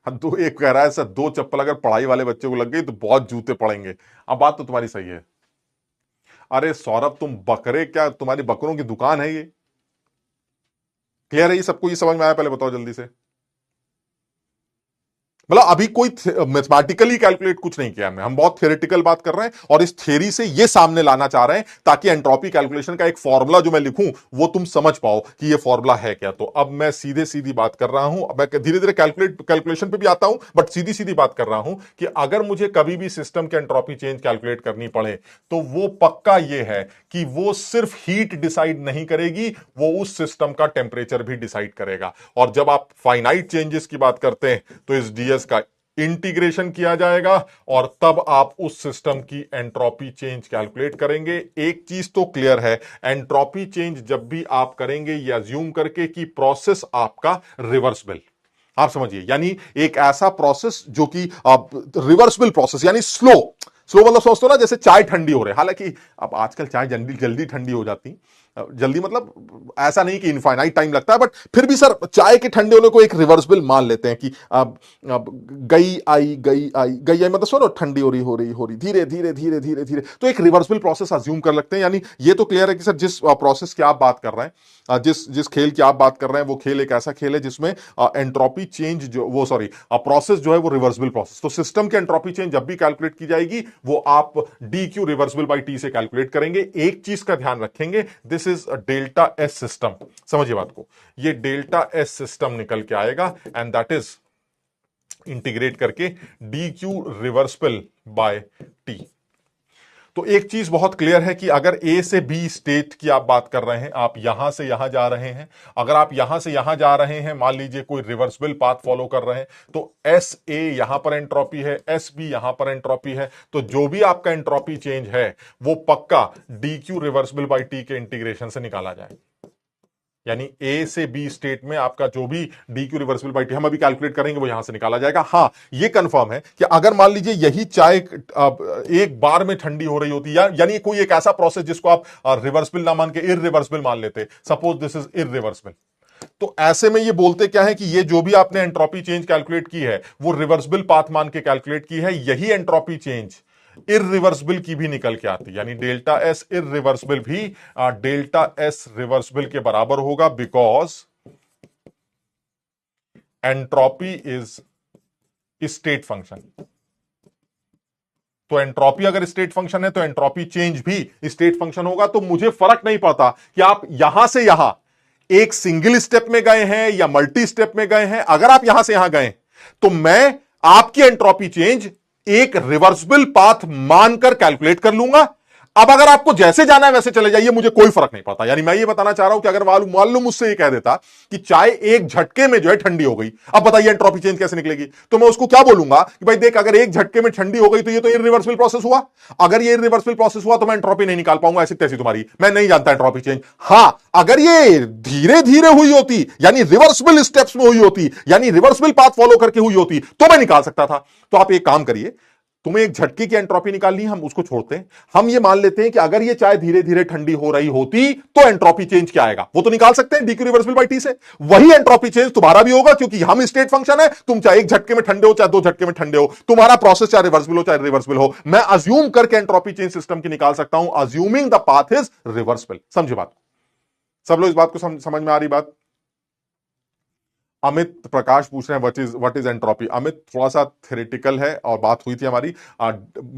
हाँ, दो एक कह रहा है सर, दो चप्पल अगर पढ़ाई वाले बच्चे को लग गई तो बहुत जूते पड़ेंगे। अब बात तो तुम्हारी सही है। अरे सौरभ, तुम बकरे, क्या तुम्हारी बकरों की दुकान है ये? क्लियर है ये सबको? ये समझ में आया? पहले बताओ जल्दी से। मतलब अभी कोई मैथमेटिकली कैलकुलेट कुछ नहीं किया हमने, हम बहुत थियोरेटिकल बात कर रहे हैं और इस थ्योरी से ये सामने लाना चाह रहे हैं ताकि एंट्रोपी कैलकुलेशन का एक फॉर्मूला जो मैं लिखूं वो तुम समझ पाओ कि ये फॉर्मूला है क्या। तो अब मैं सीधे सीधी बात कर रहा हूं, मैं धीरे धीरे कैलकुलेशन पे भी आता हूं, बट सीधी सीधी बात कर रहा हूं कि अगर मुझे कभी भी सिस्टम के एंट्रोपी चेंज कैलकुलेट करनी पड़े तो वो पक्का ये है कि वो सिर्फ हीट डिसाइड नहीं करेगी, वो उस सिस्टम का टेम्परेचर भी डिसाइड करेगा। और जब आप फाइनाइट चेंजेस की बात करते हैं तो इस डीएस का इंटीग्रेशन किया जाएगा और तब आप उस सिस्टम की एंट्रोपी चेंज कैलकुलेट करेंगे। एक चीज तो क्लियर है, एंट्रोपी चेंज जब भी आप करेंगे ये अज्यूम करके कि प्रोसेस आपका रिवर्सिबल, आप समझिए, यानी एक ऐसा प्रोसेस जो कि रिवर्सिबल प्रोसेस, यानी स्लो। स्लो मतलब सोचते हो ना जैसे चाय ठंडी हो रही है, हालांकि अब आजकल चाय जल्दी जल्दी ठंडी हो जाती, जल्दी मतलब ऐसा नहीं कि इनफाइनाइट टाइम लगता है, बट फिर भी सर चाय के ठंडे होने को एक रिवर्सिबल मान लेते हैं कि अब गई आई गई आई गई आई, मतलब सुनो ठंडी हो रही हो रही हो रही धीरे धीरे धीरे धीरे धीरे, तो एक रिवर्सिबल प्रोसेस अज्यूम कर लगते हैं। यानी ये तो क्लियर है कि सर जिस प्रोसेस की आप बात कर रहे हैं, जिस जिस खेल की आप बात कर रहे हैं, वो खेल एक ऐसा खेल है जिसमें एंट्रोपी चेंज जो वो सॉरी प्रोसेस जो है वो रिवर्सिबल प्रोसेस। तो सिस्टम की एंट्रोपी चेंज जब भी कैलकुलेट की जाएगी वो आप D q reversible by T से कैलकुलेट करेंगे। एक चीज का ध्यान रखेंगे, this is delta S system. समझिए बात को, ये डेल्टा एस सिस्टम निकल के आएगा एंड दैट इज इंटीग्रेट करके d q reversible by T. तो एक चीज बहुत क्लियर है कि अगर ए से बी स्टेट की आप बात कर रहे हैं, आप यहां से यहां जा रहे हैं, अगर आप यहां से यहां जा रहे हैं, मान लीजिए कोई रिवर्सिबल पाथ फॉलो कर रहे हैं, तो एस ए यहां पर एंट्रोपी है, एस बी यहां पर एंट्रोपी है, तो जो भी आपका एंट्रोपी चेंज है वो पक्का D q reversible by T के इंटीग्रेशन से निकाला जाए। यानी ए से बी स्टेट में आपका जो भी D q reversible by T हम अभी कैलकुलेट करेंगे वो यहां से निकाला जाएगा। हां, ये कंफर्म है कि अगर मान लीजिए यही चाय एक बार में ठंडी हो रही होती, यानी कोई एक ऐसा प्रोसेस जिसको आप रिवर्सिबल ना मान के इररिवर्सिबल मान लेते, सपोज दिस इज इररिवर्सिबल, तो ऐसे में ये बोलते क्या है कि ये जो भी आपने एंट्रोपी चेंज कैलकुलेट की है वो रिवर्सिबल पाथ मान के कैलकुलेट की है, यही एंट्रोपी चेंज इररिवर्सिबल की भी निकल के आती, यानी डेल्टा एस इररिवर्सिबल भी डेल्टा एस रिवर्सिबल के बराबर होगा, because entropy is state function. तो एंट्रोपी अगर स्टेट फंक्शन है तो एंट्रोपी चेंज भी स्टेट फंक्शन होगा। तो मुझे फर्क नहीं पड़ता कि आप यहां से यहां एक सिंगल स्टेप में गए हैं या मल्टी स्टेप में गए हैं, अगर आप यहां से यहां गए तो मैं आपकी एंट्रोपी चेंज एक रिवर्सिबल पाथ मानकर कैलकुलेट कर लूंगा। अब अगर आपको जैसे जाना है वैसे चले जाइए, मुझे कोई फर्क नहीं पड़ता। यानी मैं ये बताना चाह रहा हूं कि अगर मान लो मुझसे ये कह देता कि चाय एक झटके में जो है ठंडी हो गई, अब बताइए एंट्रोपी चेंज कैसे निकलेगी? तो मैं उसको क्या बोलूंगा कि भाई देख, अगर एक झटके में ठंडी हो गई तो ये तो इरिवर्सिबल प्रोसेस हुआ। अगर ये इरिवर्सिबल प्रोसेस हुआ तो मैं एंट्रोपी नहीं निकाल पाऊंगा, ऐसी तैसी तुम्हारी, मैं नहीं जानता एंट्रोपी चेंज। हां, अगर ये धीरे धीरे हुई होती, यानी रिवर्सिबल स्टेप्स में हुई होती, यानी रिवर्सिबल पाथ फॉलो करके हुई होती, तो मैं निकाल सकता था। तो आप एक काम करिए, तुम्हें एक झटके की एंट्रोपी निकालनी है, हम उसको छोड़ते हैं। हम ये मान लेते हैं कि अगर ये चाय धीरे धीरे ठंडी हो रही होती तो एंट्रोपी चेंज क्या आएगा, वो तो निकाल सकते हैं, डीक्यू रिवर्सिबल बाय टी से। वही एंट्रोपी चेंज तुम्हारा भी होगा, क्योंकि हम स्टेट फंक्शन है। तुम चाहे एक झटके में ठंडे हो चाहे दो झटके में ठंडे हो, तुम्हारा प्रोसेस चाहे रिवर्सिबल हो चाहे रिवर्सिबल हो, मैं अज्यूम करके एंट्रोपी चेंज सिस्टम की निकाल सकता हूं, assuming the path is reversible. समझे बात? सब लोग इस बात को समझ में आ रही बात? अमित प्रकाश पूछ रहे हैं व्हाट इज एंट्रोपी। अमित, थोड़ा सा थ्योरेटिकल है और बात हुई थी हमारी।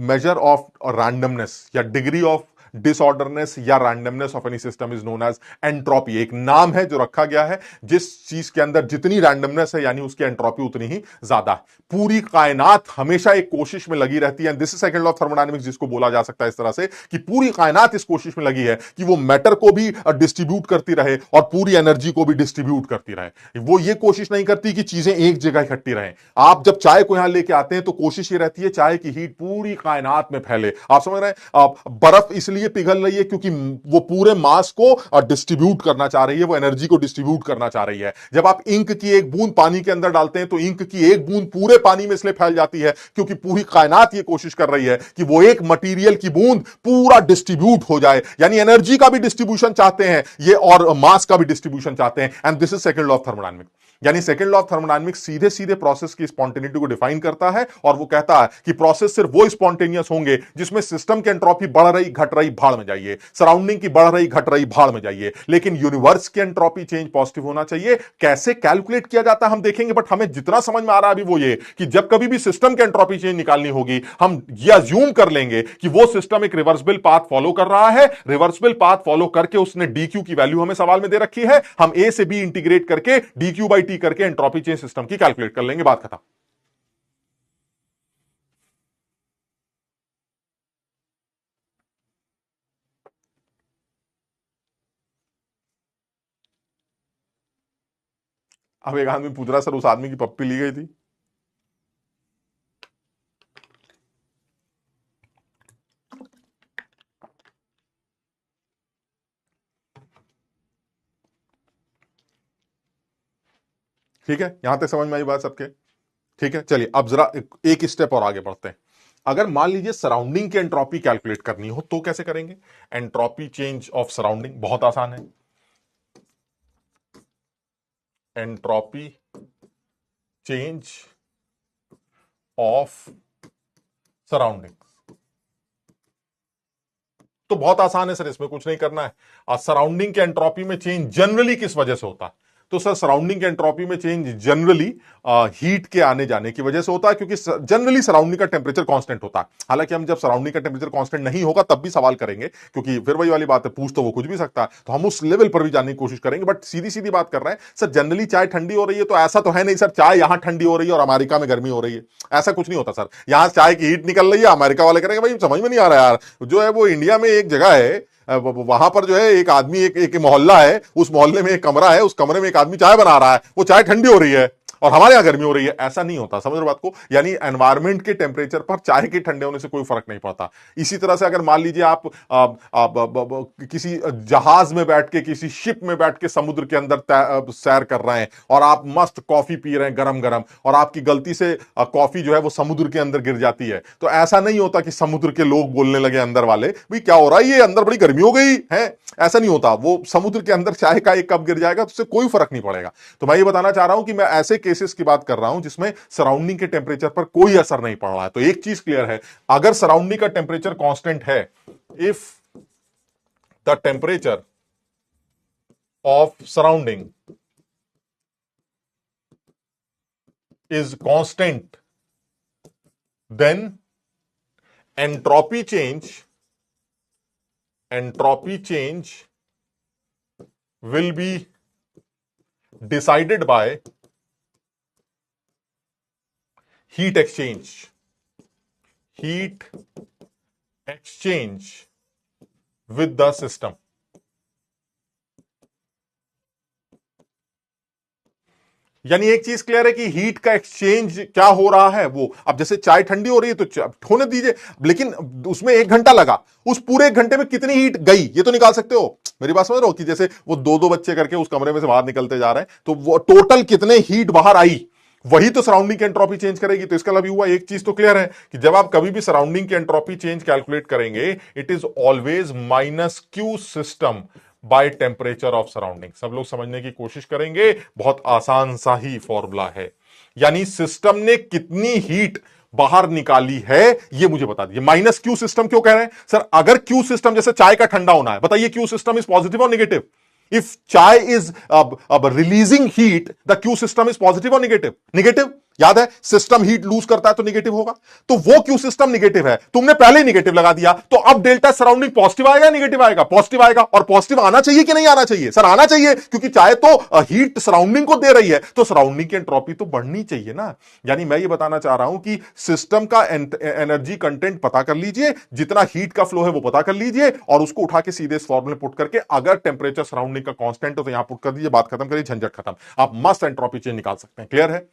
मेजर ऑफ रैंडमनेस या डिग्री ऑफ डिसऑर्डरनेस या randomness of any system is known as entropy. एक नाम है जो रखा गया है, जिस चीज के अंदर जितनी रैंडमनेस है यानी उसकी एंट्रोपी उतनी ही ज्यादा है। पूरी कायनात हमेशा एक कोशिश में लगी रहती है, this is second law of thermodynamics, जिसको बोला जा सकता है इस तरह से कि पूरी कायनात इस कोशिश में लगी है कि वो मैटर को भी डिस्ट्रीब्यूट करती रहे और पूरी एनर्जी को भी डिस्ट्रीब्यूट करती रहे। वो ये कोशिश नहीं करती कि चीजें एक जगह इकट्ठी रहें। आप जब चाय को यहां लेके आते हैं तो कोशिश ये रहती है चाय की हीट पूरी कायनात में फैले। आप समझ रहे हैं? बर्फ इसलिए पिघल रही है क्योंकि वो पूरे मास को डिस्ट्रीब्यूट करना चाह रही है, वो एनर्जी को डिस्ट्रीब्यूट करना चाह रही है। जब आप इंक की एक बूंद पानी के अंदर डालते हैं तो इंक की एक बूंद पूरे पानी में इसलिए फैल जाती है क्योंकि पूरी कायनात ये कोशिश कर रही है कि वो एक मटेरियल की बूंद पूरा डिस्ट्रीब्यूट हो जाए। यानी एनर्जी का भी डिस्ट्रीब्यूशन चाहते हैं ये और मास का भी डिस्ट्रीब्यूशन चाहते हैं। And this is second law of thermodynamics. यानी सेकंड लॉ ऑफ थर्मोडायनेमिक्स सीधे सीधे प्रोसेस की स्पॉन्टेनिटी को डिफाइन करता है और वो कहता है कि प्रोसेस सिर्फ वो स्पॉन्टेनियस होंगे जिसमें सिस्टम की एंट्रोपी बढ़ रही घट रही भाड़ में जाइए, सराउंडिंग की बढ़ रही घट रही भाड़ में जाइए, लेकिन यूनिवर्स की एंट्रोपी चेंज पॉजिटिव होना चाहिए। कैसे कैलकुलेट किया जाता है हम देखेंगे, बट हमें जितना समझ में आ रहा है अभी वो ये कि जब कभी भी सिस्टम की एंट्रोपी चेंज निकालनी होगी, हम ये अज्यूम कर लेंगे कि वो सिस्टम एक रिवर्सिबल पाथ फॉलो कर रहा है। रिवर्सिबल पाथ फॉलो करके उसने डीक्यू की वैल्यू हमें सवाल में दे रखी है, हम ए से बी इंटीग्रेट करके डीक्यू बाई टी करके एंट्रोपी चेंज सिस्टम की कैलकुलेट कर लेंगे, बात खत्म। अब एक आदमी पूछ रहा सर उस आदमी की पप्पी ली गई थी। ठीक है, यहां तक समझ में आई बात सबके? ठीक है, चलिए अब जरा एक स्टेप और आगे बढ़ते हैं। अगर मान लीजिए सराउंडिंग की एंट्रोपी कैलकुलेट करनी हो तो कैसे करेंगे? एंट्रोपी चेंज ऑफ सराउंडिंग बहुत आसान है। एंट्रोपी चेंज ऑफ सराउंडिंग तो बहुत आसान है सर, इसमें कुछ नहीं करना है। सराउंडिंग के एंट्रोपी में चेंज जनरली किस वजह से होता है? तो सर सराउंडिंग के एंट्रोपी में चेंज जनरली हीट के आने जाने की वजह से होता है, क्योंकि जनरली सराउंडिंग का टेम्परेचर कांस्टेंट होता है। हालांकि हम जब सराउंडिंग का टेम्परेचर कांस्टेंट नहीं होगा तब भी सवाल करेंगे, क्योंकि फिर वही वाली बात है, पूछ तो वो कुछ भी सकता है, तो हम उस लेवल पर भी जानने की कोशिश करेंगे। बट सीधी सीधी बात कर रहे हैं सर, जनरली चाय ठंडी हो रही है तो ऐसा तो है नहीं सर चाय यहां ठंडी हो रही है और अमेरिका में गर्मी हो रही है, ऐसा कुछ नहीं होता सर। यहां चाय की हीट निकल रही है, अमेरिका वाले करेंगे भाई समझ में नहीं आ रहा यार, जो है वो इंडिया में एक जगह है, वहां पर जो है एक आदमी एक मोहल्ला है, उस मोहल्ले में एक कमरा है, उस कमरे में एक आदमी चाय बना रहा है, वो चाय ठंडी हो रही है और हमारे यहां गर्मी हो रही है, ऐसा नहीं होता। समझ रहे बात को? यानी एनवायरमेंट के टेम्परेचर पर चाय के ठंडे होने से कोई फर्क नहीं पड़ता। इसी तरह से अगर मान लीजिए आप किसी जहाज में बैठ के, किसी शिप में बैठ के समुद्र के अंदर सैर कर रहे हैं और आप मस्त कॉफी पी रहे हैं गरम गरम, और आपकी गलती से कॉफी जो है वो समुद्र के अंदर गिर जाती है, तो ऐसा नहीं होता कि समुद्र के लोग बोलने लगे अंदर वाले, भाई क्या हो रहा है, ये अंदर बड़ी गर्मी हो गई है, ऐसा नहीं होता। वो समुद्र के अंदर चाय का एक कप गिर जाएगा तो उससे कोई फर्क नहीं पड़ेगा। तो मैं ये बताना चाह रहा हूं कि मैं ऐसे केसेस की बात कर रहा हूं जिसमें सराउंडिंग के टेम्परेचर पर कोई असर नहीं पड़ रहा है। तो एक चीज क्लियर है, अगर सराउंडिंग का टेम्परेचर कांस्टेंट है, if the temperature of surrounding is constant, then entropy change will be decided by heat exchange with the system. यानी एक चीज क्लियर है कि हीट का एक्सचेंज क्या हो रहा है वो, अब जैसे चाय ठंडी हो रही है तो होने दीजिए, लेकिन उसमें 1 घंटा लगा, उस पूरे 1 घंटे में कितनी हीट गई ये तो निकाल सकते हो। मेरी बात समझ रहे हो कि जैसे वो दो दो बच्चे करके उस कमरे में से बाहर निकलते जा रहे हैं तो वो टोटल कितने हीट बाहर आई, वही तो सराउंडिंग की एंट्रोपी चेंज करेगी। तो इसका मतलब हुआ एक चीज तो क्लियर है कि जब आप कभी भी सराउंडिंग की एंट्रोपी चेंज कैलकुलेट करेंगे, it is always minus Q system by temperature of surrounding. सब लोग समझने की कोशिश करेंगे, बहुत आसान सा ही फॉर्मूला है। यानी सिस्टम ने कितनी हीट बाहर निकाली है ये मुझे बता दीजिए। माइनस क्यू सिस्टम क्यों कह रहे हैं सर? अगर क्यू सिस्टम जैसे चाय का ठंडा होना है, बताइए क्यू सिस्टम इज पॉजिटिव और negative? If chai is releasing heat, the Q system is positive or negative? Negative। याद है, सिस्टम हीट लूज करता है तो नेगेटिव होगा, तो वो क्यू सिस्टम नेगेटिव है, तुमने पहले ही नेगेटिव लगा दिया, तो अब डेल्टा सराउंडिंग पॉजिटिव आएगा, नेगेटिव आएगा? पॉजिटिव आएगा। और पॉजिटिव आना चाहिए कि नहीं आना चाहिए? सर आना चाहिए, क्योंकि चाहे तो हीट सराउंडिंग को दे रही है, तो सराउंडिंग की एंट्रोपी तो बढ़नी चाहिए ना। यानी मैं ये बताना चाह रहा हूं कि सिस्टम का एनर्जी कंटेंट पता कर लीजिए, जितना हीट का फ्लो है वो पता कर लीजिए, और उसको उठा के सीधे इस फॉर्मूले पुट करके अगर टेम्परेचर सराउंडिंग का कांस्टेंट हो तो यहां पुट कर दीजिए, बात खत्म करिए, झंझट खत्म, आप मस्त एंट्रोपी चेंज निकाल सकते हैं। क्लियर है?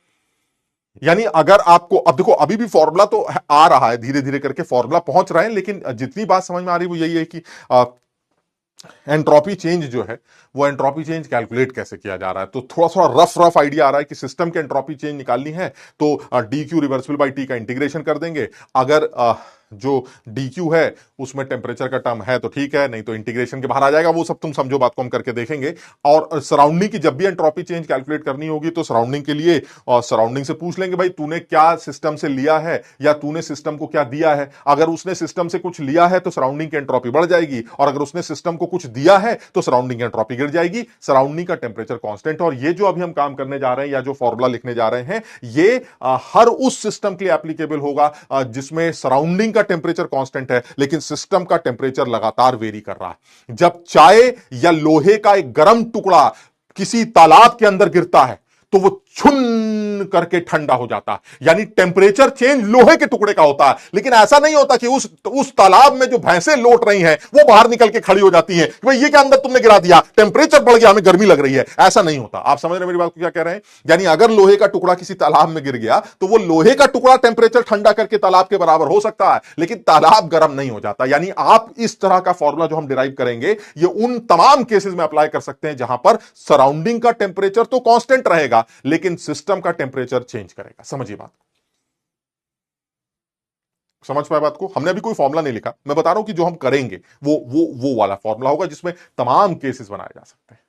यानी अगर आपको, अब देखो अभी भी फॉर्मूला तो आ रहा है, धीरे धीरे करके फॉर्मूला पहुंच रहे हैं, लेकिन जितनी बात समझ में आ रही है वो यही है कि एंट्रोपी चेंज जो है वो एंट्रोपी चेंज कैलकुलेट कैसे किया जा रहा है। तो थोड़ा थोड़ा रफ रफ आइडिया आ रहा है कि सिस्टम के एंट्रोपी चेंज निकालनी है तो D q reversible by T का इंटीग्रेशन कर देंगे। अगर जो डी क्यू है उसमें टेम्परेचर का टर्म है तो ठीक है, नहीं तो इंटीग्रेशन के बाहर आ जाएगा, वो सब तुम समझो, बात को हम करके देखेंगे। और सराउंडिंग की जब भी एंट्रोपी चेंज कैलकुलेट करनी होगी तो सराउंडिंग के लिए और सराउंडिंग से पूछ लेंगे भाई तूने क्या सिस्टम से लिया है या तूने सिस्टम को क्या दिया है। अगर उसने सिस्टम से कुछ लिया है तो सराउंडिंग की एंट्रोपी बढ़ जाएगी, और अगर उसने सिस्टम को कुछ दिया है तो सराउंडिंग एंट्रोपी गिर जाएगी। सराउंडिंग का टेम्परेचर कांस्टेंट, और ये जो अभी हम काम करने जा रहे हैं या जो फॉर्मूला लिखने जा रहे हैं, ये हर उस सिस्टम के लिए एप्लीकेबल होगा जिसमें सराउंडिंग का टेम्परेचर कांस्टेंट है लेकिन सिस्टम का टेम्परेचर लगातार वेरी कर रहा है। जब चाय या लोहे का एक गर्म टुकड़ा किसी तालाब के अंदर गिरता है तो वो छुन करके ठंडा हो जाता है, यानी टेम्परेचर चेंज लोहे के टुकड़े का होता है। लेकिन ऐसा नहीं होता कि उस तालाब में जो भैंसें लौट रही हैं वो बाहर निकल के खड़ी हो जाती हैं कि भाई ये क्या अंदर तुमने गिरा दिया, टेम्परेचर बढ़ गया, हमें गर्मी लग रही है। ऐसा नहीं होता। आप समझ रहे मेरी बात को क्या कह रहे हैं? यानी अगर लोहे का टुकड़ा किसी तालाब में गिर गया तो वो लोहे का टुकड़ा टेम्परेचर ठंडा करके तालाब के बराबर हो सकता है, लेकिन तालाब गर्म नहीं हो जाता। यानी आप इस तरह का फॉर्मूला जो हम डिराइव करेंगे ये उन तमाम केसेस में अप्लाई कर सकते हैं जहां पर सराउंडिंग का टेम्परेचर तो कांस्टेंट रहेगा लेकिन सिस्टम का टेम्परेचर चेंज करेगा। समझिए बात, समझ पाए बात को? हमने अभी कोई फॉर्मूला नहीं लिखा, मैं बता रहा हूं कि जो हम करेंगे वो वाला फॉर्मूला होगा जिसमें तमाम केसेस बनाए जा सकते हैं।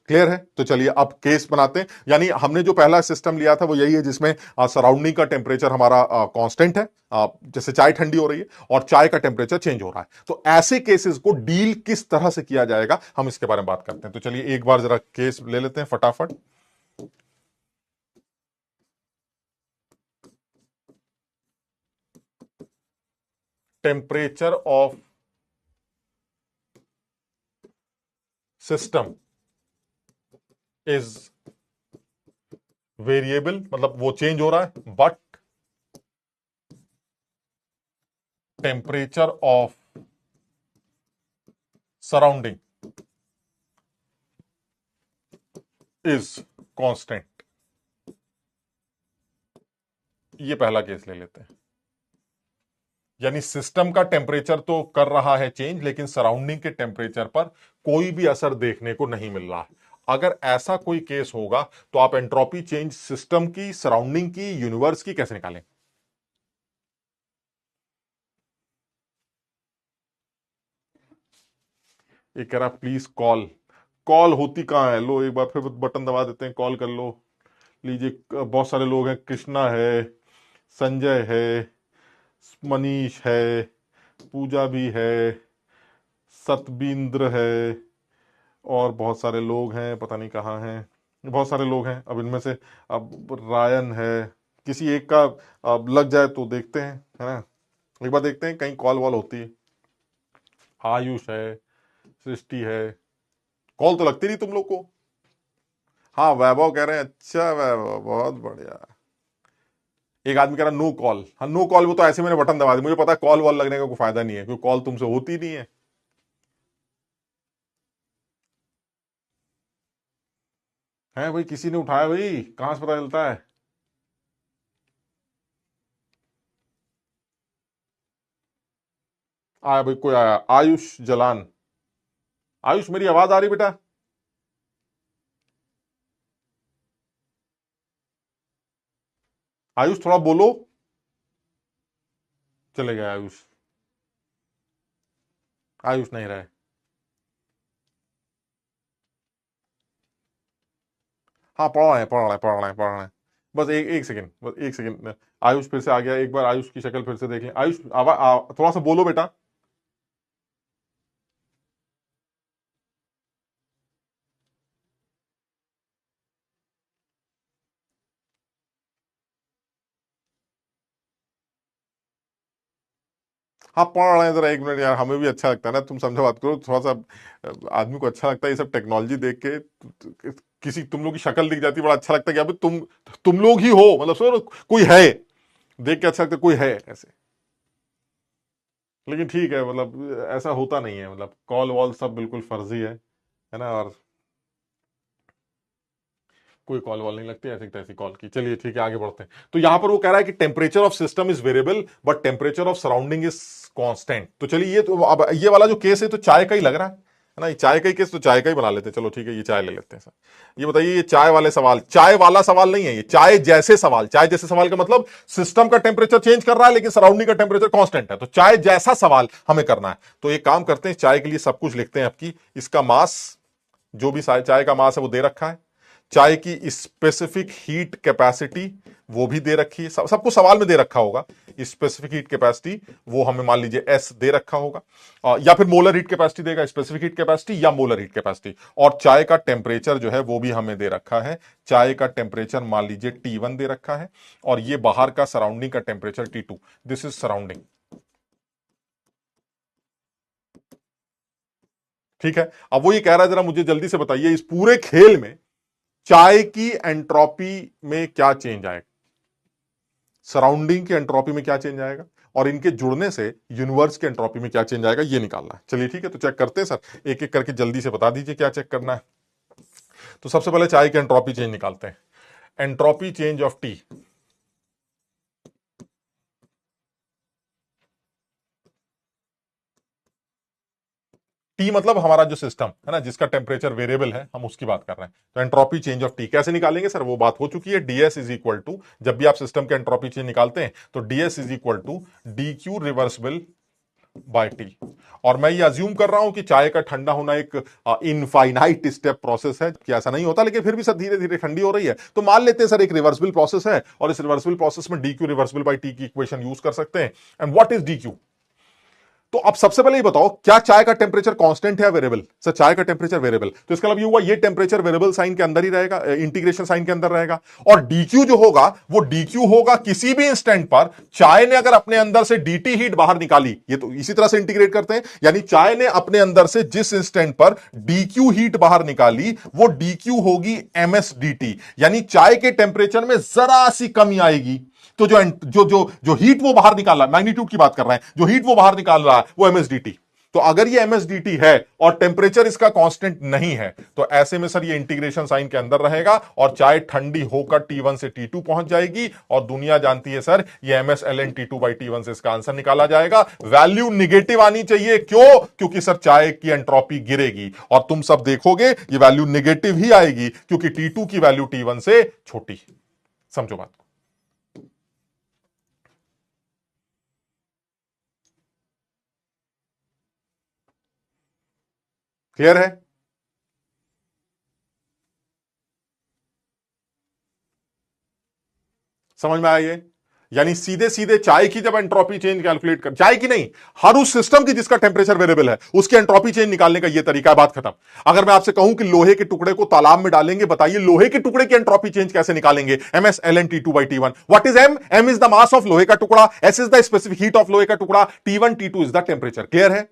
क्लियर है? तो चलिए अब केस बनाते हैं। यानी हमने जो पहला सिस्टम लिया था वो यही है जिसमें सराउंडिंग का टेम्परेचर हमारा कांस्टेंट है, जैसे चाय ठंडी हो रही है और चाय का टेम्परेचर चेंज हो रहा है। तो ऐसे केसेस को डील किस तरह से किया जाएगा हम इसके बारे में बात करते हैं। तो चलिए एक बार जरा केस ले लेते हैं फटाफट। Temperature of system is variable, मतलब वो चेंज हो रहा है, but temperature of surrounding is constant. ये पहला केस ले लेते हैं। यानी सिस्टम का टेम्परेचर तो कर रहा है चेंज लेकिन सराउंडिंग के टेम्परेचर पर कोई भी असर देखने को नहीं मिल रहा है। अगर ऐसा कोई केस होगा तो आप एंट्रोपी चेंज सिस्टम की, सराउंडिंग की, यूनिवर्स की कैसे निकालें? ये कह रहा प्लीज कॉल, कॉल होती कहां है? लो एक बार फिर बटन दबा देते हैं, कॉल कर लो। लीजिए, बहुत सारे लोग हैं, कृष्णा है, संजय है, मनीष है, पूजा भी है, सतबिंद्र है, और बहुत सारे लोग हैं, पता नहीं कहाँ हैं, बहुत सारे लोग हैं। अब इनमें से अब रायन है, किसी एक का अब लग जाए तो देखते हैं, है ना? एक बार देखते हैं कहीं कॉल वॉल होती है। आयुष है, सृष्टि है, कॉल तो लगती नहीं तुम लोग को। हाँ वैभव कह रहे हैं, अच्छा वैभव बहुत बढ़िया। एक आदमी कह रहा नो कॉल। हाँ नो कॉल, वो तो ऐसे मैंने बटन दबा दिया, मुझे पता है कॉल वॉल लगने का कोई फायदा नहीं है, क्योंकि कॉल तुमसे होती नहीं है भाई, किसी ने उठाया भाई, कहां से पता चलता है। आया भाई, कोई आया, आयुष जलान। आयुष मेरी आवाज आ रही बेटा? आयुष थोड़ा बोलो। चले गए आयुष, आयुष नहीं रहे। हाँ पढ़ रहे हैं, पढ़ रहे हैं, पढ़ रहे हैं, पढ़ रहे हैं। बस एक एक सेकंड, बस एक सेकंड। आयुष फिर से आ गया, एक बार आयुष की शक्ल फिर से देख लें। आयुष थोड़ा सा बोलो बेटा। हाँ पढ़ रहे हैं, जरा एक मिनट यार, हमें भी अच्छा लगता है ना, तुम समझो बात करो थोड़ा सा। आदमी को अच्छा लगता है ये सब टेक्नोलॉजी देख के, किसी तुम लोग की शक्ल दिख जाती है, बड़ा अच्छा लगता है कि अभी तुम लोग ही हो, मतलब सो कोई है, देख के अच्छा लगता है कोई है ऐसे। लेकिन ठीक है, मतलब ऐसा होता नहीं है, मतलब कॉल वॉल सब बिल्कुल फर्जी है ना। और कोई कॉल वॉल नहीं लगती, ऐसी तैसी कॉल की। चलिए ठीक है, आगे बढ़ते हैं। तो यहां पर वो कह रहा है कि temperature of system is variable but temperature of surrounding is constant. तो चलिए ये तो अब ये वाला जो केस है तो चाय का ही लग रहा है ना, ये चाय का ही केस, तो चाय का ही बना लेते हैं। चलो ठीक है, ये चाय ले लेते हैं सर। ये बताइए, ये चाय वाले सवाल, चाय वाला सवाल नहीं है ये, चाय जैसे सवाल। चाय जैसे सवाल का मतलब सिस्टम का टेम्परेचर चेंज कर रहा है लेकिन सराउंडिंग का टेम्परेचर कांस्टेंट है, तो चाय जैसा सवाल हमें करना है। तो एक काम करते हैं, चाय के लिए सब कुछ लिखते हैं आपकी, इसका मास, जो भी चाय का मास है वो दे रखा है। चाय की स्पेसिफिक हीट कैपेसिटी वो भी दे रखी है, सबको सवाल में दे रखा होगा। स्पेसिफिक हीट कैपेसिटी वो हमें मान लीजिए एस दे रखा होगा, या फिर मोलर हीट कैपेसिटी देगा, स्पेसिफिक हीट कैपेसिटी या मोलर हीट कैपेसिटी। और चाय का टेम्परेचर जो है वो भी हमें दे रखा है, चाय का टेम्परेचर मान लीजिए T1 दे रखा है, और ये बाहर का सराउंडिंग का temperature T2। This is surrounding. ठीक है, अब वो ये कह रहा है, जरा मुझे जल्दी से बताइए, इस पूरे खेल में चाय की एंट्रोपी में क्या चेंज आएगा, सराउंडिंग की एंट्रोपी में क्या चेंज आएगा, और इनके जुड़ने से यूनिवर्स के एंट्रोपी में क्या चेंज आएगा, ये निकालना है। चलिए ठीक है, तो चेक करते हैं सर, एक एक करके जल्दी से बता दीजिए क्या चेक करना है। तो सबसे पहले चाय की एंट्रोपी चेंज निकालते हैं। Entropy change of T, T मतलब हमारा जो सिस्टम है ना, जिसका टेम्परेचर वेरिएबल है, हम उसकी बात कर रहे हैं। तो एंट्रोपी चेंज ऑफ टी कैसे निकालेंगे सर, वो बात हो चुकी है। डीएस इज इक्वल टू, जब भी आप सिस्टम के एंट्रोपी चेंज निकालते हैं तो dS is equal to d q reversible by T. और मैं ये अज्यूम कर रहा हूं कि चाय का ठंडा होना एक इनफाइनाइट स्टेप प्रोसेस है, कि ऐसा नहीं होता, लेकिन फिर भी सर धीरे धीरे ठंडी हो रही है, तो मान लेते हैं सर एक रिवर्सिबल प्रोसेस है, और इस रिवर्सिबल प्रोसेस में D q reversible by T की इक्वेशन यूज कर सकते हैं। And what is D Q? तो अब सबसे पहले ये बताओ, क्या चाय का टेम्परेचर कांस्टेंट है या वेरिएबल? सर चाय का टेम्परेचर वेरिएबल, तो इसका मतलब ये हुआ ये टेम्परेचर वेरिएबल साइन के अंदर ही रहेगा, इंटीग्रेशन साइन के अंदर रहेगा। और डीक्यू जो होगा वो डीक्यू होगा किसी भी इंस्टेंट पर चाय ने अगर अपने अंदर से डीटी हीट बाहर निकाली, ये तो इसी तरह से इंटीग्रेट करते हैं, यानी चाय ने अपने अंदर से जिस इंस्टेंट पर डीक्यू हीट बाहर निकाली वो डीक्यू होगी एमएसडीटी, यानी चाय के टेम्परेचर में जरा सी कमी आएगी। तो जो जो जो जो हीट वो बाहर निकाल रहा है, मैग्नीट्यूड की बात कर रहे हैं, जो हीट वो बाहर निकाल रहा है वो एमएसडीटी। तो अगर ये एमएसडीटी है और टेम्परेचर इसका कांस्टेंट नहीं है, तो ऐसे में सर ये इंटीग्रेशन साइन के अंदर रहेगा और चाय ठंडी होकर T1 से T2 पहुंच जाएगी। और दुनिया जानती है सर, ये MS l n T2 by T1 से इसका आंसर निकाला जाएगा। वैल्यू निगेटिव आनी चाहिए, क्यों? क्योंकि सर चाय की एंट्रोपी गिरेगी, और तुम सब देखोगे ये वैल्यू निगेटिव ही आएगी, क्योंकि T2 की वैल्यू T1 से छोटी। समझो बात। क्लियर है? समझ में आया ये? यानी सीधे सीधे चाय की जब एंट्रोपी चेंज कैलकुलेट कर, चाय की नहीं, हर उस सिस्टम की जिसका टेम्परेचर वेरिएबल है उसकी एंट्रोपी चेंज निकालने का ये तरीका है, बात खत्म। अगर मैं आपसे कहूं कि लोहे के टुकड़े को तालाब में डालेंगे, बताइए लोहे के टुकड़े की एंट्रोपी चेंज कैसे निकालेंगे? Ms l n T2 by T1। What is m? M is the mass of लोहे का टुकड़ा, s is the specific heat of लोहे का टुकड़ा, T1 T2 is the temperature. Clear है?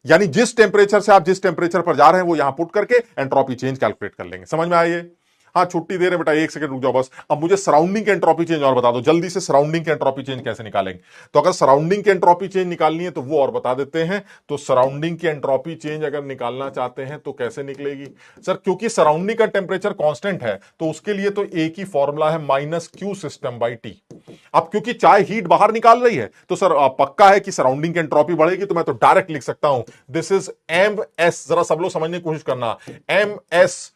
यानी जिस टेम्परेचर से आप जिस टेम्परेचर पर जा रहे हैं वो यहां पुट करके एंट्रोपी चेंज कैलकुलेट कर लेंगे। समझ में आइए? हाँ छुट्टी दे रहे बेटा, एक सेकंड रुक जाओ बस। अब मुझे सराउंडिंग की एंट्रोपी चेंज और बता दो जल्दी से, सराउंडिंग की एंट्रोपी चेंज कैसे निकालेंगे। तो अगर सराउंडिंग की एंट्रोपी चेंज निकालनी है तो वो और बता देते हैं। तो सराउंडिंग की एंट्रोपी चेंज अगर निकालना चाहते हैं तो कैसे निकलेगी सर, क्योंकि सराउंडिंग का टेम्परेचर कांस्टेंट है तो उसके लिए तो एक ही फॉर्मूला है, minus Q system by T. अब क्योंकि चाय हीट बाहर निकाल रही है तो सर पक्का है कि सराउंडिंग की एंट्रोपी बढ़ेगी, तो मैं तो डायरेक्ट लिख सकता हूं दिस इज एम एस, जरा सब लोग समझने की कोशिश करना, एम एस,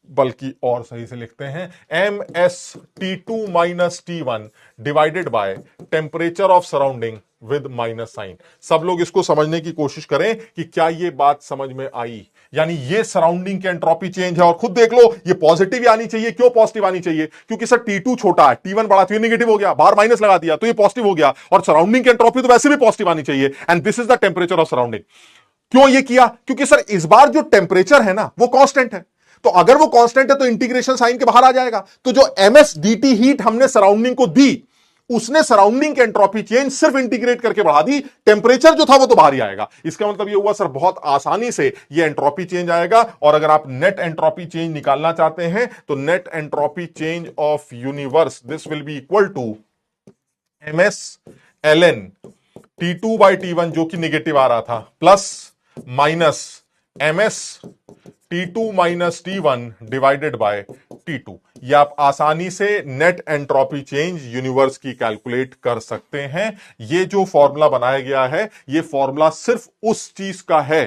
बल्कि और सही से लिखते हैं m s T2 minus T1 divided by temperature of surrounding with minus sign. सब लोग इसको समझने की कोशिश करें कि क्या ये बात समझ में आई। यानी ये सराउंडिंग की एंट्रोपी चेंज है, और खुद देख लो ये पॉजिटिव ही आनी चाहिए। क्यों पॉजिटिव आनी चाहिए, क्योंकि सर T2 छोटा है, T1 बड़ा, तो ये नेगेटिव हो गया, बाहर माइनस लगा दिया तो ये पॉजिटिव हो गया, और सराउंडिंग की एंट्रोपी तो वैसे भी पॉजिटिव आनी चाहिए, and this is the temperature of surrounding. क्यों ये किया, क्योंकि सर इस बार जो टेम्परेचर है ना वो कांस्टेंट है, तो अगर वो कांस्टेंट है तो इंटीग्रेशन साइन के बाहर आ जाएगा। तो जो एमएस डीटी हीट हमने सराउंडिंग को दी, उसने सराउंडिंग की एंट्रोपी चेंज सिर्फ इंटीग्रेट करके बढ़ा दी, टेम्परेचर जो था वो तो बाहर ही आएगा। इसका मतलब ये हुआ सर बहुत आसानी से ये एंट्रोपी चेंज आएगा। और अगर आप नेट एंट्रोपी चेंज निकालना चाहते हैं तो net entropy change of universe this will be equal to ms ln T2 by T1 जो कि निगेटिव आ रहा था, plus minus ms T2 minus T1 divided by T2। ये आप आसानी से नेट एंट्रोपी चेंज यूनिवर्स की कैलकुलेट कर सकते हैं। ये जो फॉर्मूला बनाया गया है ये फॉर्मूला सिर्फ उस चीज का है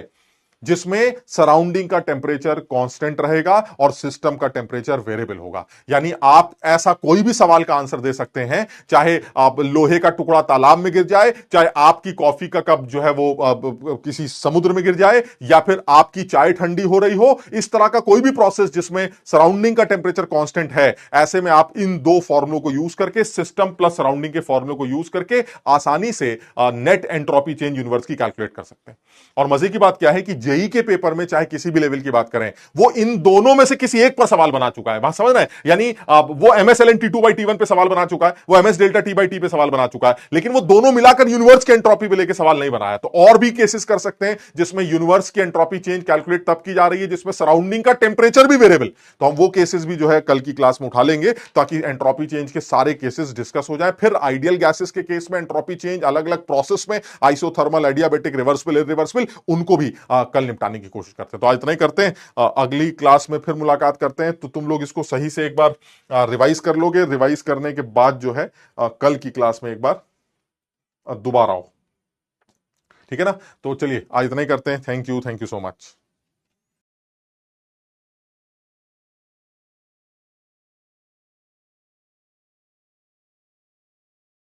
जिसमें सराउंडिंग का टेम्परेचर कांस्टेंट रहेगा और सिस्टम का टेम्परेचर वेरिएबल होगा। यानी आप ऐसा कोई भी सवाल का आंसर दे सकते हैं, चाहे आप लोहे का टुकड़ा तालाब में गिर जाए, चाहे आपकी कॉफी का कप जो है वो किसी समुद्र में गिर जाए, या फिर आपकी चाय ठंडी हो रही हो, इस तरह का कोई भी प्रोसेस जिसमें सराउंडिंग का टेम्परेचर कांस्टेंट है, ऐसे में आप इन दो फॉर्मुलों को यूज करके, सिस्टम प्लस सराउंडिंग के फॉर्मुलों को यूज करके आसानी से नेट एंट्रोपी चेंज यूनिवर्स की कैलकुलेट कर सकते हैं। और मजे की बात क्या है कि जेई के पेपर में चाहे किसी भी लेवल की बात करें, वो इन दोनों में से किसी एक पर सवाल बना चुका है, बात समझ रहे हैं। यानी वो एमएसएलएन T2 बाई T1 पे सवाल बना चुका है, वो MS delta T by T पे सवाल बना चुका है, लेकिन वो दोनों मिलाकर यूनिवर्स की एंट्रोपी पे लेके सवाल नहीं बनाया। तो और भी केसेस कर सकते हैं जिसमें यूनिवर्स की एंट्रोपी चेंज कैलकुलेट तब की जा रही है जिसमें सराउंडिंग का टेम्परेचर भी वेरिएबल। तो हम वो केसेस भी जो है कल की क्लास में उठा लेंगे ताकि एंट्रोपी चेंज के सारे केसेस डिस्कस हो जाए। फिर आइडियल गैसेस के केस में एंट्रोपी चेंज अलग अलग प्रोसेस में, आइसोथर्मल, एडियाबेटिक, रिवर्सिबल, इरिवर्सिबल, उनको भी कल निपटाने की कोशिश करते हैं। तो आज इतना ही करते हैं, अगली क्लास में फिर मुलाकात करते हैं। तो तुम लोग इसको सही से एक बार रिवाइज कर लोगे, रिवाइज करने के बाद जो है कल की क्लास में एक बार दोबारा आओ, ठीक है ना। तो चलिए आज इतना ही करते हैं। Thank you so much.